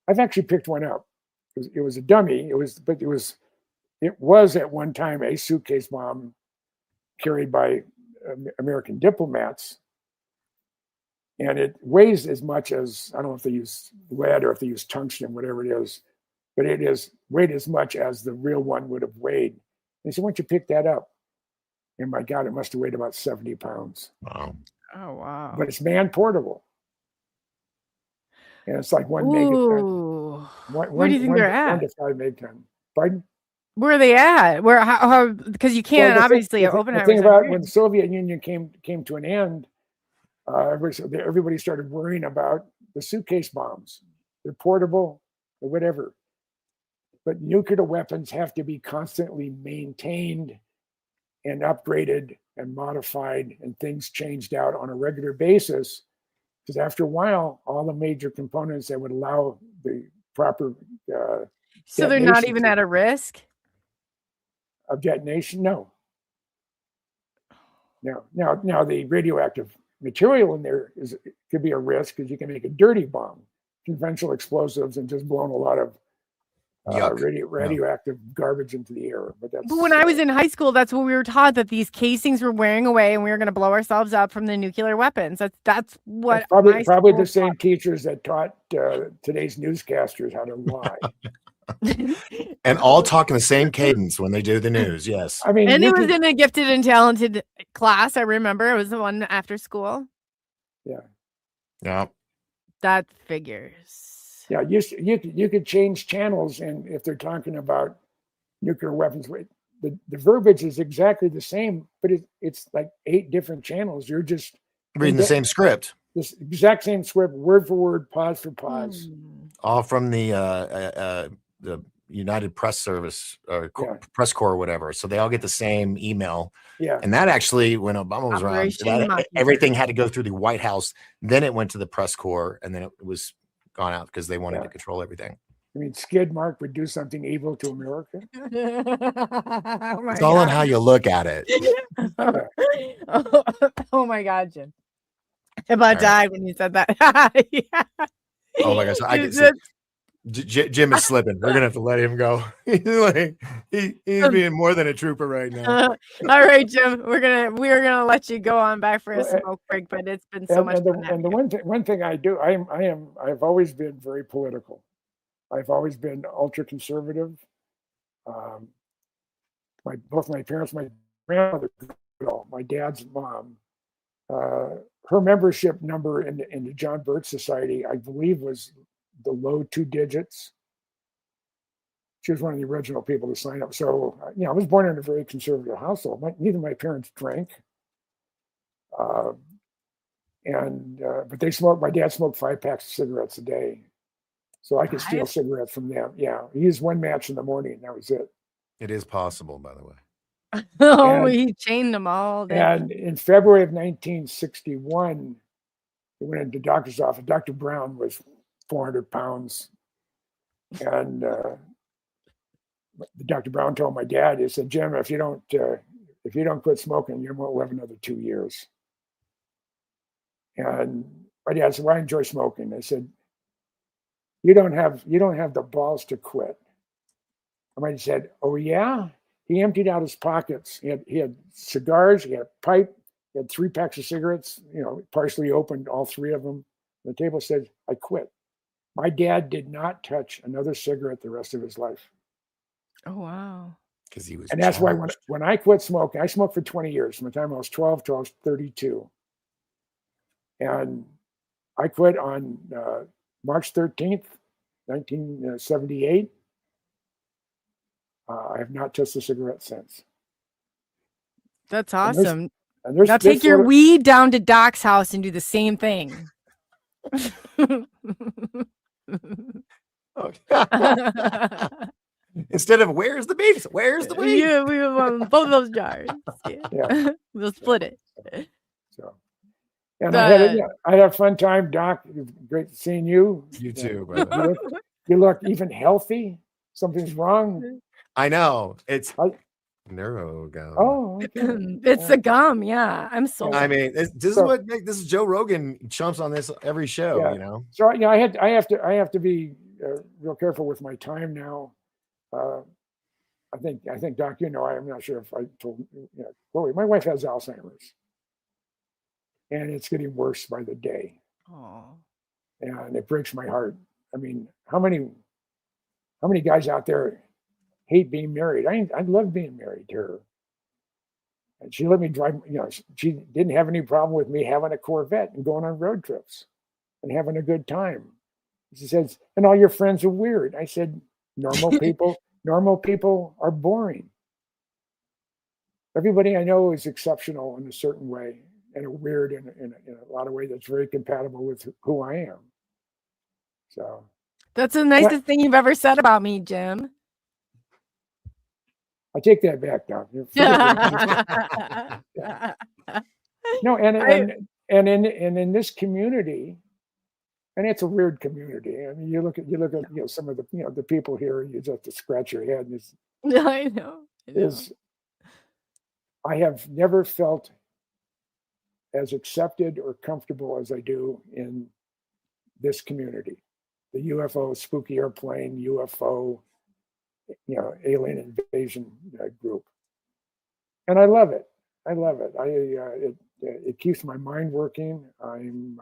I've actually picked one up. It was a dummy. It was at one time a suitcase bomb carried by American diplomats. And it weighs as much as, I don't know if they use lead or if they use tungsten, whatever it is, but it is weighed as much as the real one would have weighed. They said, why don't you pick that up? And my God, it must have weighed about 70 pounds. Wow. Oh, wow. But it's man portable. And it's like 1 megaton. Where do you think they're at? 1 to 5 megaton. Pardon? Where are they at? How because you can't obviously open the thing about when the Soviet Union came to an end, everybody started worrying about the suitcase bombs. They're portable or whatever. But nuclear weapons have to be constantly maintained and upgraded and modified, and things changed out on a regular basis. Because after a while, all the major components that would allow the proper so they're not even at a risk of detonation? No. Now the radioactive material in there could be a risk, because you can make a dirty bomb, conventional explosives, and just blowing a lot of radioactive garbage into the air. But when I was in high school, that's what we were taught, that these casings were wearing away and we were going to blow ourselves up from the nuclear weapons. That's what probably the same teachers that taught today's newscasters how to lie. And all talk in the same cadence when they do the news. Yes. I mean, and it was in a gifted and talented class. I remember it was the one after school. Yeah. Yeah. That figures. Yeah, you could change channels, and if they're talking about nuclear weapons, the verbiage is exactly the same, but it's like 8 different channels. You're just reading the same script. This exact same script, word for word, pause for pause. All from the United Press Service or Press Corps or whatever. So they all get the same email. Yeah. And that actually, when Obama was around, everything had to go through the White House. Then it went to the Press Corps, and then it was gone out because they wanted to control everything. I mean, Skid Mark would do something evil to America. Oh It's all on how you look at it. Oh my God, Jim. I about died when you said that. Yeah. Oh my gosh. I can see Jim is slipping. We're gonna have to let him go. He's being more than a trooper right now. All right, Jim. We're gonna let you go on back for a smoke break, but it's been so much fun. And the one thing I do, I've always been very political. I've always been ultra conservative. Both my parents, my grandmother, my dad's mom, her membership number in the John Birch Society, I believe, was the low 2 digits. She was one of the original people to sign up. So, I was born in a very conservative household. Neither of my parents drank. But they smoked. My dad smoked 5 packs of cigarettes a day. So I could steal cigarettes from them. Yeah. He used 1 match in the morning. That was it. It is possible, by the way. He chained them all. And in February of 1961, he went into the doctor's office. Dr. Brown was 400 pounds. And Dr. Brown told my dad, he said, Jim, if you don't quit smoking, you won't live another 2 years. And my dad said, well, I enjoy smoking. I said, you don't have the balls to quit. And I said, oh yeah? He emptied out his pockets. He had cigars, he had a pipe, he had 3 packs of cigarettes, partially opened, all 3 of them. The table said, I quit. My dad did not touch another cigarette the rest of his life. Oh, wow. Because he was And that's why when I quit smoking, I smoked for 20 years, from the time I was 12 till I was 32. And I quit on March 13th, 1978. I have not touched a cigarette since. That's awesome. And now take your weed down to Doc's house and do the same thing. Instead of where's the beef? Where's the weed? Yeah, we want both of those jars. Yeah. We'll split it. So, and I had a fun time, Doc. Great seeing you. You too, brother. You look even healthy. Something's wrong. I know. It's neuro gum. Oh, okay. It's the gum. Yeah, I'm sold. I mean, this is Joe Rogan chumps on this every show. So I have to be real careful with my time now. I think Doc, I'm not sure if I told Chloe, my wife has Alzheimer's, and it's getting worse by the day. Oh, and it breaks my heart. I mean, how many guys out there hate being married? I love being married to her. And she let me drive, she didn't have any problem with me having a Corvette and going on road trips and having a good time. She says, and all your friends are weird. I said, normal people are boring. Everybody I know is exceptional in a certain way, and weird in a lot of ways that's very compatible with who I am. So that's the nicest thing you've ever said about me, Jim. I take that back, Doc. No, and in this community, and it's a weird community. I mean, you look at some of the people here, you just have to scratch your head. I know. I have never felt as accepted or comfortable as I do in this community. The UFO, spooky airplane, UFO, alien invasion group. And I love it. It keeps my mind working. I'm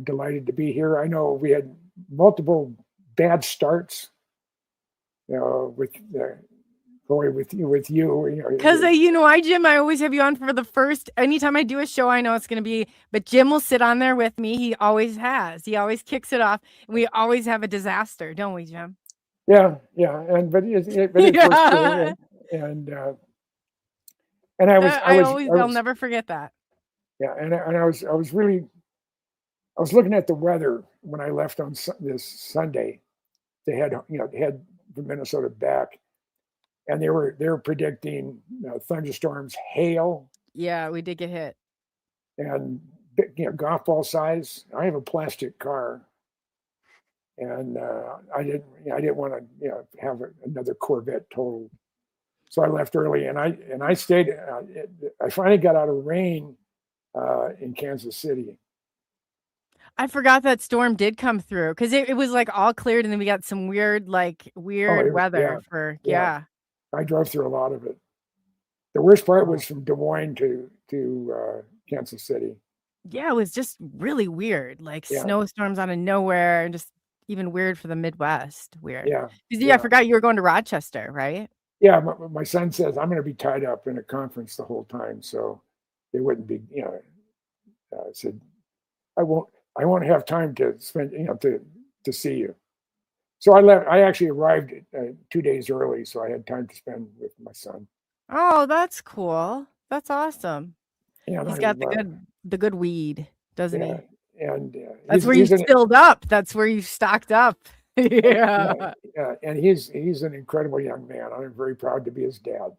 delighted to be here. I know we had multiple bad starts, with Chloe, with you. Because why, Jim? I always have you on for the first. Anytime I do a show, I know it's going to be. But Jim will sit on there with me. He always has. He always kicks it off. And we always have a disaster, don't we, Jim? Yeah. And but it yeah. And I'll never forget that. Yeah, and I was looking at the weather when I left on this Sunday. They had the Minnesota back. And they were predicting thunderstorms, hail. Yeah, we did get hit. And golf ball size. I have a plastic car, and I didn't want to have another Corvette totaled. So I left early, and I stayed. I finally got out of rain in Kansas City. I forgot that storm did come through because it was like all cleared, and then we got some weird weather for I drove through a lot of it. The worst part was from Des Moines to Kansas City. Yeah, it was just really weird, like snowstorms out of nowhere, and just even weird for the Midwest. Weird. I forgot you were going to Rochester, right? Yeah, my son says I'm going to be tied up in a conference the whole time, so it wouldn't be. I said I won't have time to spend to see you. So I left. I actually arrived 2 days early, so I had time to spend with my son. Oh, that's cool. That's awesome. Yeah, he's got the good weed, doesn't he? And that's where you filled up. That's where you stocked up. Yeah, and he's an incredible young man. I'm very proud to be his dad.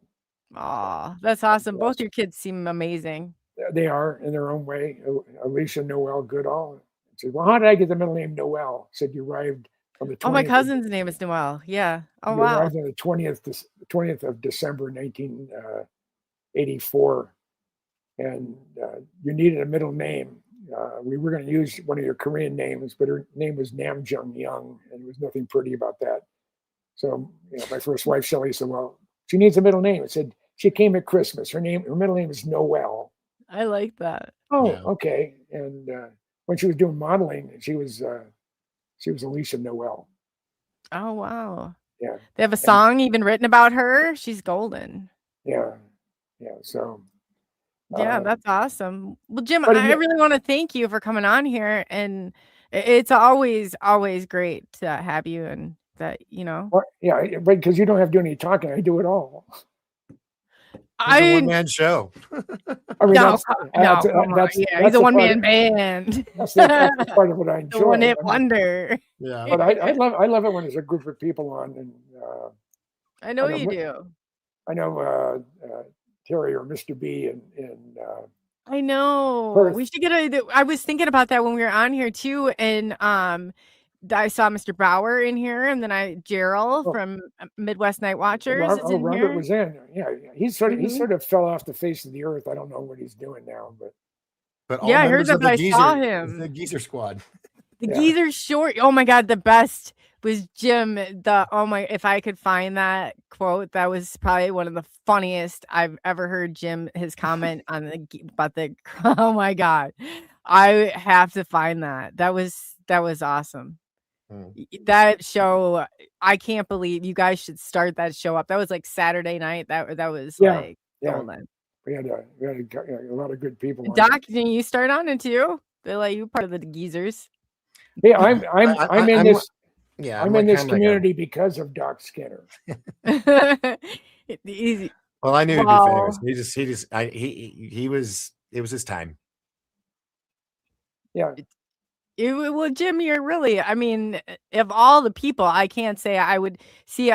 Oh, that's awesome. Both your kids seem amazing. They are in their own way. Alicia Noel Goodall. I said, well, how did I get the middle name Noel? I said you arrived on the 20th. Oh, my cousin's name is Noel. Yeah. Oh, you wow. arrived on the 20th of December 1984, and you needed a middle name. We were going to use one of your Korean names, but her name was Nam Jung Young, and there was nothing pretty about that. So my first wife, Shelley, said, well, she needs a middle name. I said, she came at Christmas. Her middle name is Noel. I like that. Oh, okay. And when she was doing modeling, she was Alicia Noel. Oh, wow. Yeah. They have a song even written about her. She's golden. Yeah. So. Yeah, that's awesome. Well, Jim, I really want to thank you for coming on here, and it's always great to have you, and that Well, yeah, but because you don't have to do any talking, I do it all. It's a one-man show. I mean, he's a one-man band. That's part of what I enjoy. The one-hit wonder. Yeah, but I love it when there's a group of people on, and I know you do. I know Terry or Mr. B and I know Perth. We should get I was thinking about that when we were on here too, and I saw Mr. Bauer in here, and then Gerald from Midwest Night Watchers. Robert was in. Yeah, he sort of fell off the face of the earth. I don't know what he's doing now, but yeah, I heard that. I saw him. The Geezer Squad. The Geezer Short. Oh my God, the best was Jim. If I could find that quote, that was probably one of the funniest I've ever heard. Jim, his comment on about the. Oh my God, I have to find that. That was awesome. That show, I can't believe you guys should start that show up. That was like Saturday night. That was like golden. We had a lot of good people. Doc, didn't you start on it too? They're like you part of the Geezers. Yeah, I'm in this. Yeah, I'm in this community because of Doc Skinner. Easy. Well, I knew he'd be famous. It was his time. Yeah. Well, Jim, you're really, I mean, of all the people, I can't say I would see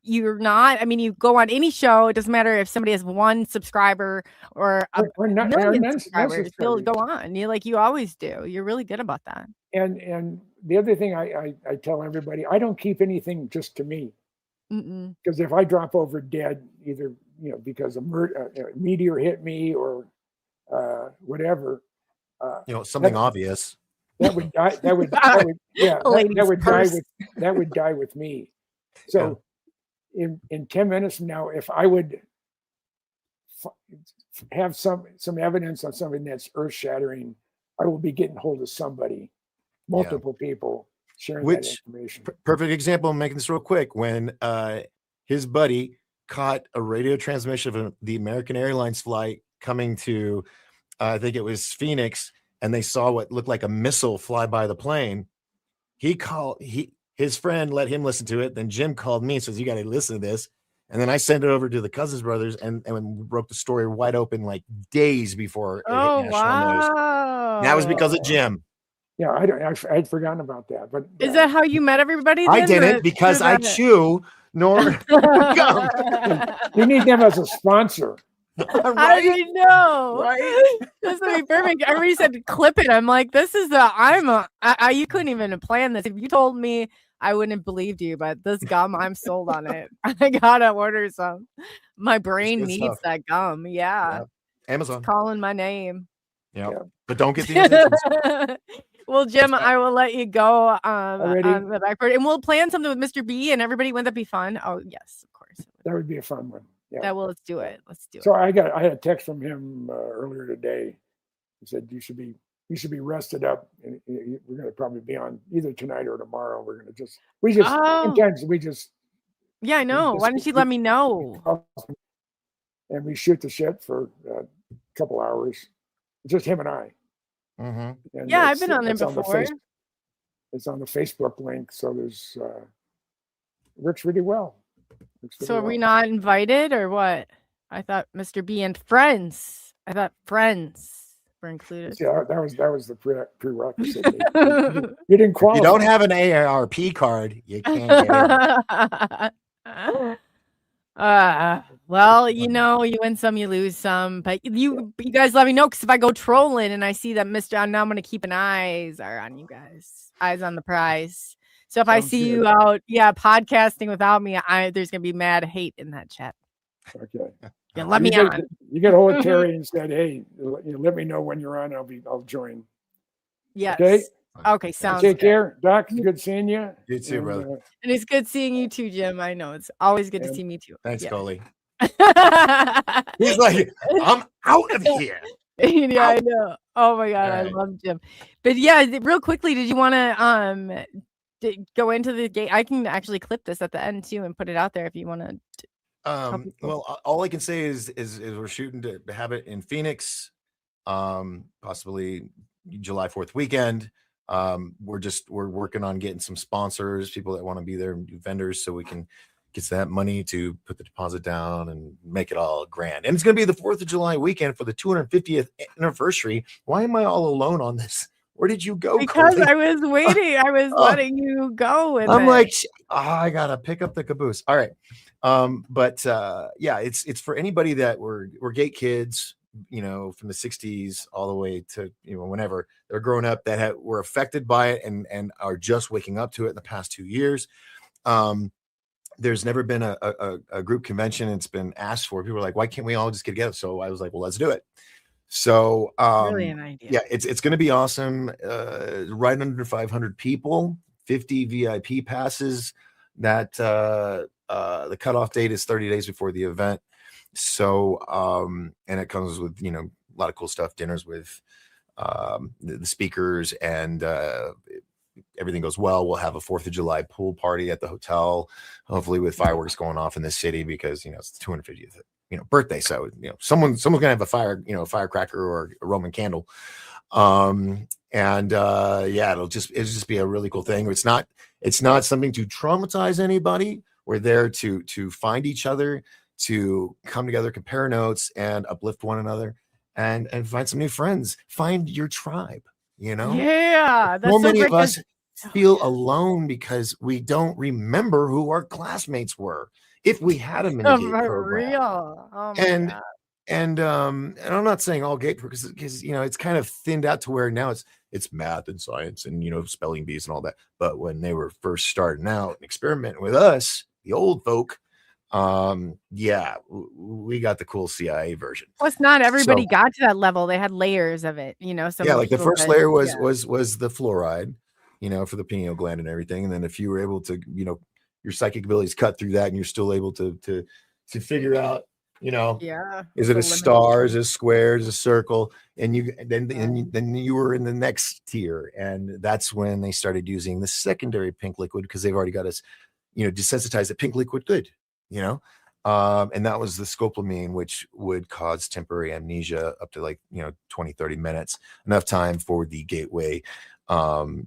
you're not. I mean, you go on any show, it doesn't matter if somebody has one subscriber or a million subscribers, they'll go on. You always do. You're really good about that. And the other thing I tell everybody, I don't keep anything just to me. Because if I drop over dead, either because a meteor hit me or whatever, something obvious. That would die. That would die with me. So, in 10 minutes from now, if I would have some evidence on something that's earth-shattering, I will be getting hold of somebody, multiple people sharing that information. Perfect example. I'm making this real quick. When his buddy caught a radio transmission of the American Airlines flight coming to, I think it was Phoenix. And they saw what looked like a missile fly by the plane. His friend let him listen to it. Then Jim called me and says, you got to listen to this. And then I sent it over to the Cousins brothers and broke the story wide open like days before it hit national news. That was because of Jim. Yeah, I'd forgotten about that. But is that how you met everybody? I didn't because I chew nor gum. You need them as a sponsor. I didn't know. Right? This would be perfect. Everybody said clip it. I'm like, this is you couldn't even plan this. If you told me, I wouldn't have believed you, but this gum, I'm sold on it. I gotta order some. My brain good needs stuff. that gum. Yeah. Amazon. It's calling my name. Yeah. Yeah. But don't get the invitations. Well, Jim, I will let you go Already. on the back part, and we'll plan something with Mr. B and everybody. Wouldn't that be fun? Oh, yes, of course. That would be a fun one. Yeah. That let's do it. Let's do So it. I had a text from him earlier today. He said you should be rested up, and we're going to probably be on either tonight or tomorrow. Sometimes we just Yeah, I know. Why didn't you let me know? And we shoot the shit for a couple hours, just him and I. Mm-hmm. And Yeah, I've been on there before. It's on the Facebook link, so there's works really well. So are we not invited or what? I thought Mr. B and friends. I thought friends were included. Yeah, that was the prerequisite. You didn't qualify. If you don't have an AARP card, you can't get in. Well, you win some, you lose some. But you guys let me know, because if I go trolling and I see that now I'm going to keep an eyes on you guys. Eyes on the prize. So if I see you out, podcasting without me, there's going to be mad hate in that chat. Okay. Yeah, let me on. You get a hold of Terry and said, hey, let me know when you're on. I'll join. Yes. Okay, sounds Take good. care, Doc. It's good seeing you. You too, brother. And it's good seeing you too, Jim. I know it's always good to see me too. Thanks, yeah. Coley. He's like, I'm out of here. Yeah, I know. Oh my God, I love Jim. But yeah, real quickly, did you want to go into the gate? I can actually clip this at the end too and put it out there if you want to. Well, all I can say is we're shooting to have it in Phoenix, possibly July 4th weekend. We're working on getting some sponsors, people that want to be there, vendors, so we can get that money to put the deposit down and make it all grand. And it's going to be the 4th of July weekend for the 250th anniversary. Why am I all alone on this? Where did you go? Because Coley? I was waiting. I was letting you go. I'm like, I gotta pick up the caboose. All right. It's for anybody that we're gate kids, from the 60s all the way to whenever they're growing up, that were affected by it and are just waking up to it in the past 2 years. There's never been a group convention. It's been asked for. People are like, why can't we all just get together? So I was like, well, let's do it. So really an idea. Yeah, it's going to be awesome. Right under 500 people, 50 VIP passes. That the cutoff date is 30 days before the event. So and it comes with a lot of cool stuff, dinners with the speakers, and everything goes well, we'll have a 4th of July pool party at the hotel, hopefully with fireworks going off in the city, because it's the 250th birthday. So someone's gonna have a firecracker or a Roman candle. It'll just be a really cool thing. It's not something to traumatize anybody. We're there to find each other, to come together, compare notes, and uplift one another, and find some new friends. Find your tribe. Yeah, that's so many great. of us feel alone because we don't rememremember who our classmates were if we had them in the gate program. Real. Oh my God. And I'm not saying all gate because it's kind of thinned out to where now it's math and science and spelling bees and all that. But when they were first starting out and experimenting with us, the old folk, we got the cool CIA version. Plus, not everybody got to that level. They had layers of it, like the first layer was the fluoride, for the pineal gland and everything. And then if you were able to, your psychic abilities cut through that, and you're still able to figure out, is it a star, is it a square, is it a circle? And then you were in the next tier. And that's when they started using the secondary pink liquid, because they've already got us, desensitized the pink liquid good. And that was the scopolamine, which would cause temporary amnesia up to 20-30 minutes, enough time for the gateway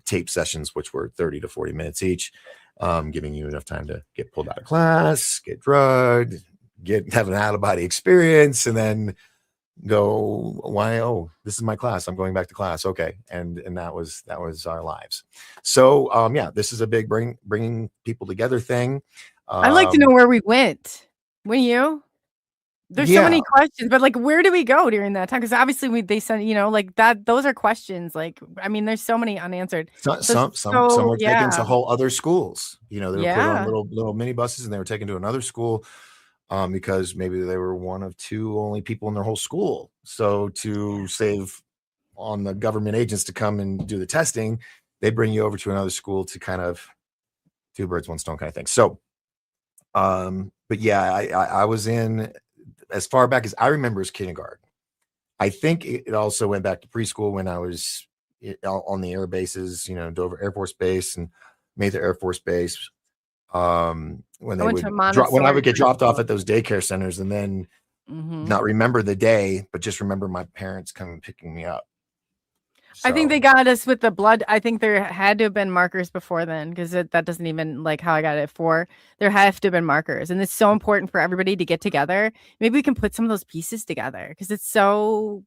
tape sessions, which were 30 to 40 minutes each, giving you enough time to get pulled out of class, get drugged, have an out-of-body experience, and then go, this is my class, I'm going back to class. Okay. And that was our lives. So this is a big bringing people together thing. I'd like to know where we went. When you? There's so many questions, but like, where do we go during that time? Because obviously they sent, like that. Those are questions. Like, I mean, there's so many unanswered. Some were taken to whole other schools. They were put on little minibuses and they were taken to another school because maybe they were one of two only people in their whole school. So to save on the government agents to come and do the testing, they bring you over to another school to kind of two birds, one stone kind of thing. So, but yeah, I was in as far back as I remember as kindergarten. I think it also went back to preschool when I was on the air bases, Dover Air Force Base and Mather Air Force Base. When I would get dropped off at those daycare centers and then not remember the day, but just remember my parents coming and picking me up. So. I think they got us with the blood. I think there had to have been markers before then, because that doesn't even like how I got it for. There have to have been markers, and it's so important for everybody to get together. Maybe we can put some of those pieces together because it's so,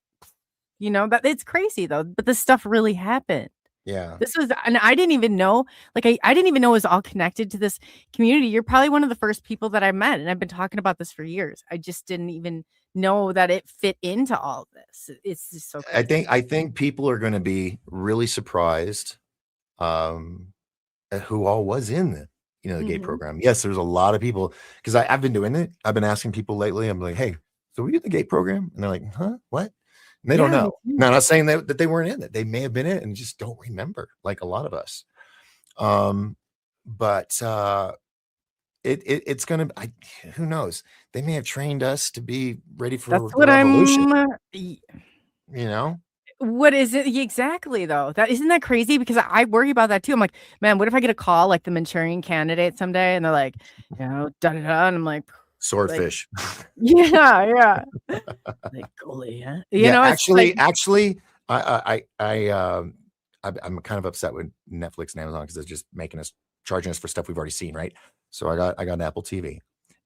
that it's crazy though. But this stuff really happened. Yeah, this was, and I didn't even know. Like I didn't even know it was all connected to this community. You're probably one of the first people that I met, and I've been talking about this for years. I just didn't even know that it fit into all of this. It's just so crazy. I think people are going to be really surprised at who all was in the gate program. Yes, there's a lot of people, because I've been doing it. I've been asking people lately. I'm like, hey, so were you in the gate program? And they're like, huh, what? And they don't know. Now, I'm not saying that they weren't in it. They may have been in it and just don't remember, like a lot of us. But it's gonna. Who knows? They may have trained us to be ready for the revolution. What is it exactly though? Isn't that crazy? Because I worry about that too. I'm like, man, what if I get a call like the Manchurian Candidate someday, and they're like, da da da, and I'm like, swordfish. Like, yeah. Like Coley, huh? Actually, I'm kind of upset with Netflix and Amazon because they're just charging us for stuff we've already seen, right? So I got an Apple TV,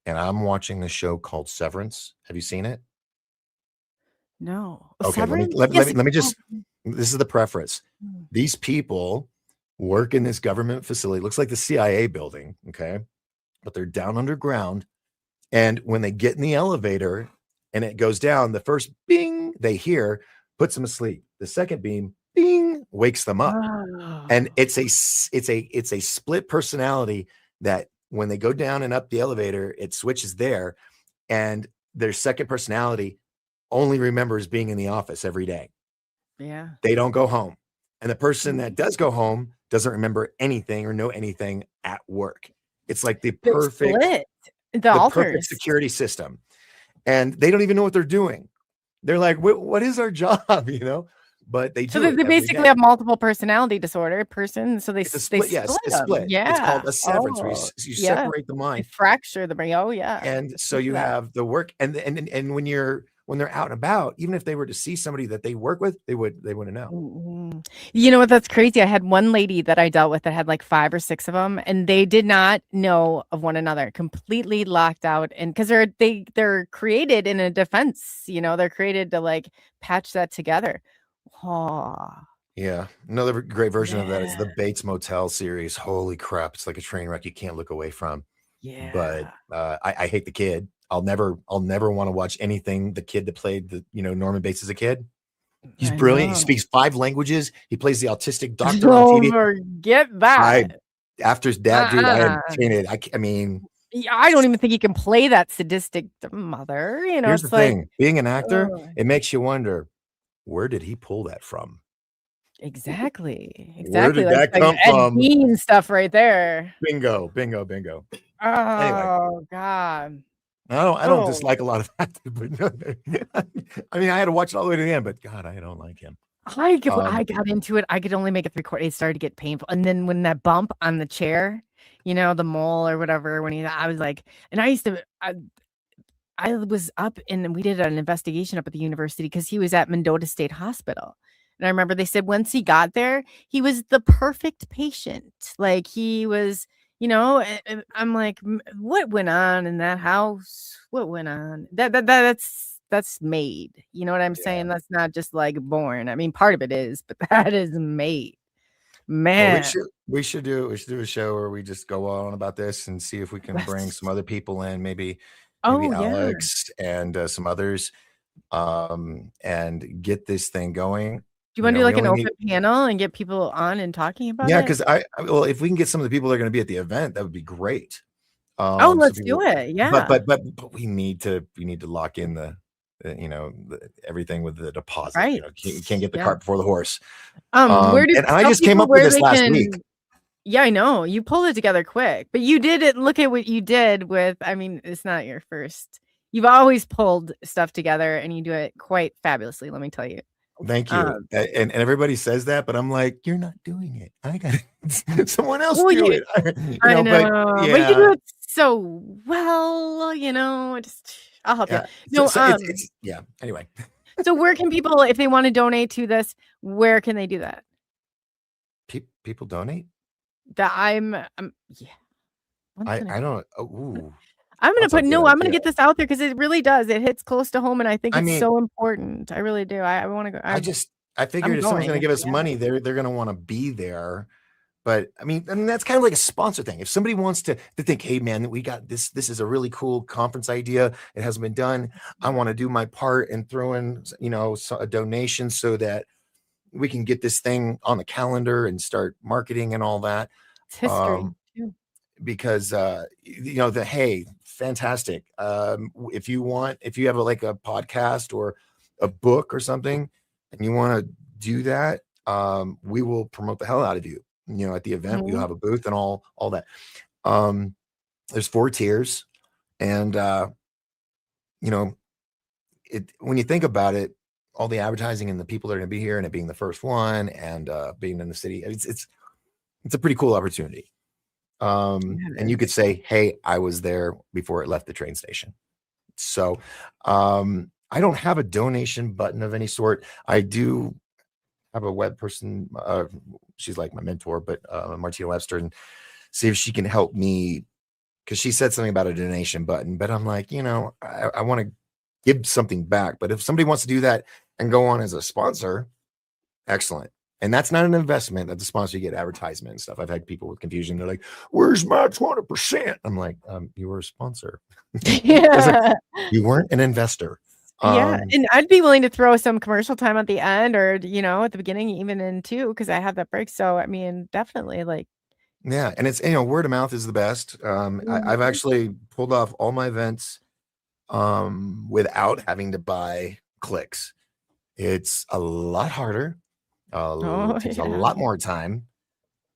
and I'm watching this show called Severance. Have you seen it? No. Okay, let me just. This is the preference. These people work in this government facility. It looks like the CIA building, okay, but they're down underground. And when they get in the elevator and it goes down, the first bing they hear puts them asleep. The second beam, bing, wakes them up. Oh. And it's a split personality that when they go down and up the elevator, it switches there, and their second personality only remembers being in the office every day. Yeah. They don't go home. And the person that does go home doesn't remember anything or know anything at work. It's like the perfect security system. And they don't even know what they're doing. They're like, what is our job? But they do. So they basically have multiple personality disorder So they split. Yes, a split. Yeah. It's called a severance where you separate the mind. You fracture the brain. Oh yeah. And so you have the work and when they're out and about, even if they were to see somebody that they work with, they wouldn't know. You know what? That's crazy. I had one lady that I dealt with that had like 5 or 6 of them, and they did not know of one another, completely locked out. And because they're created in a defense, they're created to like patch that together. Oh. Yeah. Another great version of that is the Bates Motel series. Holy crap. It's like a train wreck you can't look away from. Yeah. But I hate the kid. I'll never want to watch anything. The kid that played Norman Bates as a kid. He's brilliant. He speaks 5 languages. He plays the autistic doctor on TV. Forget that. After his dad, dude, I had fainted. I mean, I don't even think he can play that sadistic mother. Here's the thing. Being an actor, it makes you wonder, where did he pull that from? Exactly. Where did that come from? Ed stuff right there. Bingo. Oh, anyway. God. I don't dislike a lot of actors, but I mean, I had to watch it all the way to the end, but God, I don't like him. I got into it. I could only make it 3/4. It started to get painful. And then when that bump on the chair, the mole or whatever, I was like, and I was up and we did an investigation up at the university because he was at Mendota State Hospital. And I remember they said once he got there, he was the perfect patient. Like he was, I'm like, what went on in that house? What went on? That's made. You know what I'm saying? That's not just like born. I mean, part of it is, but that is made. Man, well, we should do a show where we just go on about this and see if we can bring some other people in, maybe Oh, maybe yeah. Do Alex and some others, and get this thing going. you want to know, do we like an only open need, panel and get people on and talking about yeah, it? because well, if we can get some of the people that are going to be at the event, that would be great. Oh, So let's do people, it. Yeah. but we need to lock in everything with the deposit. Right. You can't get the Yeah. cart before the horse. Where did And I tell just came people up with where this they last week. can Yeah, I know. You pulled it together quick, but you did it. Look at what you did with, I mean, it's not your first. You've always pulled stuff together and you do it quite fabulously, let me tell you. Thank you. And everybody says that, but I'm like, you're not doing it. I got someone else Well, do you, it. I know, but you yeah, do it so well, I'll help you. yeah. No, It's yeah. Anyway, so where can people, if they want to donate to this, where can they do that? people donate. That yeah. I don't. Ooh, I'm that's a good I'm gonna idea. get this out there because it really does. It hits close to home, and I think I it's mean, so important. I really do. I want to go. I figured if someone's going to give us yeah. money, they're going to want to be there. But I mean, that's kind of like a sponsor thing. If somebody wants to think, hey man, we got this. This is a really cool conference idea. It hasn't been done. I want to do my part and throw in, a donation so that we can get this thing on the calendar and start marketing and all that. It's history too. Because hey, fantastic. If you have like a podcast or a book or something, and you want to do that, we will promote the hell out of you. At the event, we'll have a booth and all that. There's 4 tiers, and when you think about it, all the advertising and the people that are going to be here, and it being the first one, and being in the city, it's a pretty cool opportunity. And you could say, hey, I was there before it left the train station. So I don't have a donation button of any sort. I do have a web person. She's like my mentor, but Martina Webster, and see if she can help me, because she said something about a donation button, but I'm like, I want to give something back. But if somebody wants to do that and go on as a sponsor, excellent. And that's not an investment. That's a sponsor. You get advertisement and stuff. I've had people with confusion. They're like, where's my 20%? I'm like, you were a sponsor. Yeah. You weren't an investor. Yeah. And I'd be willing to throw some commercial time at the end, or, at the beginning, even in too, because I have that break. So, I mean, definitely yeah. And it's, word of mouth is the best. I've actually pulled off all my events without having to buy clicks. It's a lot harder. It takes a lot more time,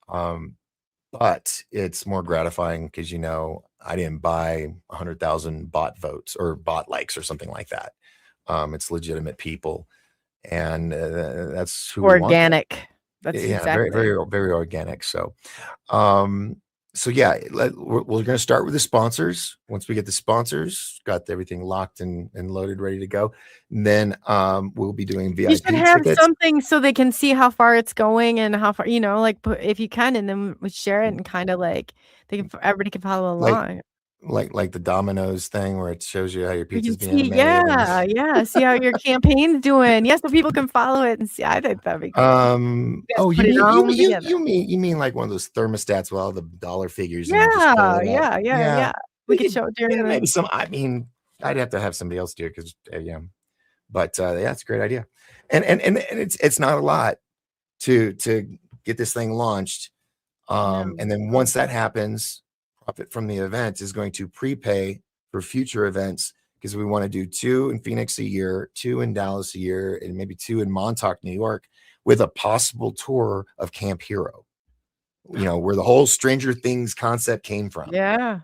but it's more gratifying because I didn't buy 100,000 bot votes or bot likes or something like that. It's legitimate people, and that's who organic. That's exactly. very very organic. So yeah, we're going to start with the sponsors. Once we get the sponsors, got everything locked and loaded, ready to go, then we'll be doing VIP. You should have something so they can see how far it's going and how far, if you can, and then we share it and kind of everybody can follow along. Like the Domino's thing where it shows you how your pizza's being made. Yeah. See how your campaign's doing. Yes, so people can follow it and see. I think that'd be great. You mean like one of those thermostats with all the dollar figures? Yeah. We could show it during maybe some. I mean, I'd have to have somebody else do it because but it's a great idea, and it's not a lot to get this thing launched, and then once that happens, profit from the event is going to prepay for future events, because we want to do 2 in Phoenix a year, 2 in Dallas a year, and maybe 2 in Montauk, New York, with a possible tour of Camp Hero, where the whole Stranger Things concept came from. Yeah.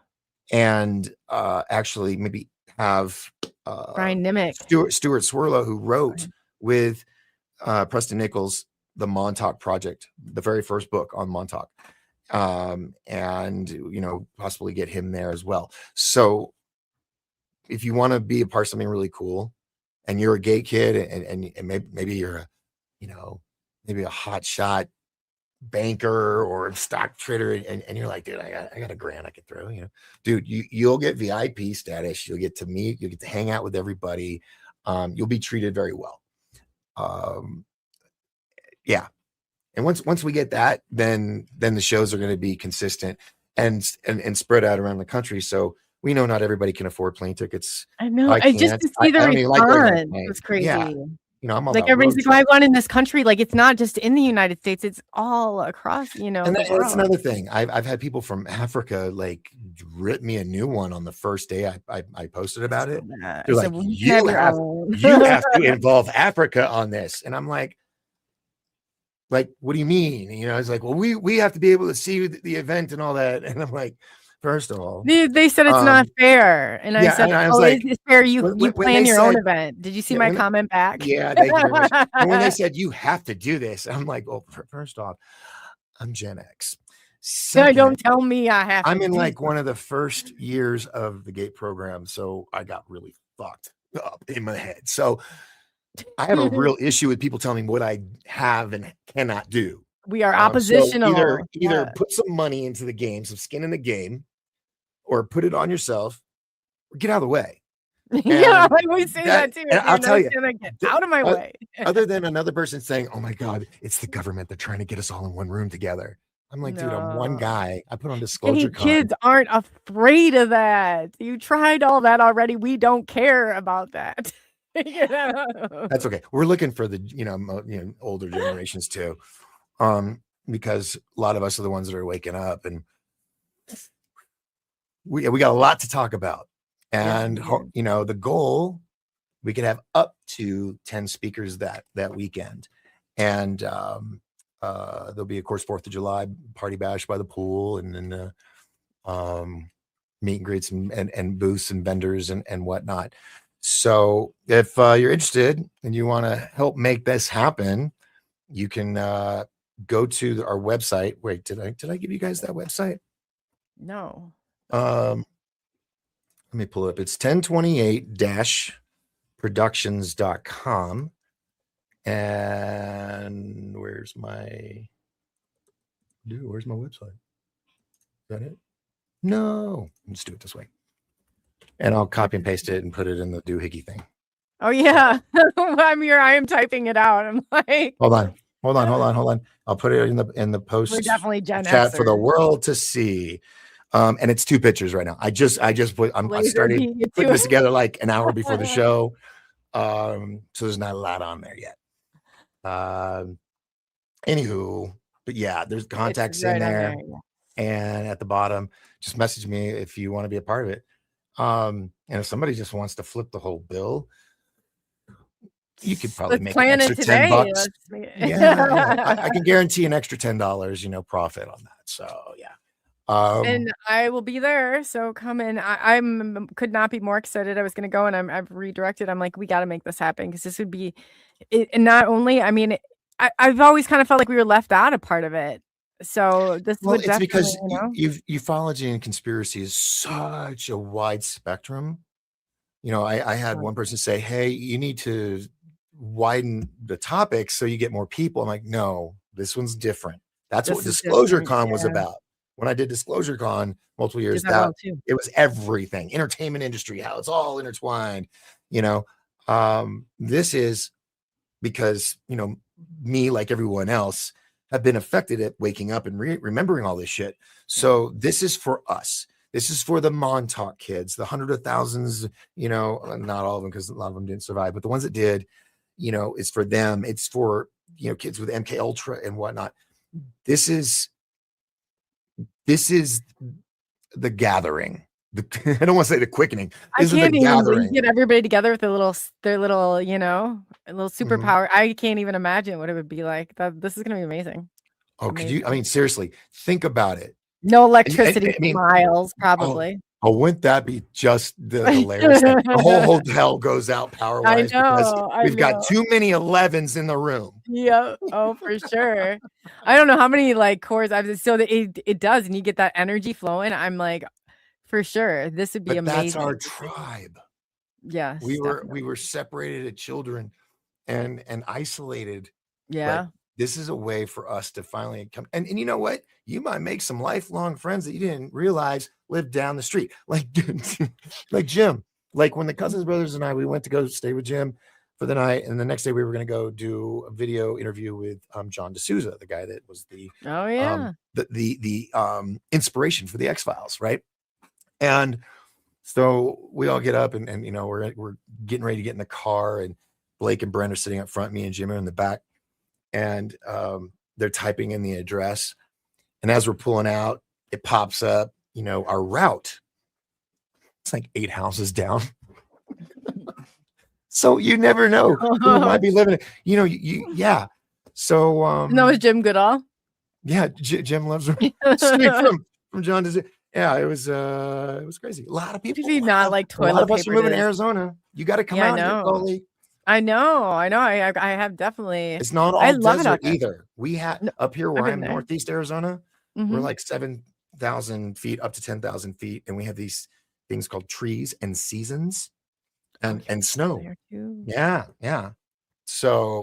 And actually maybe have Brian Nimick, Stuart Swirlo, who wrote with Preston Nichols the Montauk Project, the very first book on Montauk. And possibly get him there as well. So if you want to be a part of something really cool, and you're a gay kid, and maybe you're maybe a hot shot banker or a stock trader, and you're like, dude, I got $1,000 I could throw, dude, you'll get VIP status. You'll get to meet, you'll get to hang out with everybody. You'll be treated very well. Yeah. And once we get that, then the shows are going to be consistent and spread out around the country. So we know not everybody can afford plane tickets. I know. I I just can't. to see the I don't even like going on a response plane. was crazy. Yeah. You know, I'm all Like about everybody's road like, "Oh, I trips. want in this country." Like it's not just in the United States; it's all across, you know, And the that's world. another thing. I've had people from Africa like rip me a new one on the first day I posted about it. Yeah. They're So like, we can have your own. you have to involve Africa on this. And I'm like, what do you mean? You know, it's like, well, we have to be able to see the event and all that. And I'm like, first of all, They said it's not fair, and I yeah, said, and I was "Oh, like, it's fair. You when plan they your own said, event." Did you see yeah, my comment back? yeah, thank you very much. And when they said you have to do this, I'm like, well, first off, I'm Gen X. No, don't Second, tell me I have I'm to in do like one of the first years of the GATE program, so I got really fucked up in my head. So I have a real issue with people telling me what I have and cannot do. We are So oppositional. either put some money into the game, some skin in the game, or put it on yourself, or get out of the way. Yeah, I always say that too. And I'll tell you, Get out of my way. other than another person saying, "Oh my God, it's the government. They're trying to get us all in one room together." I'm like, dude, I'm one guy. I put on Disclosure Con. Kids aren't afraid of that. You tried all that already. We don't care about that. You know? That's okay. We're looking for the older generations too, because a lot of us are the ones that are waking up, and we got a lot to talk about. And you know, the goal, we could have up to 10 speakers that weekend, and there'll be, of course, 4th of July party bash by the pool, and then meet and greets and booths and vendors and whatnot. So if you're interested and you want to help make this happen, you can go to our website. Wait, did I give you guys that website? No. Let me pull it up. It's 1028-productions.com. And where's my website? Is that it? No, let's do it this way. And I'll copy and paste it and put it in the doohickey thing. Oh yeah. I am typing it out. I'm like, hold on. I'll put it in the post. We're definitely Gen chat Xers. for the world to see. And it's 2 pictures right now. I started putting this together like an hour before the show. So there's not a lot on there yet. Anywho, but yeah, there's contacts in there. And at the bottom, just message me if you want to be a part of it. And if somebody just wants to flip the whole bill, you could probably make an extra $10. Yeah, I can guarantee an extra $10, profit on that. So yeah. And I will be there. So come in. I could not be more excited. I was going to go, and I've redirected. I'm like, we got to make this happen, because this would be it. And not only, I mean, I've always kind of felt like we were left out of part of it. So this would it's because ufology and conspiracy is such a wide spectrum. I had one person say, "Hey, you need to widen the topics so you get more people." I'm like, no, this one's different. That's what Disclosure Con was about. When I did Disclosure Con multiple years, it was everything, entertainment industry, how it's all intertwined. This is because, me, like everyone else, have been affected at waking up and remembering all this shit. So this is for us. This is for the Montauk kids, the hundreds of thousands, not all of them, because a lot of them didn't survive, but the ones that did, it's for them. It's for, kids with MK Ultra and whatnot. This is the gathering. I don't want to say the quickening. This is the gathering. Get everybody together with their little a little superpower. I can't even imagine what it would be like. This is going to be amazing. Oh, could you? I mean, seriously, think about it. No electricity for miles, probably. Oh, wouldn't that be just the hilarious thing? The whole hotel goes out power-wise because we've got too many 11s in the room. Yeah. Oh, for sure. I don't know how many cores I've so that it does, and you get that energy flowing. I'm like, for sure, this would be amazing. That's our tribe. Yes. We were separated as children and isolated. Yeah. But this is a way for us to finally come. And you know what? You might make some lifelong friends that you didn't realize lived down the street. Like Jim. Like when the Cousins Brothers and we went to go stay with Jim for the night. And the next day we were going to go do a video interview with John D'Souza, the guy that was the inspiration for the X-Files, right? And So we all get up and you know, we're getting ready to get in the car, and Blake and Brent are sitting up front. Me and Jim are in the back, and they're typing in the address. And as we're pulling out, it pops up, you know, our route. It's like 8 houses down. So you never know who might be living. You know, yeah. So And that was Jim Goodall. Yeah, Jim lives straight from John to yeah, it was crazy. A lot of people. Did he not like toilet paper? A lot of us are moving to Arizona. You got to come out here, Coley. I know. I have definitely. It's not all desert either. We have up here where I'm Northeast Arizona. We're like 7,000 feet up to 10,000 feet, and we have these things called trees and seasons, and snow. Yeah. So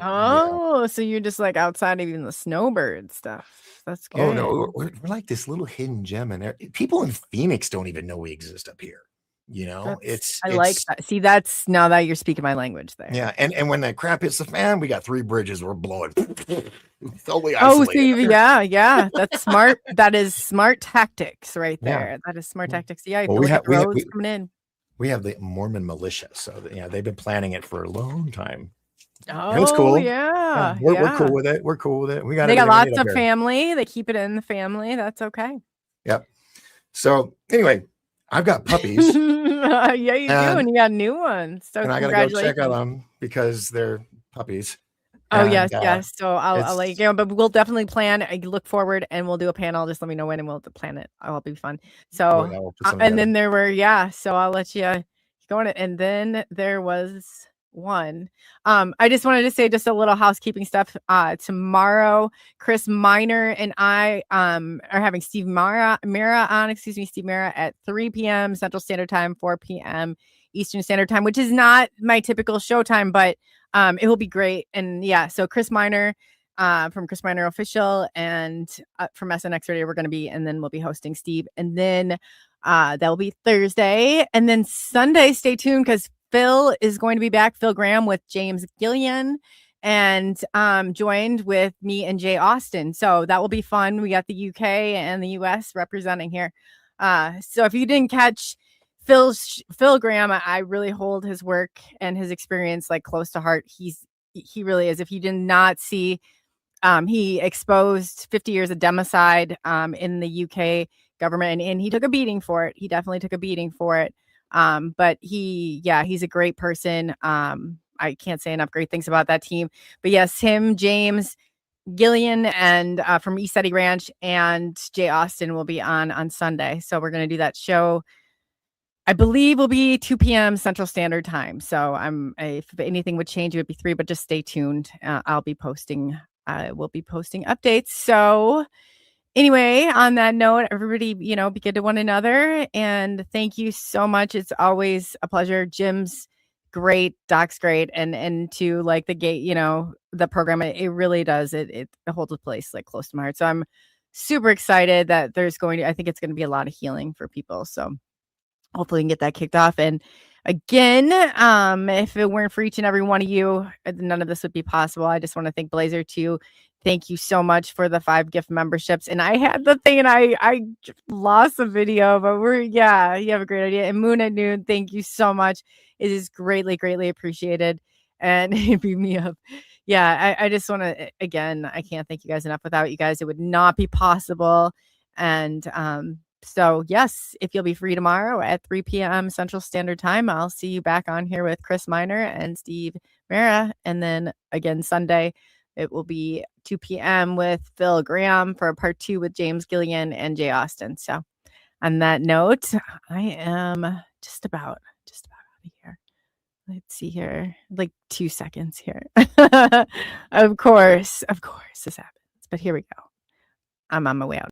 so you're just like outside of even the snowbird stuff. That's good. Oh no, we're like this little hidden gem in there. People in Phoenix don't even know we exist up here. You know, I like that. See, that's now that you're speaking my language there. Yeah, and when that crap hits the fan, we got 3 bridges we're blowing. Totally isolated. Oh, so yeah, that's smart. That is smart tactics right there. Yeah. That is smart tactics. Yeah, well, we have roads coming in. We have the Mormon militia, so they've been planning it for a long time. Oh, it's cool. Yeah. We're cool with it. We're cool with it. They got lots of family. They keep it in the family. That's okay. Yep. So anyway, I've got puppies. Yeah, you do, and you got new ones. So and I gotta go check on them because they're puppies. Oh, and, yes. So I'll let you go, but we'll definitely plan. I look forward, and we'll do a panel. Just let me know when, and we'll plan it. It'll be fun. So, and then there were So I'll let you go on it. And then there was one. I just wanted to say just a little housekeeping stuff. Tomorrow, Chris Miner and I are having Steve Mara on. Steve Mara at 3 p.m. Central Standard Time, 4 p.m. Eastern Standard Time, which is not my typical show time, but it will be great. And yeah, so Chris Miner from Chris Miner Official and from SNX Radio, we're going to be, and then we'll be hosting Steve. And then that'll be Thursday. And then Sunday, stay tuned because Phil is going to be back, Phil Graham with James Gillian, and joined with me and Jay Austin. So that will be fun. We got the UK and the US representing here. So if you didn't catch Phil Graham, I really hold his work and his experience like close to heart. He really is. If you did not see, he exposed 50 years of democide in the UK government, and he took a beating for it. He definitely took a beating for it. But he's a great person. I can't say enough great things about that team. But yes, him, James Gillian, and from East Eddy Ranch, and Jay Austin will be on Sunday. So we're going to do that show. I believe will be 2 p.m. Central Standard Time. So if anything would change, it would be 3, but just stay tuned. We'll be posting updates. So anyway, on that note, everybody, be good to one another. And thank you so much. It's always a pleasure. Jim's great. Doc's great. And to like the gate, the program, it really does. It holds a place like close to my heart. So I'm super excited that I think it's going to be a lot of healing for people. So hopefully we can get that kicked off. And again, if it weren't for each and every one of you, none of this would be possible. I just want to thank Blazer too. Thank you so much for the 5 gift memberships. And I had the thing and I lost the video, but you have a great idea. And Moon at Noon, thank you so much. It is greatly, greatly appreciated. And it beat me up. Yeah, I just want to, again, I can't thank you guys enough. Without you guys, it would not be possible. And so yes, if you'll be free tomorrow at 3 p.m. Central Standard Time, I'll see you back on here with Chris Miner and Steve Mara. And then again, Sunday, it will be 2 p.m. with Phil Graham for part 2 with James Gillian and Jay Austin. So on that note, I am just about out of here. Let's see here, like 2 seconds here. Of course, this happens. But here we go. I'm on my way out.